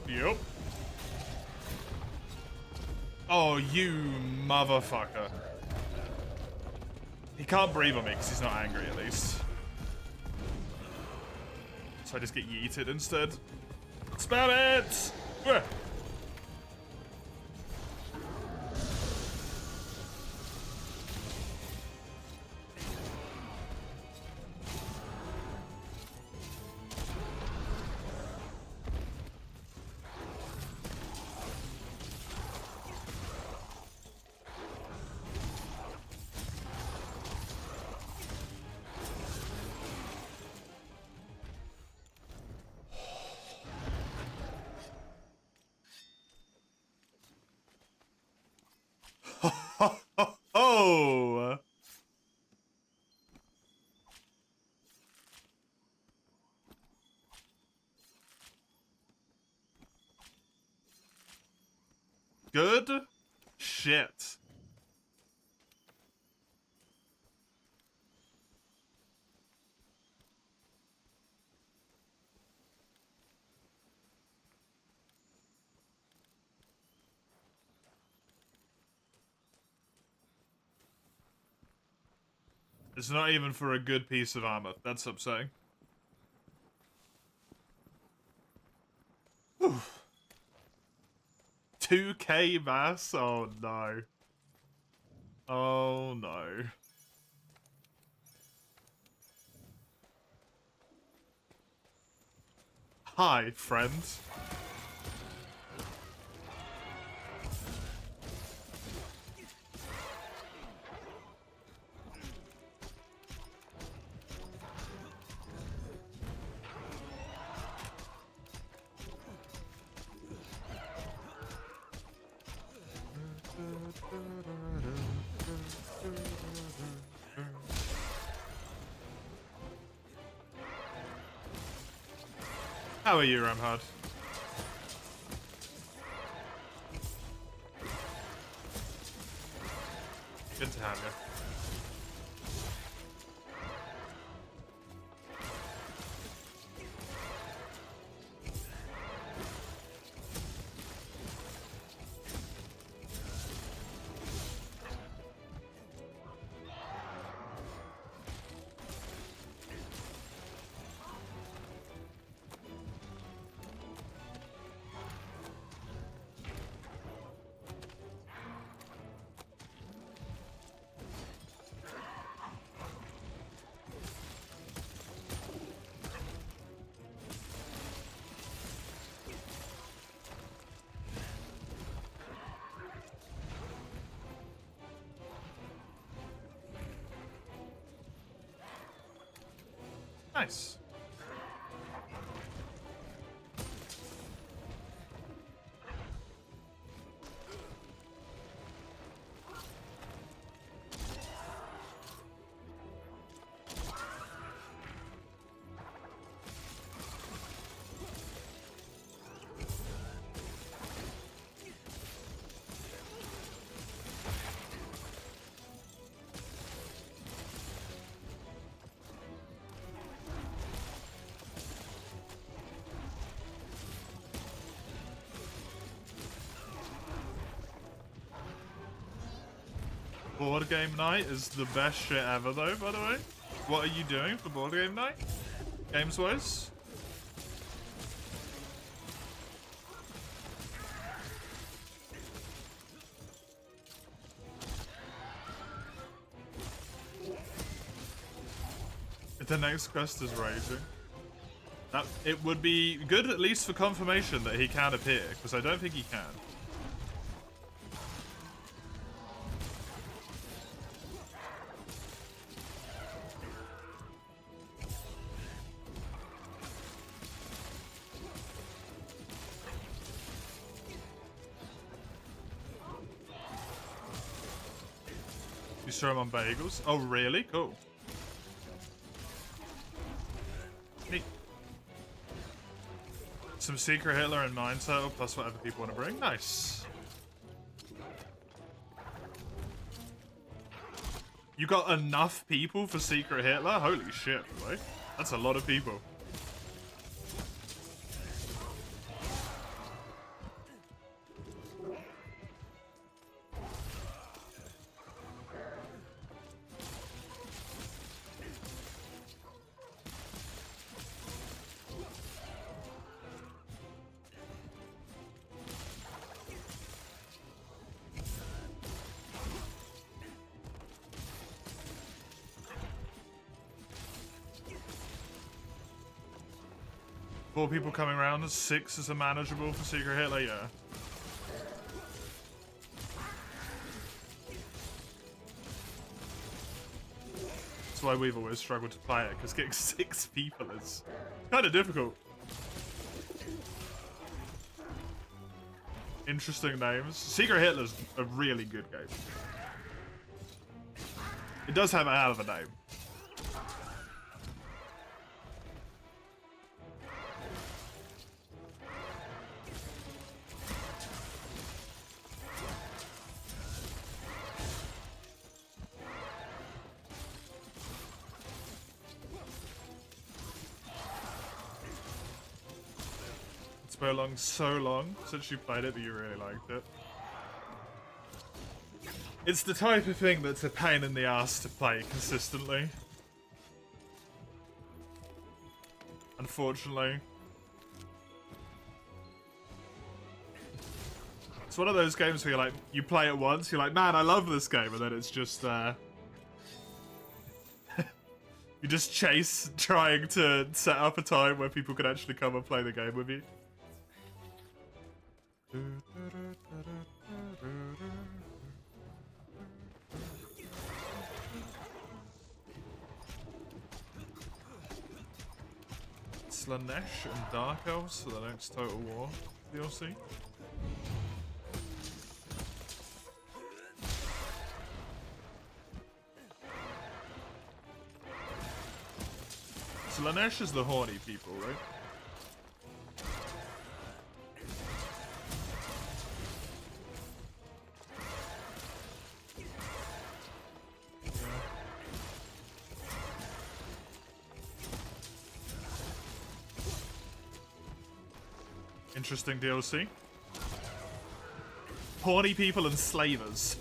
Yep. Oh, you motherfucker. He can't breathe on me because he's not angry, at least. So I just get yeeted instead. Spam it! Ugh. Oh! Good shit. It's not even for a good piece of armor. That's upsetting. Whew. 2k mass? Oh no. Oh no. Hi, friend. How are you, Ramhard? Good to have you. Nice. Board game night is the best shit ever, though, by the way. What are you doing for board game night? Games-wise? The next quest is raging. That, it would be good at least for confirmation that he can appear, because I don't think he can. You throw him on bagels? Oh, really? Cool. Neat. Some Secret Hitler and Mine Turtle, plus whatever people want to bring. Nice. You got enough people for Secret Hitler? Holy shit, boy. That's a lot of people. Four people coming around, 6 is a manageable for Secret Hitler, yeah. That's why we've always struggled to play it, because getting 6 people is kind of difficult. Interesting names. Secret Hitler's a really good game. It does have a hell of a name. Along so long since you played it, but you really liked it. It's the type of thing that's a pain in the ass to play consistently. Unfortunately. It's one of those games where you're like, you play it once, you're like, man, I love this game, and then it's just, you just chase trying to set up a time where people can actually come and play the game with you. Slanesh and Dark Elves for the next Total War DLC. Slanesh is the horny people, right? Interesting DLC. Horny people and slavers.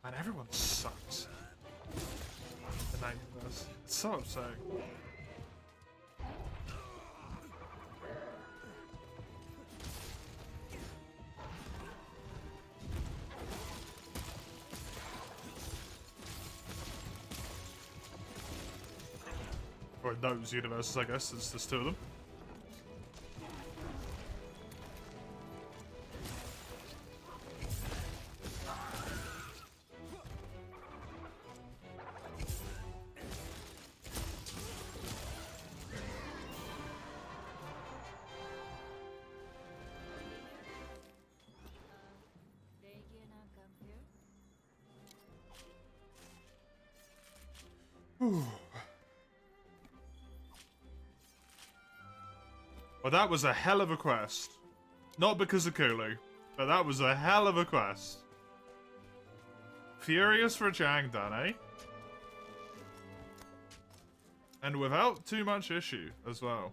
Man, everyone sucks. The Nightmares. It's so upsetting. Or in those universes, I guess, since there's 2 of them. Well, that was a hell of a quest. Not because of Kulu, but that was a hell of a quest. Furious Rajang done, eh? And without too much issue as well.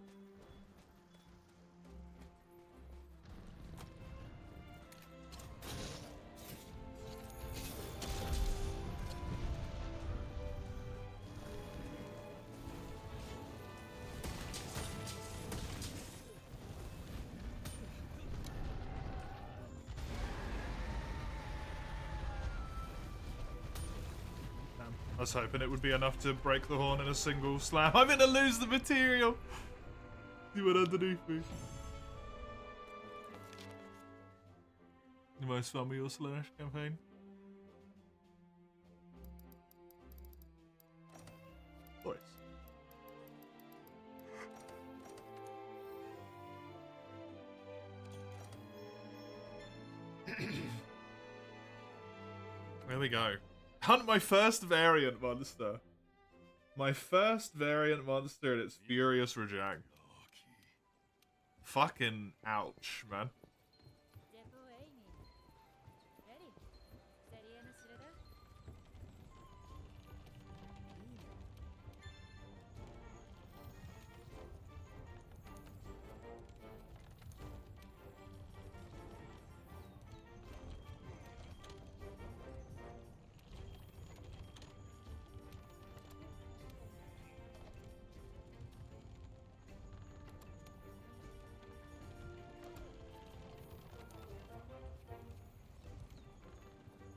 I was hoping it would be enough to break the horn in a single slam. I'm gonna lose the material! He went underneath me. The most fun with your Slash campaign. Nice. There we go. Hunt my first variant monster. My first variant monster and it's Furious Rajang. Fucking ouch, man.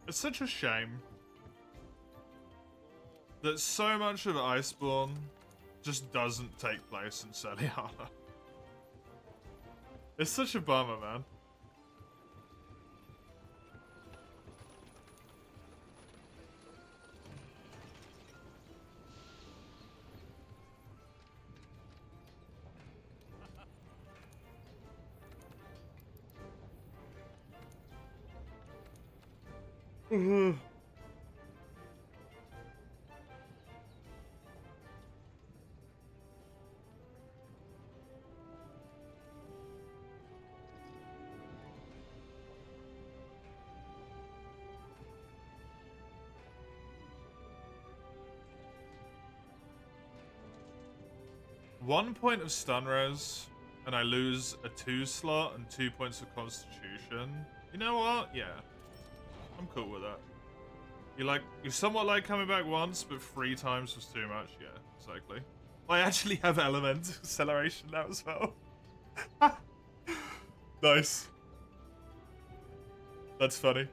It's such a shame that so much of Iceborne just doesn't take place in Celiana. It's such a bummer, man. One point of stun res, and I lose a 2 slot and 2 points of constitution. You know what? Yeah. I'm cool with that. You somewhat like coming back once, but 3 times was too much. Yeah, exactly. I actually have element acceleration now as well. Nice. That's funny.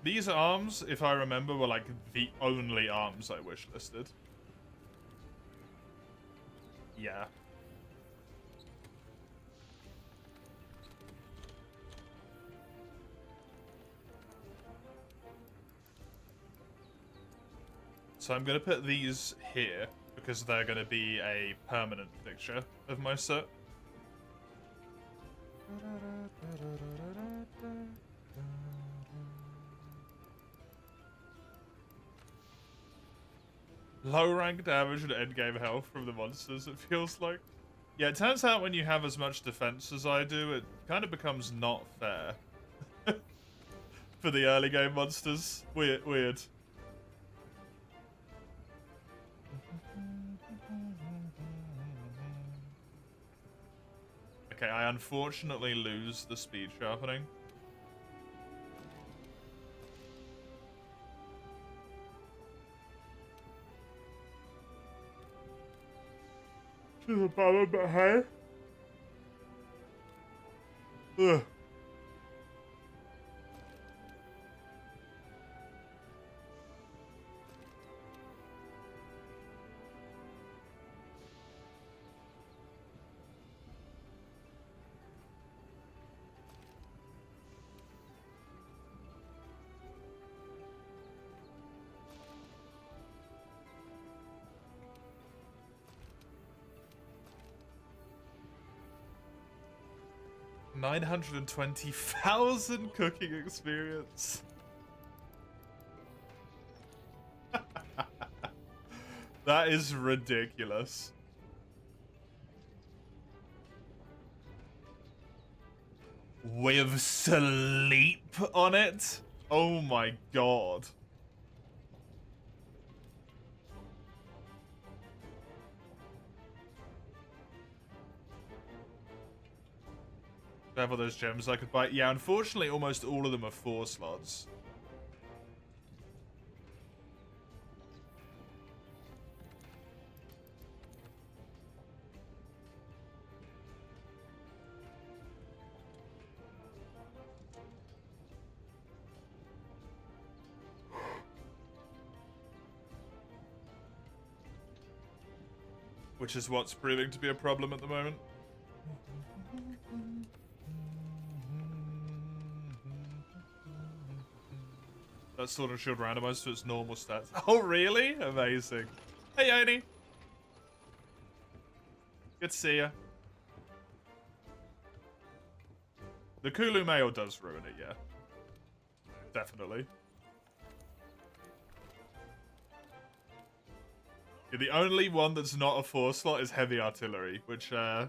These arms, if I remember, were like the only arms I wishlisted. Yeah. So I'm going to put these here, because they're going to be a permanent fixture of my set. Low rank damage and endgame health from the monsters, it feels like. Yeah, it turns out when you have as much defense as I do, it kind of becomes not fair. For the early game monsters. Weird. Okay, I unfortunately lose the speed sharpening. She's a bummer, but hey. Ugh. 920,000 cooking experience. That is ridiculous. With sleep on it? Oh my god. I have all those gems I could buy. Yeah, unfortunately, almost all of them are 4 slots. Which is what's proving to be a problem at the moment. That Sword and Shield randomized to its normal stats. Oh, really? Amazing. Hey, Yoni. Good to see ya. The Kulu Mail does ruin it, yeah. Definitely. Yeah, the only one that's not a 4 slot is Heavy Artillery, which, I'm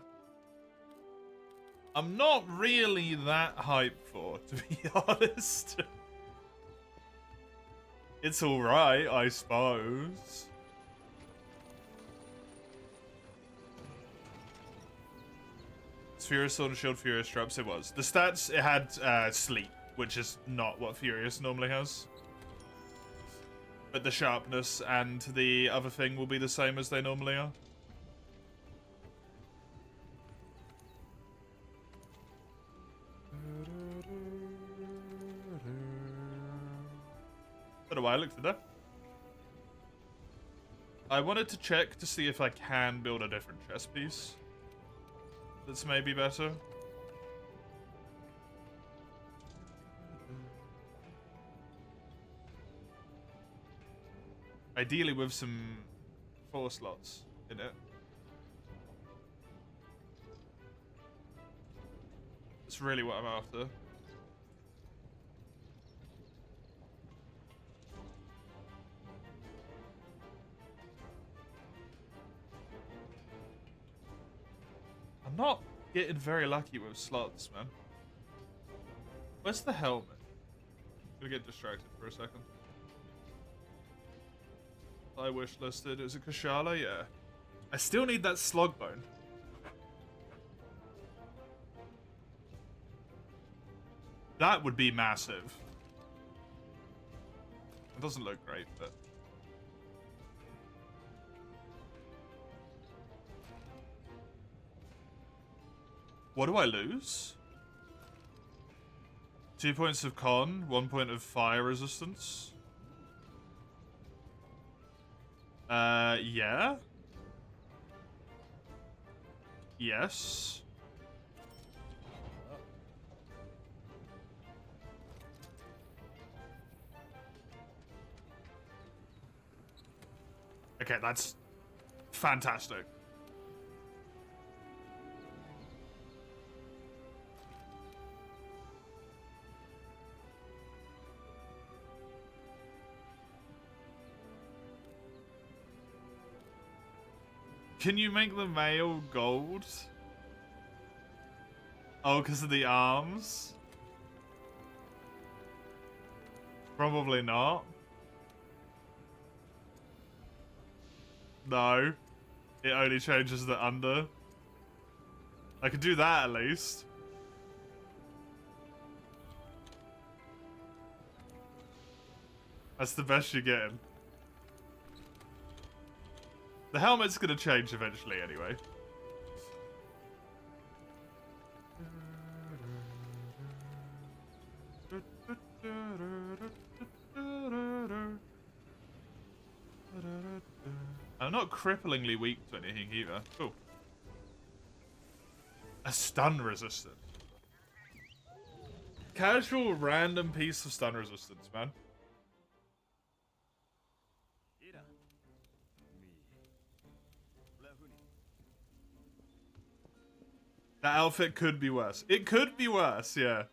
not really that hyped for, to be honest. It's alright, I suppose. Furious Sword and Shield, Furious Drops, it was. The stats, it had Sleep, which is not what Furious normally has. But the sharpness and the other thing will be the same as they normally are. Don't know why I looked at that. I wanted to check to see if I can build a different chess piece. That's maybe better. Ideally with some 4 slots in it. That's really what I'm after. I'm not getting very lucky with slots, man. Where's the helmet? I'm gonna get distracted for a second. I wish listed. Is it Kashala? Yeah. I still need that slog bone. That would be massive. It doesn't look great, but... What do I lose? 2 points of con, 1 point of fire resistance. Yeah. Yes. Okay, that's fantastic. Can you make the mail gold? Oh, because of the arms? Probably not. No. It only changes the under. I could do that at least. That's the best you're getting. The helmet's gonna change eventually anyway. I'm not cripplingly weak to anything either. Cool. A stun resistant. Casual random piece of stun resistance, man. That outfit could be worse. It could be worse, yeah.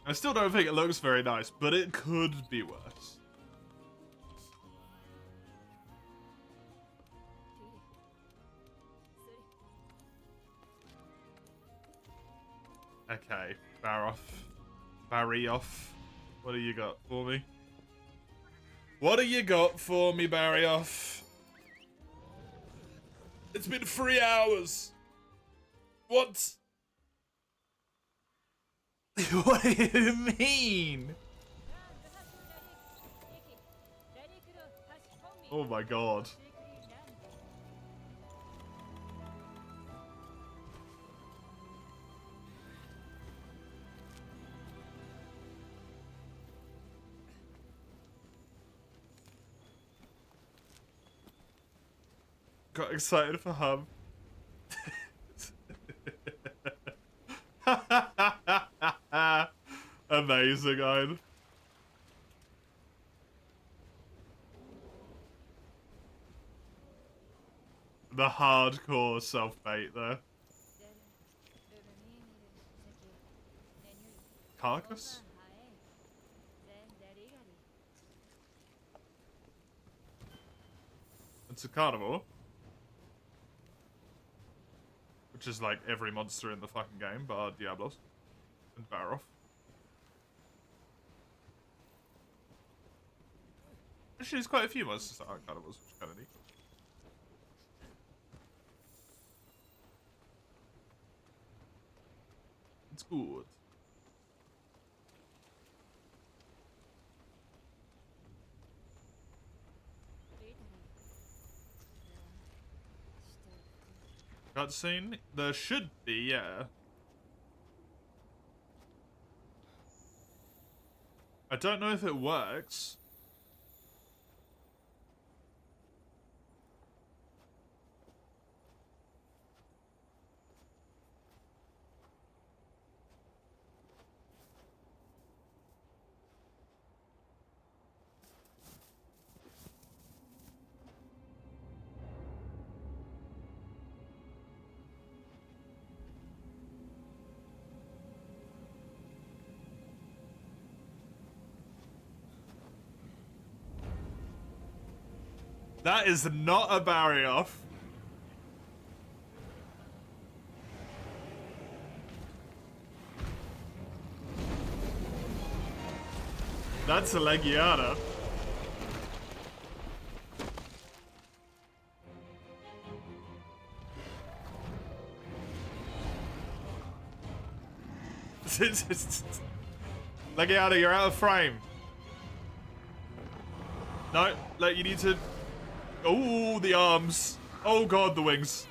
I still don't think it looks very nice, but it could be worse. Okay, Barrioff. What do you got for me? What do you got for me, Barrioff? It's been 3 hours. What? What do you mean? Oh my god. Got excited for Hub. Amazing, I'd. The hardcore self-bait there. Carcass? It's a carnivore. Which is like every monster in the fucking game, bar Diablos. And Barroff. Actually, there's quite a few monsters that aren't carnivores, which is kind of neat. It's good. Cutscene? There should be, yeah. I don't know if it works. That is not a Barrioff. That's a Legiana. Legiana, you're out of frame. No, like you need to. Oh, the arms. Oh god, the wings.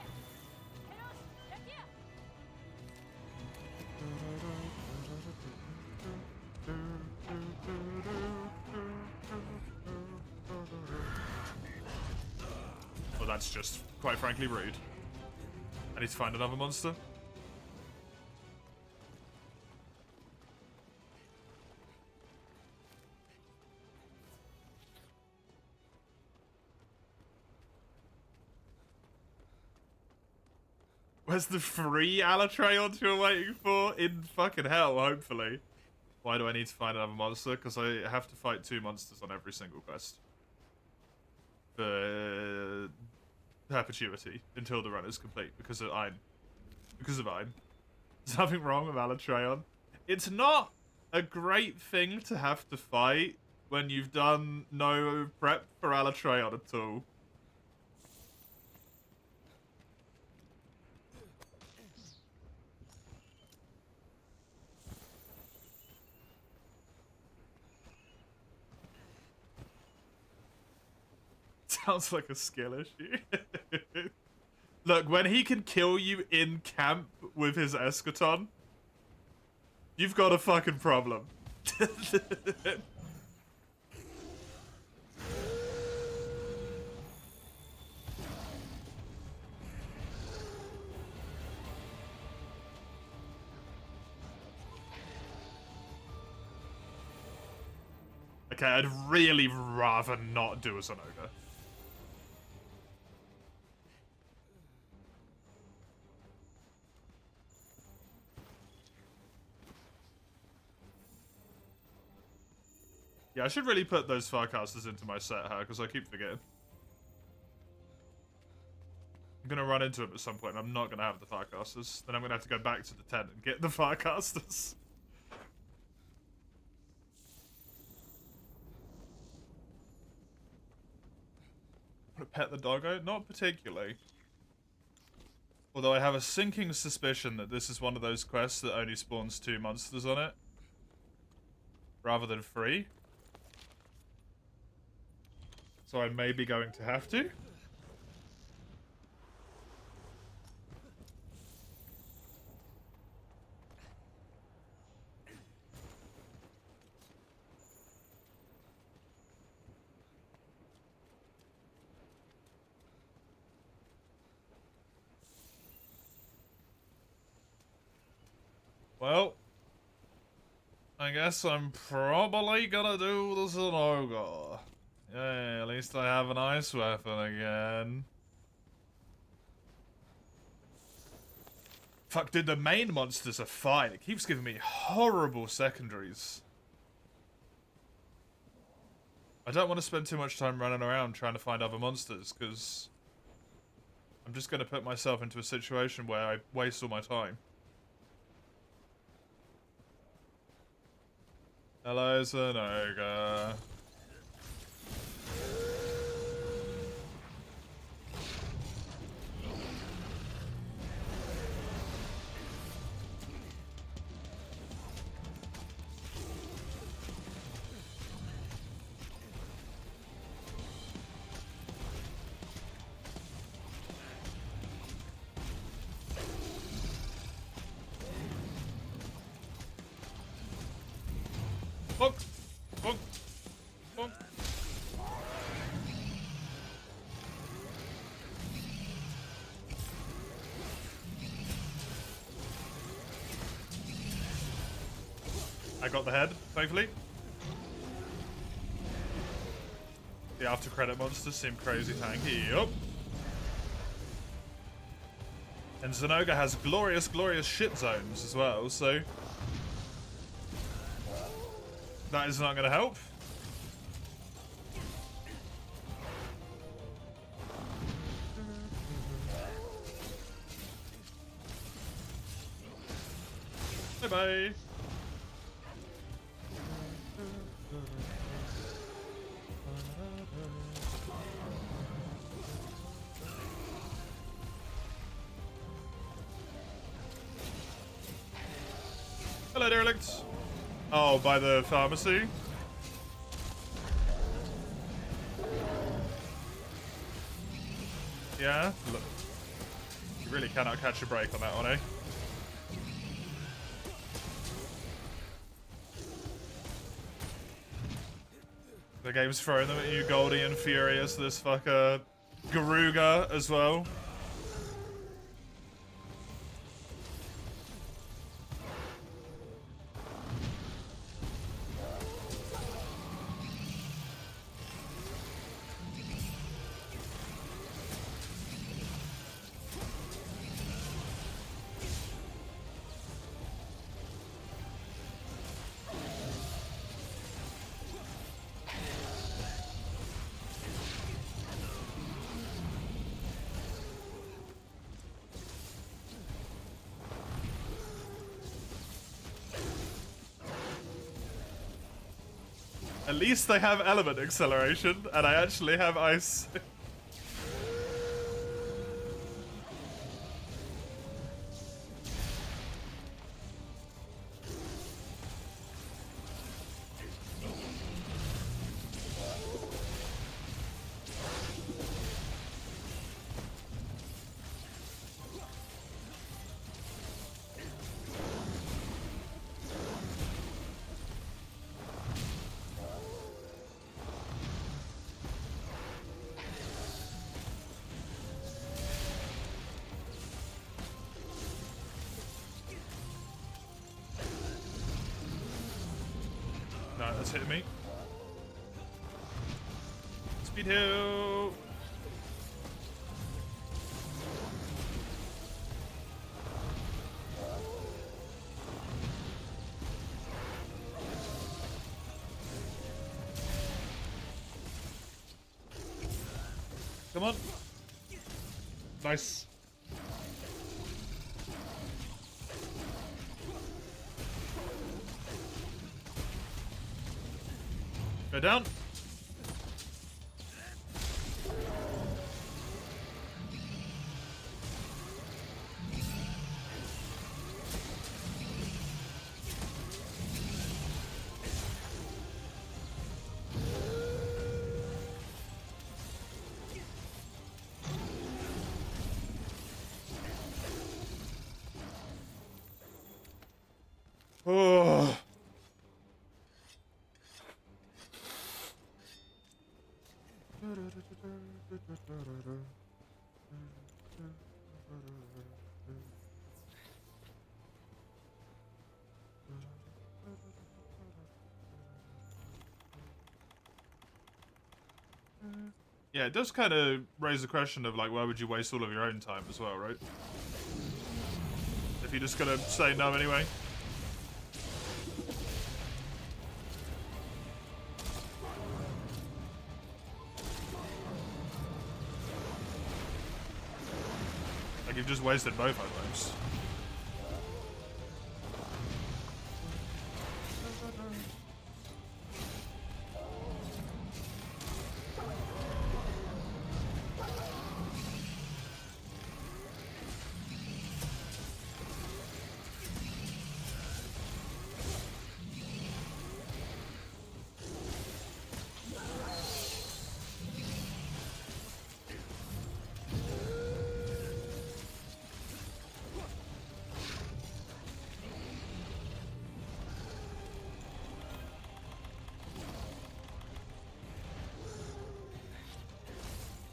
Well, that's just, quite frankly, rude. I need to find another monster. Where's the free Alatreon you're waiting for? In fucking hell, hopefully. Why do I need to find another monster? Because I have to fight 2 monsters on every single quest. For perpetuity, until the run is complete, because of Ein. Because of Ein. There's nothing wrong with Alatreon. It's not a great thing to have to fight when you've done no prep for Alatreon at all. Sounds like a skill issue. Look, when he can kill you in camp with his eschaton, you've got a fucking problem. Okay, I'd really rather not do a Zenoga. Yeah, I should really put those Farcasters into my set, because I keep forgetting. I'm going to run into them at some point, and I'm not going to have the Farcasters. Then I'm going to have to go back to the tent and get the Farcasters. Want to pet the doggo? Not particularly. Although I have a sinking suspicion that this is one of those quests that only spawns 2 monsters on it. Rather than 3. So I may be going to have to. Well, I guess I'm probably gonna do the Zenoga. Yay, at least I have an ice weapon again. Fuck, dude, the main monsters are fine. It keeps giving me horrible secondaries. I don't want to spend too much time running around trying to find other monsters, because I'm just going to put myself into a situation where I waste all my time. Hello, Zenoga. Bonk! Bonk! Bonk! I got the head, thankfully. The after credit monsters seem crazy tanky. Yup. And Zenoga has glorious, glorious shit zones as well, so that is not going to help. Bye-bye. Hello, derelict. Oh, by the pharmacy? Yeah? Look. You really cannot catch a break on that one, eh? The game's throwing them at you, Goldie and Furious, this fucker Garuga as well. At least they have element acceleration, and I actually have ice. No, that's hitting me. Speed heal. Come on. Nice. Go down. Oh. Yeah, it does kind of raise the question of, like, why would you waste all of your own time as well, right? If you're just gonna say no anyway. Like, you've just wasted both items.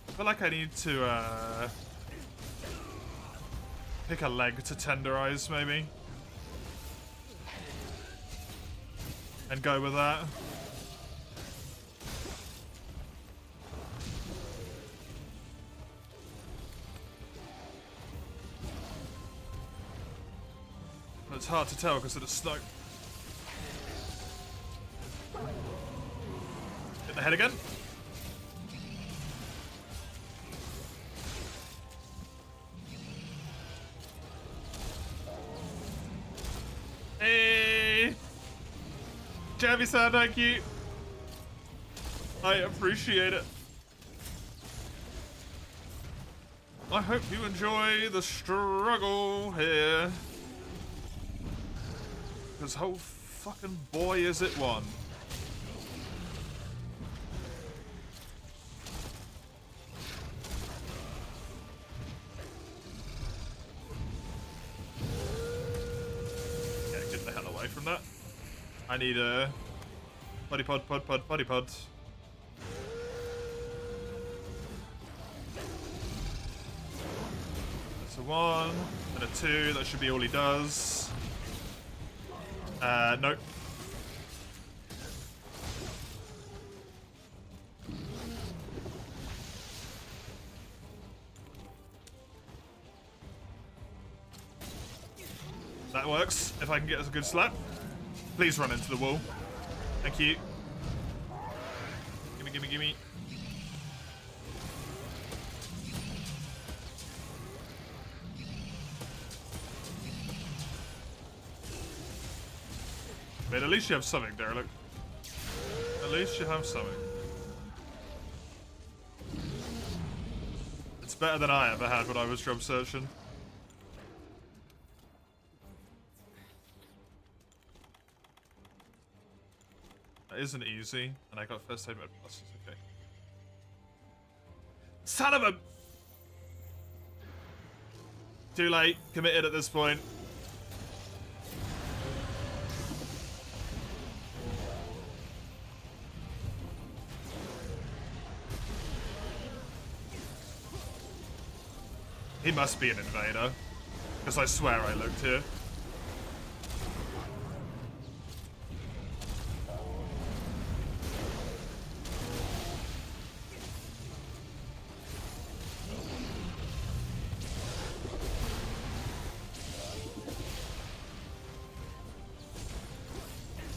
I feel like I need to pick a leg to tenderize, maybe. And go with that. But it's hard to tell because of the snow. Hit the head again. Hey! Jammy-san, thank you. I appreciate it. I hope you enjoy the struggle here. Because oh fucking boy is it one. From that. I need a body pod. Body pod. That's a 1 and a 2. That should be all he does. Nope. That works, if I can get us a good slap. Please run into the wall. Thank you. Gimme, gimme, gimme. But at least you have something, Derelict. At least you have something. It's better than I ever had when I was job searching. That isn't easy, and I got first aid med plus, it's okay. Son of a... Too late, committed at this point. He must be an invader, because I swear I looked here.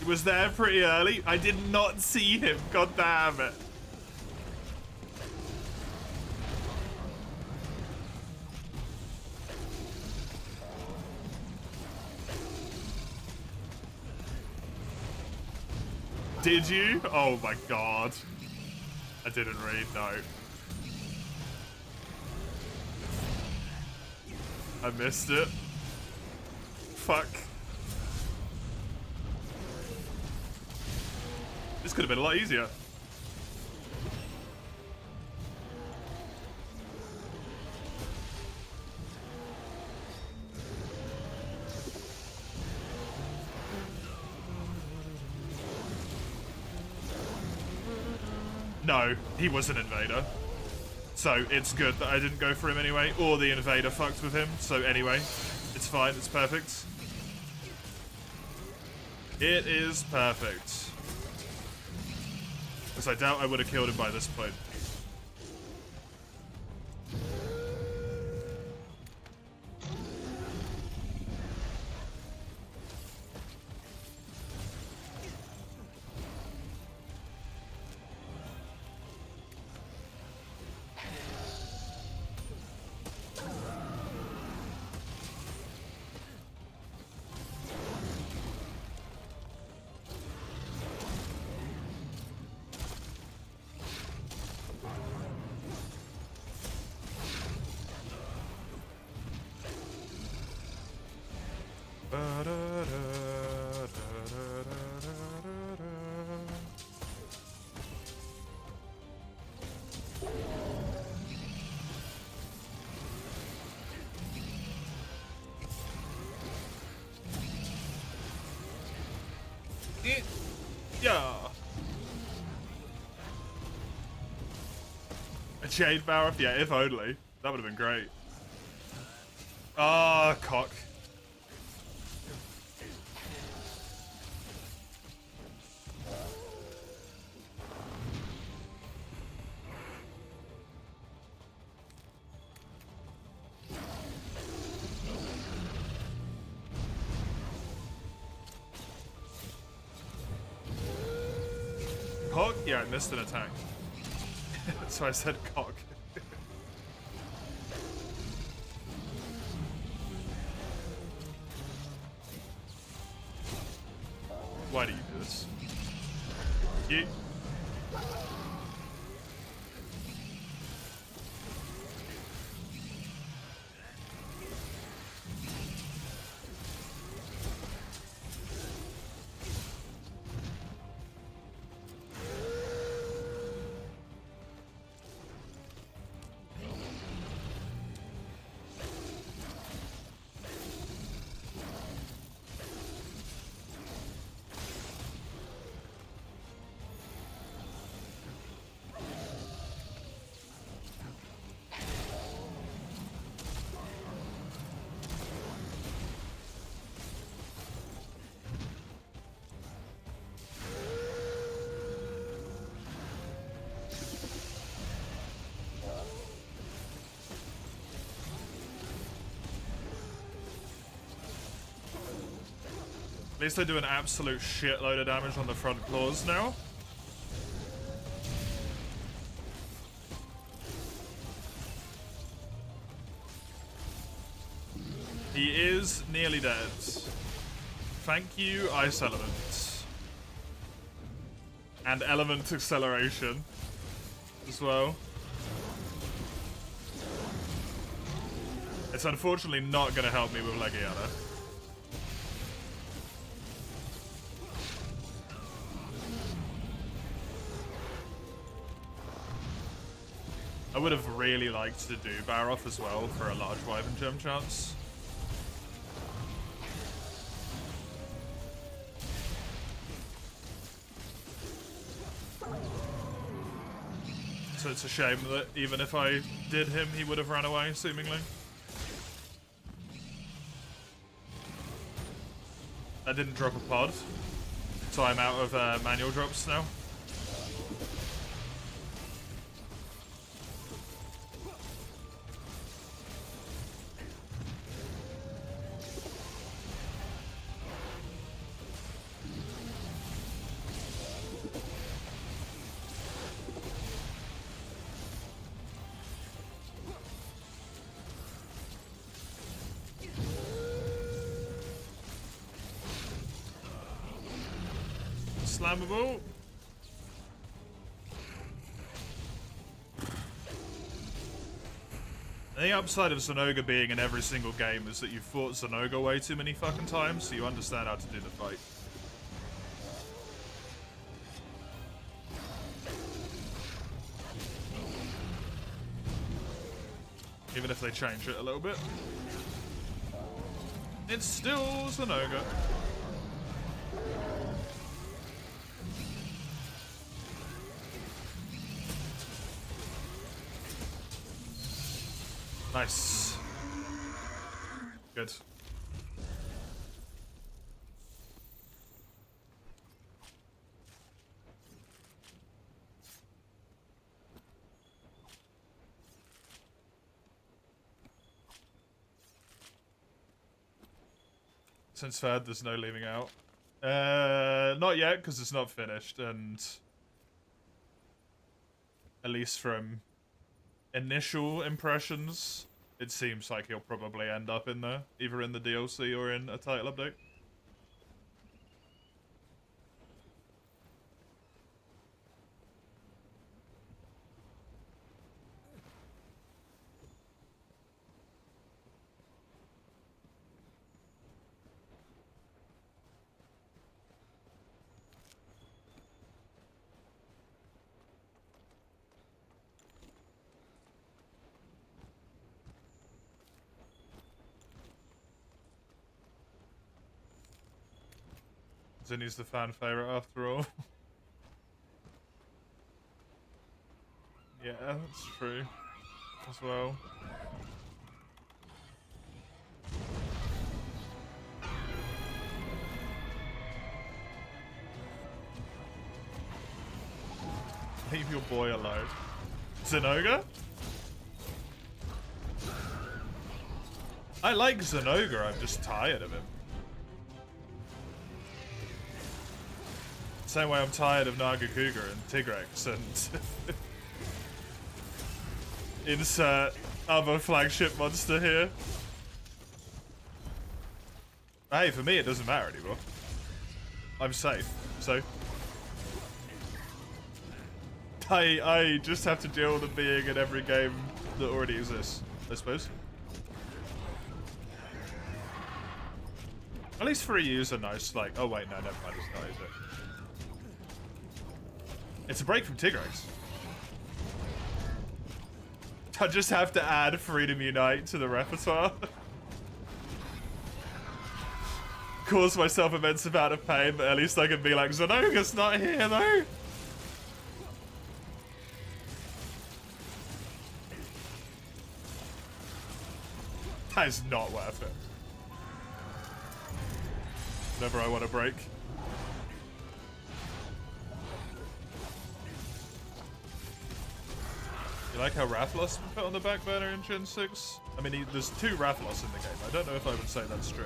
He was there pretty early. I did not see him. God damn it. Did you? Oh my god. I didn't read, no. I missed it. Fuck. This could have been a lot easier. No, he was an invader. So it's good that I didn't go for him anyway, or the invader fucked with him. So anyway, it's fine, it's perfect. It is perfect. Because I doubt I would have killed him by this point. Yeah. A Jade Barrow? Yeah, if only. That would have been great. Ah, cock. Cock? Yeah, I missed an attack. So I said cock. Why do you do this? You. At least I do an absolute shitload of damage on the front claws now. He is nearly dead. Thank you, Ice Element. And Element Acceleration as well. It's unfortunately not going to help me with Legiana. I would have really liked to do Baroth as well for a large Wyvern Gem chance. So it's a shame that even if I did him, he would have run away, seemingly. I didn't drop a pod, so I'm out of manual drops now. flammable. The upside of Zenoga being in every single game is that you've fought Zenoga way too many fucking times, so you understand how to do the fight. Even if they change it a little bit. It's still Zenoga. Nice. Good. Since third, there's no leaving out. Not yet, because it's not finished, and at least from initial impressions, it seems like he'll probably end up in there, either in the DLC or in a title update. Zinni's the fan favorite after all. Yeah, that's true as well. Leave your boy alone. Zenoga? I like Zenoga, I'm just tired of him. Same way I'm tired of Nagakuga and Tigrex and insert other flagship monster here. Hey, for me it doesn't matter anymore. I'm safe, so I just have to deal with them being in every game that already exists, I suppose. At least for a user, nice, like, oh wait, no, never mind, it's not, is it? It's a break from Tigrex. I just have to add Freedom Unite to the repertoire. Cause myself immense amount of pain, but at least I can be like, Zenoga's not here though. That is not worth it. Whenever I want to break. You like how Rathalos been put on the back burner in Gen 6? I mean, there's 2 Rathalos in the game. I don't know if I would say that's true.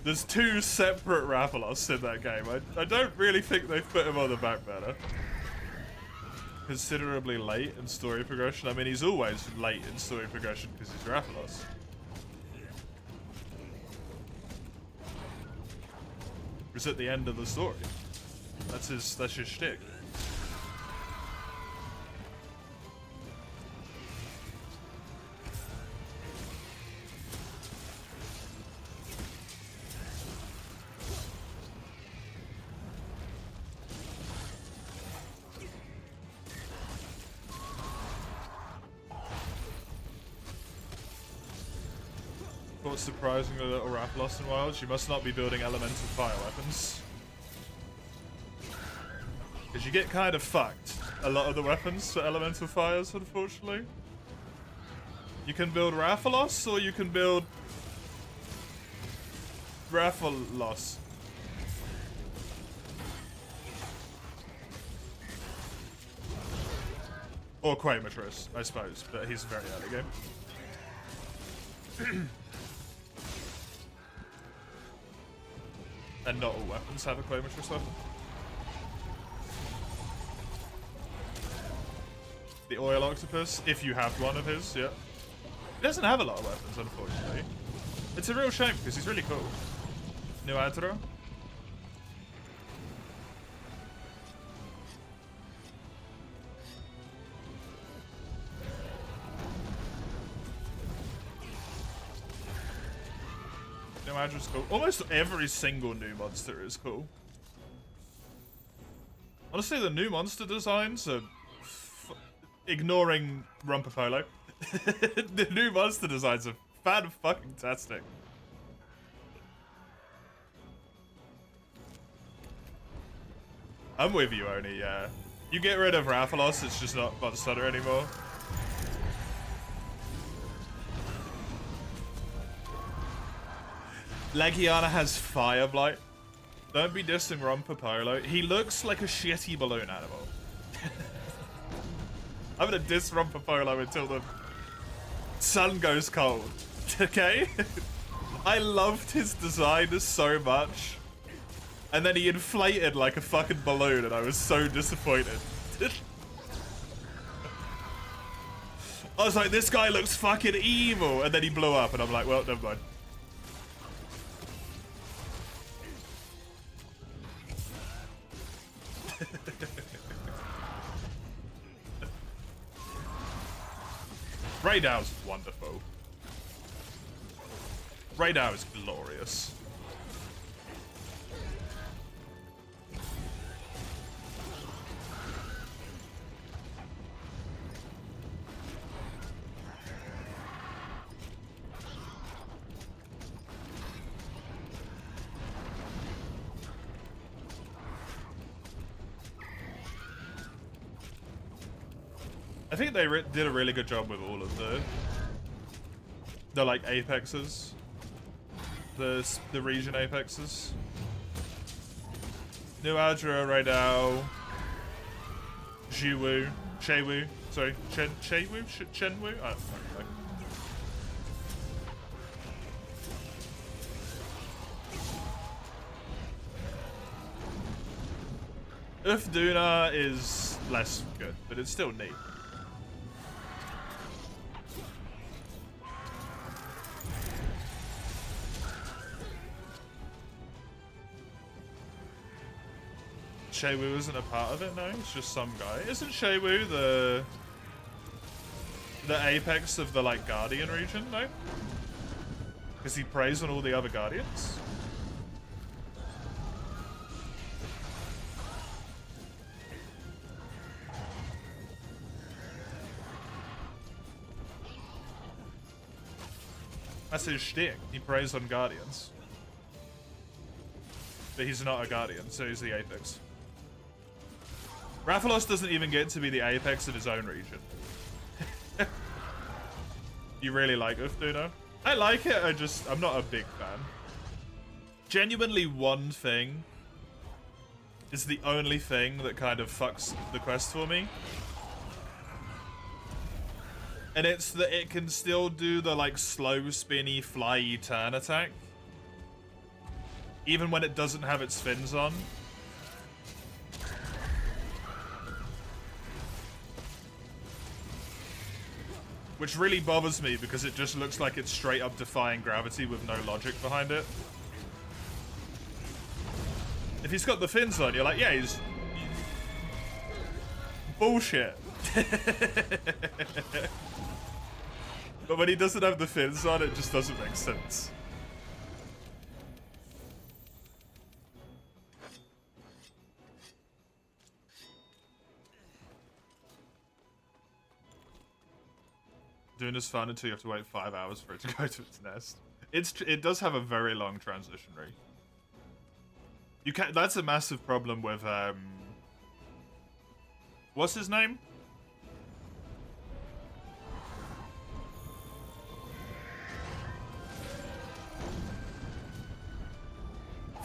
There's 2 separate Rathalos in that game. I don't really think they've put him on the back burner. Considerably late in story progression. I mean, he's always late in story progression because he's Rathalos. It's at the end of the story. That's his shtick. What's surprisingly little Rathalos in Wilds? You must not be building elemental fire weapons. Because you get kind of fucked a lot of the weapons for elemental fires, unfortunately. You can build Rathalos, or you can build Rathalos. Or Quamatris, I suppose, but he's a very early game. And not all weapons have a Quamatris weapon. The Oil Octopus, if you have one of his, yeah. doesn't have a lot of weapons, unfortunately. It's a real shame because he's really cool. New Adro. New Adro's cool. Almost every single new monster is cool. Honestly, the new monster designs are... ignoring Rumpapolo. The new monster designs are fan-fucking-tastic. I'm with you, Oni, yeah. You get rid of Rathalos, it's just not Monster Hunter anymore. Legiana has Fire Blight. Don't be dissing Rumpapolo. He looks like a shitty balloon animal. I'm gonna diss Rumpapolo until the sun goes cold. Okay? I loved his design so much. And then he inflated like a fucking balloon and I was so disappointed. I was like, this guy looks fucking evil. And then he blew up and I'm like, well, never mind. Raydow's wonderful. Raydow is glorious. I think they did a really good job with all of the like apexes, the region apexes. New Adra, Raydao, Jiwu, Shewu, sorry, Shenwu? I don't know. Ufduna is less good, but it's still neat. Shewu isn't a part of it, no? It's just some guy. Isn't Shewu the apex of the, like, Guardian region, no? Because he preys on all the other Guardians? That's his shtick. He preys on Guardians. But he's not a Guardian, so he's the apex. Rathalos doesn't even get to be the apex of his own region. You really like Ufduna? I like it, I'm not a big fan. Genuinely, one thing is the only thing that kind of fucks the quest for me. And it's that it can still do the, like, slow, spinny, fly-y turn attack. Even when it doesn't have its fins on. Which really bothers me because it just looks like it's straight up defying gravity with no logic behind it. If he's got the fins on, you're like, yeah, he's... bullshit. But when he doesn't have the fins on, it just doesn't make sense. Doing is fun until you have to wait 5 hours for it to go to its nest. It does have a very long transition rate. You can that's a massive problem with what's his name?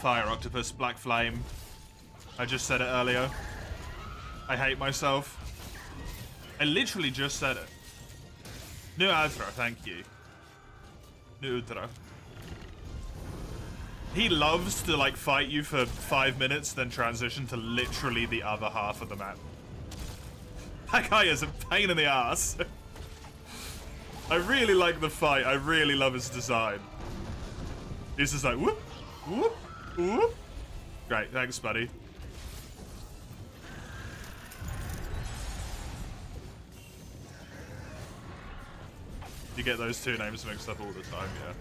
Fire Octopus, Black Flame. I just said it earlier. I hate myself. I literally just said it. New Adra, thank you. New Udra. He loves to, like, fight you for 5 minutes, then transition to literally the other half of the map. That guy is a pain in the ass. I really like the fight. I really love his design. He's just like, whoop, whoop, whoop. Great, thanks, buddy. You get those two names mixed up all the time, yeah.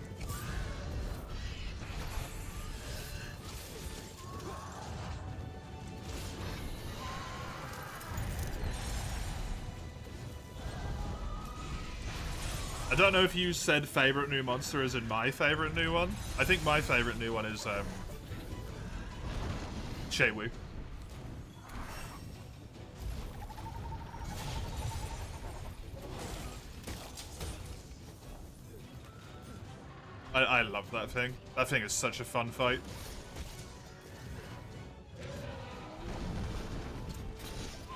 I don't know if you said favorite new monster as in my favorite new one. I think my favorite new one is Shaywu. I love that thing. That thing is such a fun fight.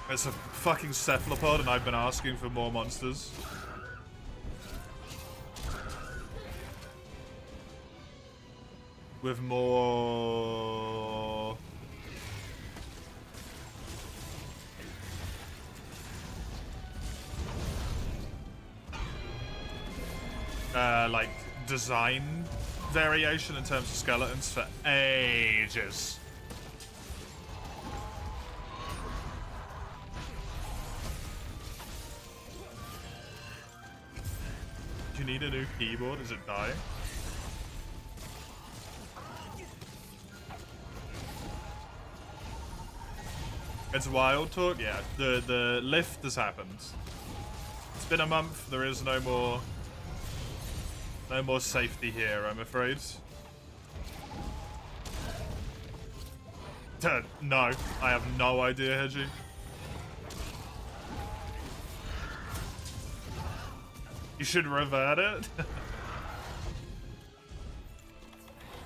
It's a fucking cephalopod and I've been asking for more monsters. With more... like, design variation in terms of skeletons for ages. Do you need a new keyboard? Is it dying? It's wild talk? Yeah, the lift has happened. It's been a month, there is no more safety here, I'm afraid. No, I have no idea, Hedgie. You should revert it?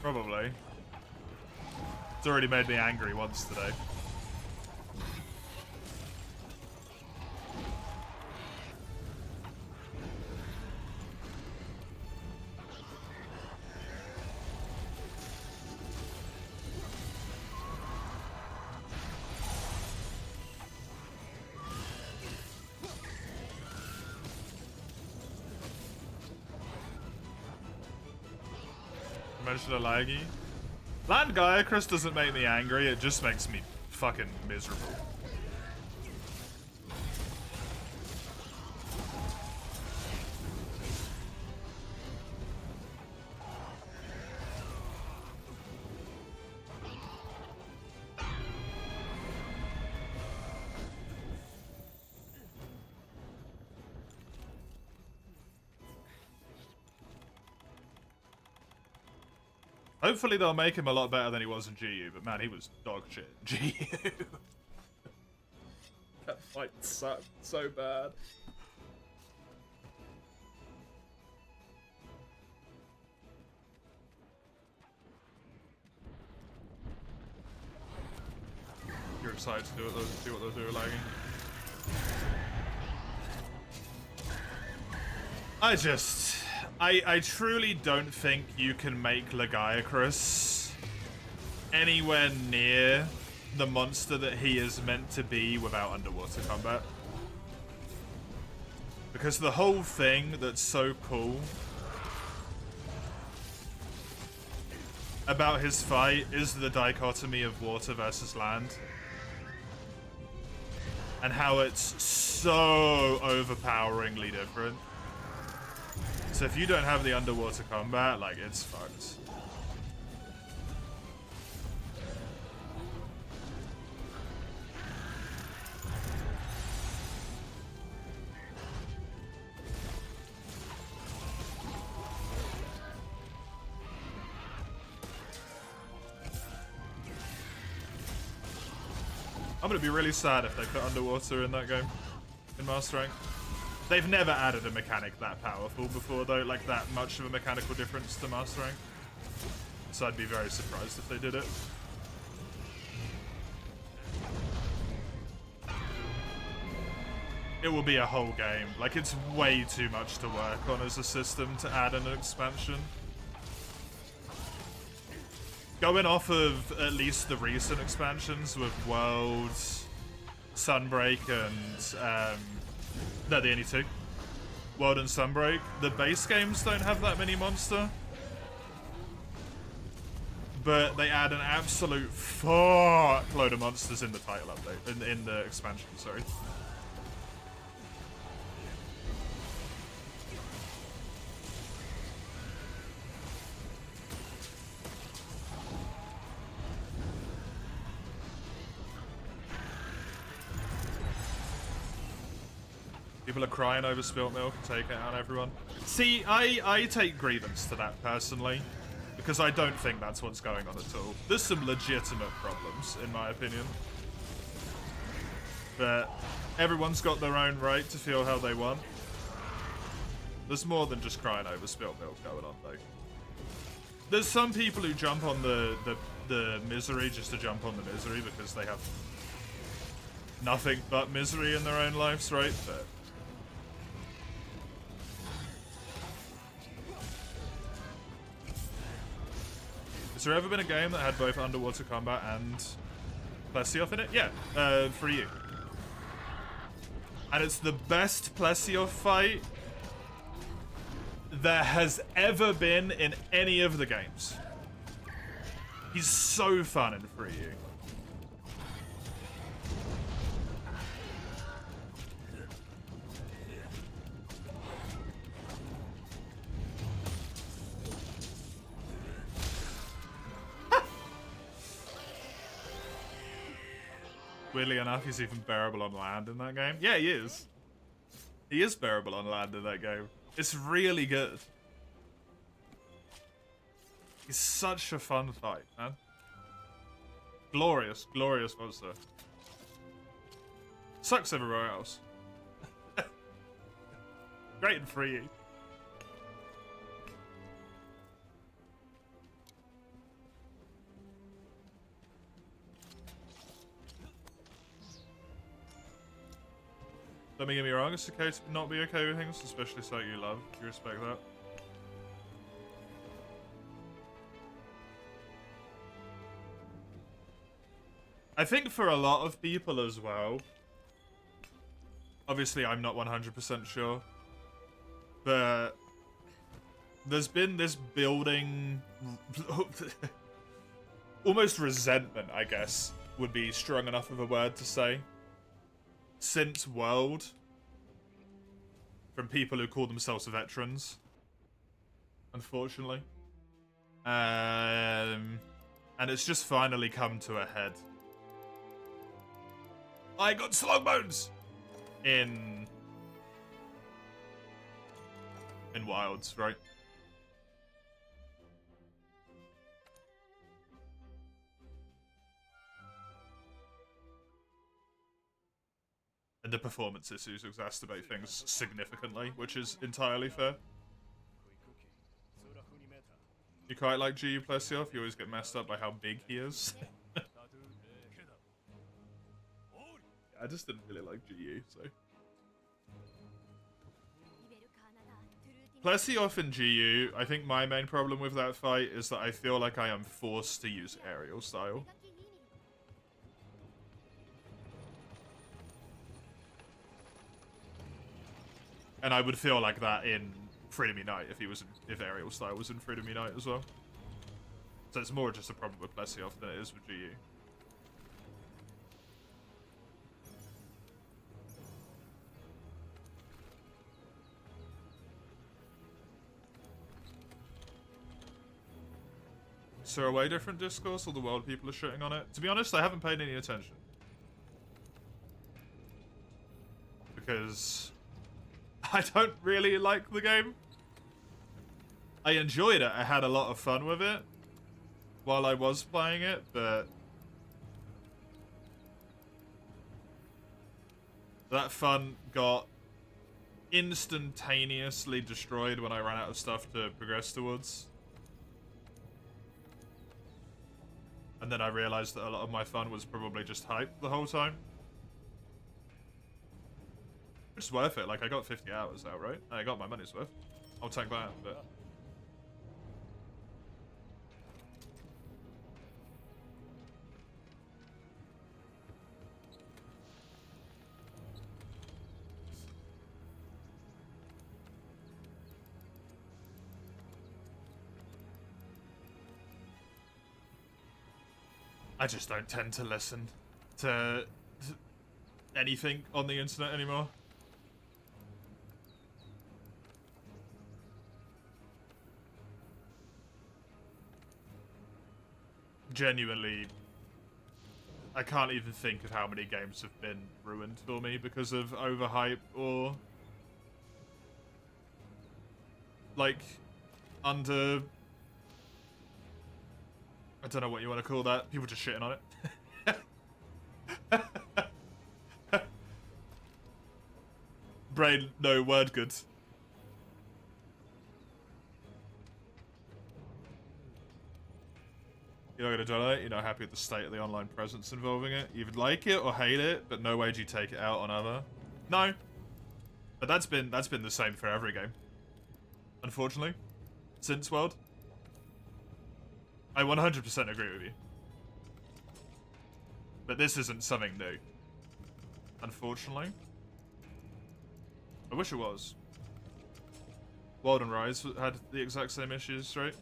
Probably. It's already made me angry once today. A laggy. Land Gaiacrus doesn't make me angry, it just makes me fucking miserable. Hopefully they'll make him a lot better than he was in GU, but man, he was dog shit in GU. That fight sucked so bad. You're excited to see what those two are lagging. I truly don't think you can make Legiacrus anywhere near the monster that he is meant to be without underwater combat. Because the whole thing that's so cool about his fight is the dichotomy of water versus land. And how it's so overpoweringly different. So if you don't have the underwater combat, like, it's fucked. I'm gonna be really sad if they put underwater in that game, in Master Rank. They've never added a mechanic that powerful before, though, like that much of a mechanical difference to Master Rank. So I'd be very surprised if they did it. It will be a whole game. Like, it's way too much to work on as a system to add in an expansion. Going off of at least the recent expansions with Worlds, Sunbreak, and... they're the only two. World and Sunbreak, the base games don't have that many monster. But they add an absolute fuckload of monsters in the title update, in the expansion, sorry. People are crying over spilt milk and taking it out on everyone. See, I take grievance to that personally, because I don't think that's what's going on at all. There's some legitimate problems, in my opinion. But everyone's got their own right to feel how they want. There's more than just crying over spilt milk going on, though. There's some people who jump on the misery just to jump on the misery because they have nothing but misery in their own lives, right? But has there ever been a game that had both underwater combat and Plesioth in it? Yeah, for you. And it's the best Plesioth fight there has ever been in any of the games. He's so fun in Free You. Weirdly enough, he's even bearable on land in that game. Yeah, he is. He is bearable on land in that game. It's really good. He's such a fun fight, man. Glorious, glorious monster. Sucks everywhere else. Great and free. Don't get me wrong, it's okay to not be okay with things, especially something you love. You respect that. I think for a lot of people as well, obviously I'm not 100% sure, but there's been this building, almost resentment, I guess, would be strong enough of a word to say, since World, from people who call themselves veterans, unfortunately. And it's just finally come to a head. I got slug bones in Wilds, right? And the performance issues exacerbate things significantly, which is entirely fair. You quite like GU Plesioth, you always get messed up by how big he is. I just didn't really like GU, so. Plesioth in GU, I think my main problem with that fight is that I feel like I am forced to use aerial style. And I would feel like that in Freedom Unite if aerial style was in Freedom Unite as well. So it's more just a problem with Plesioth than it is with GU. Is there a way different discourse or the world people are shitting on it? To be honest, I haven't paid any attention. Because I don't really like the game. I enjoyed it. I had a lot of fun with it while I was playing it, but that fun got instantaneously destroyed when I ran out of stuff to progress towards. And then I realized that a lot of my fun was probably just hype the whole time. It's worth it. Like, I got 50 hours out, right? I got my money's worth. I'll take that, but... I just don't tend to listen to anything on the internet anymore. Genuinely, I can't even think of how many games have been ruined for me because of overhype or like under, I don't know what you want to call that, people just shitting on it. Brain, no, word good. You're not going to donate, you're not happy with the state of the online presence involving it. You either like it or hate it, but no way do you take it out on other. No. But that's been the same for every game. Unfortunately. Since World. I 100% agree with you. But this isn't something new. Unfortunately. I wish it was. World and Rise had the exact same issues, right?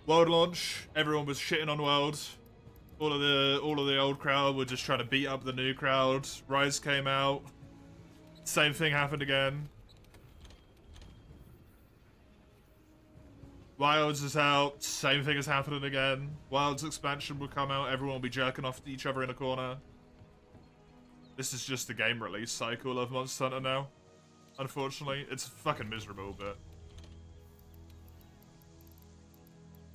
World launch, everyone was shitting on World. All of the old crowd were just trying to beat up the new crowd. Rise came out. Same thing happened again. Wilds is out. Same thing is happening again. Wilds expansion will come out. Everyone will be jerking off to each other in a corner. This is just the game release cycle of Monster Hunter now. Unfortunately, it's fucking miserable, but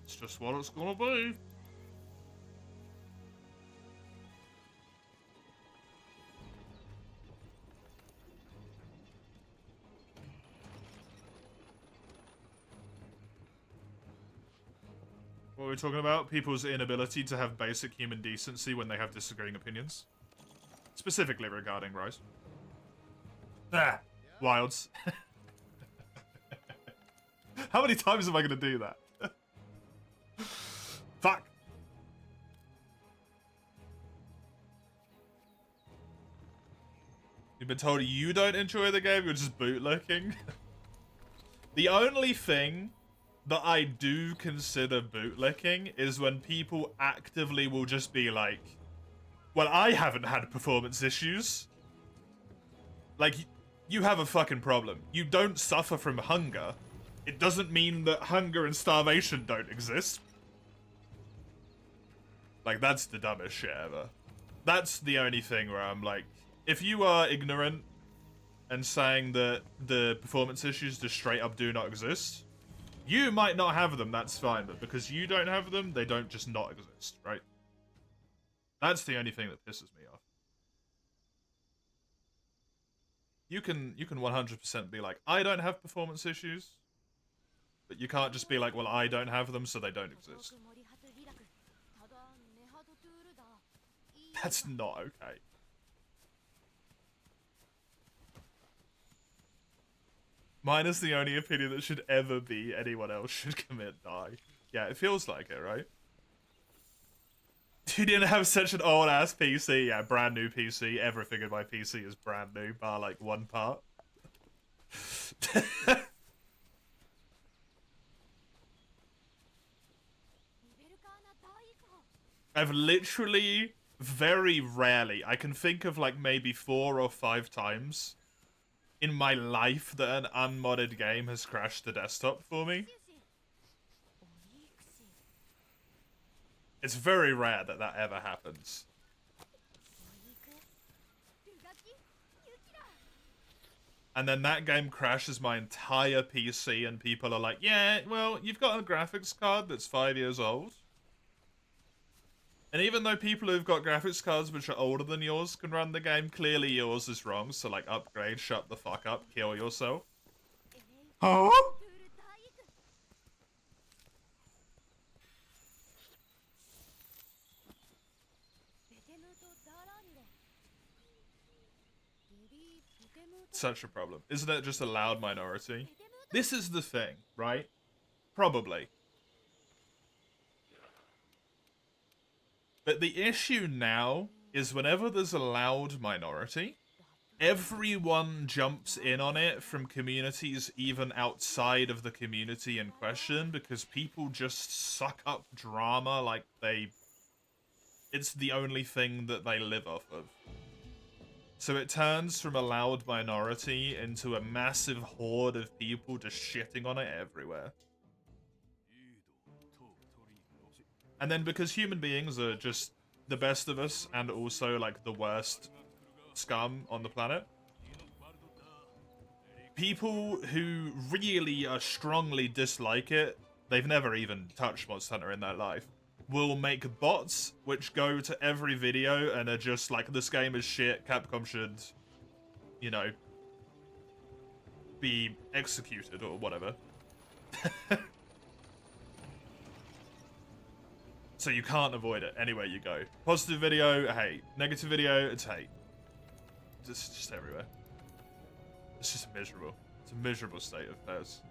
it's just what it's gonna be. What are we talking about? People's inability to have basic human decency when they have disagreeing opinions. Specifically regarding Rise. Ah, Wilds. How many times am I gonna do that? Fuck. You've been told you don't enjoy the game, you're just bootlicking. The only thing that I do consider bootlicking is when people actively will just be like, well, I haven't had performance issues. Like, you have a fucking problem. You don't suffer from hunger. It doesn't mean that hunger and starvation don't exist. Like, that's the dumbest shit ever. That's the only thing where I'm like, if you are ignorant and saying that the performance issues just straight up do not exist, you might not have them, that's fine, but because you don't have them, they don't just not exist, right? That's the only thing that pisses me off. You can 100% be like, I don't have performance issues, but you can't just be like, well, I don't have them, so they don't exist. That's not okay. Mine is the only opinion that should ever be anyone else should commit die. Yeah, it feels like it, right? You didn't have such an old-ass PC. Yeah, brand new PC. Everything in my PC is brand new, bar like one part. I've literally, very rarely, I can think of like maybe 4 or 5 times in my life that an unmodded game has crashed the desktop for me. It's very rare that that ever happens. And then that game crashes my entire PC and people are like, yeah, well, you've got a graphics card that's 5 years old. And even though people who've got graphics cards which are older than yours can run the game, clearly yours is wrong, so like upgrade, shut the fuck up, kill yourself. Huh? Such a problem. Isn't it just a loud minority? This is the thing, right? Probably. But the issue now is whenever there's a loud minority, everyone jumps in on it from communities even outside of the community in question because people just suck up drama like it's the only thing that they live off of. So it turns from a loud minority into a massive horde of people just shitting on it everywhere. And then because human beings are just the best of us and also like the worst scum on the planet, people who really strongly dislike it, they've never even touched Monster Hunter in their life, will make bots which go to every video and are just like, this game is shit, Capcom should, you know, be executed or whatever. So you can't avoid it anywhere you go. Positive video, hate. Negative video, it's hate. It's just everywhere. It's just miserable. It's a miserable state of affairs.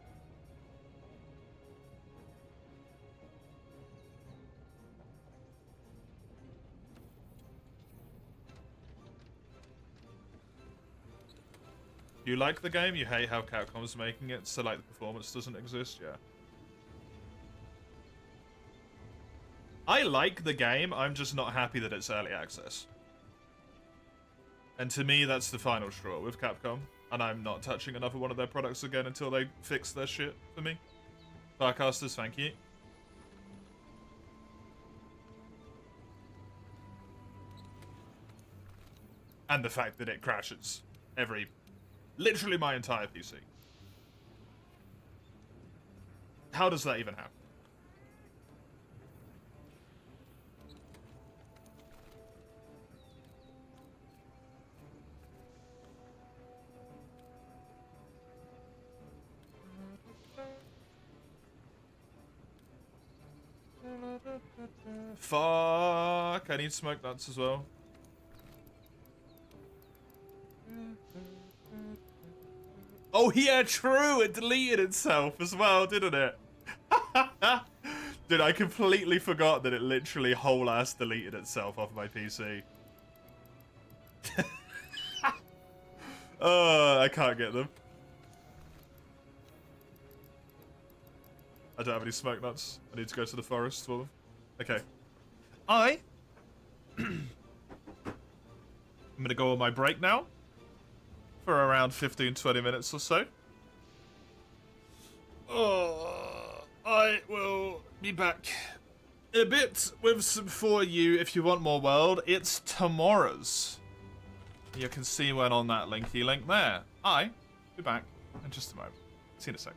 You like the game, you hate how Capcom's making it, so like the performance doesn't exist, yeah. I like the game, I'm just not happy that it's early access. And to me, that's the final straw with Capcom. And I'm not touching another one of their products again until they fix their shit for me. Farcasters, thank you. And the fact that it crashes literally my entire PC. How does that even happen? Fuck, I need smoke nuts as well. Oh yeah, true, it deleted itself as well, didn't it? Dude, I completely forgot that it literally whole ass deleted itself off my PC. I can't get them. I don't have any smoke nuts. I need to go to the forest for them. Okay. I'm gonna go on my break now. For around 15-20 minutes or so. I will be back in a bit with some For You if you want more world. It's tomorrow's. You can see when on that linky link there. I'll be back in just a moment. See you in a sec.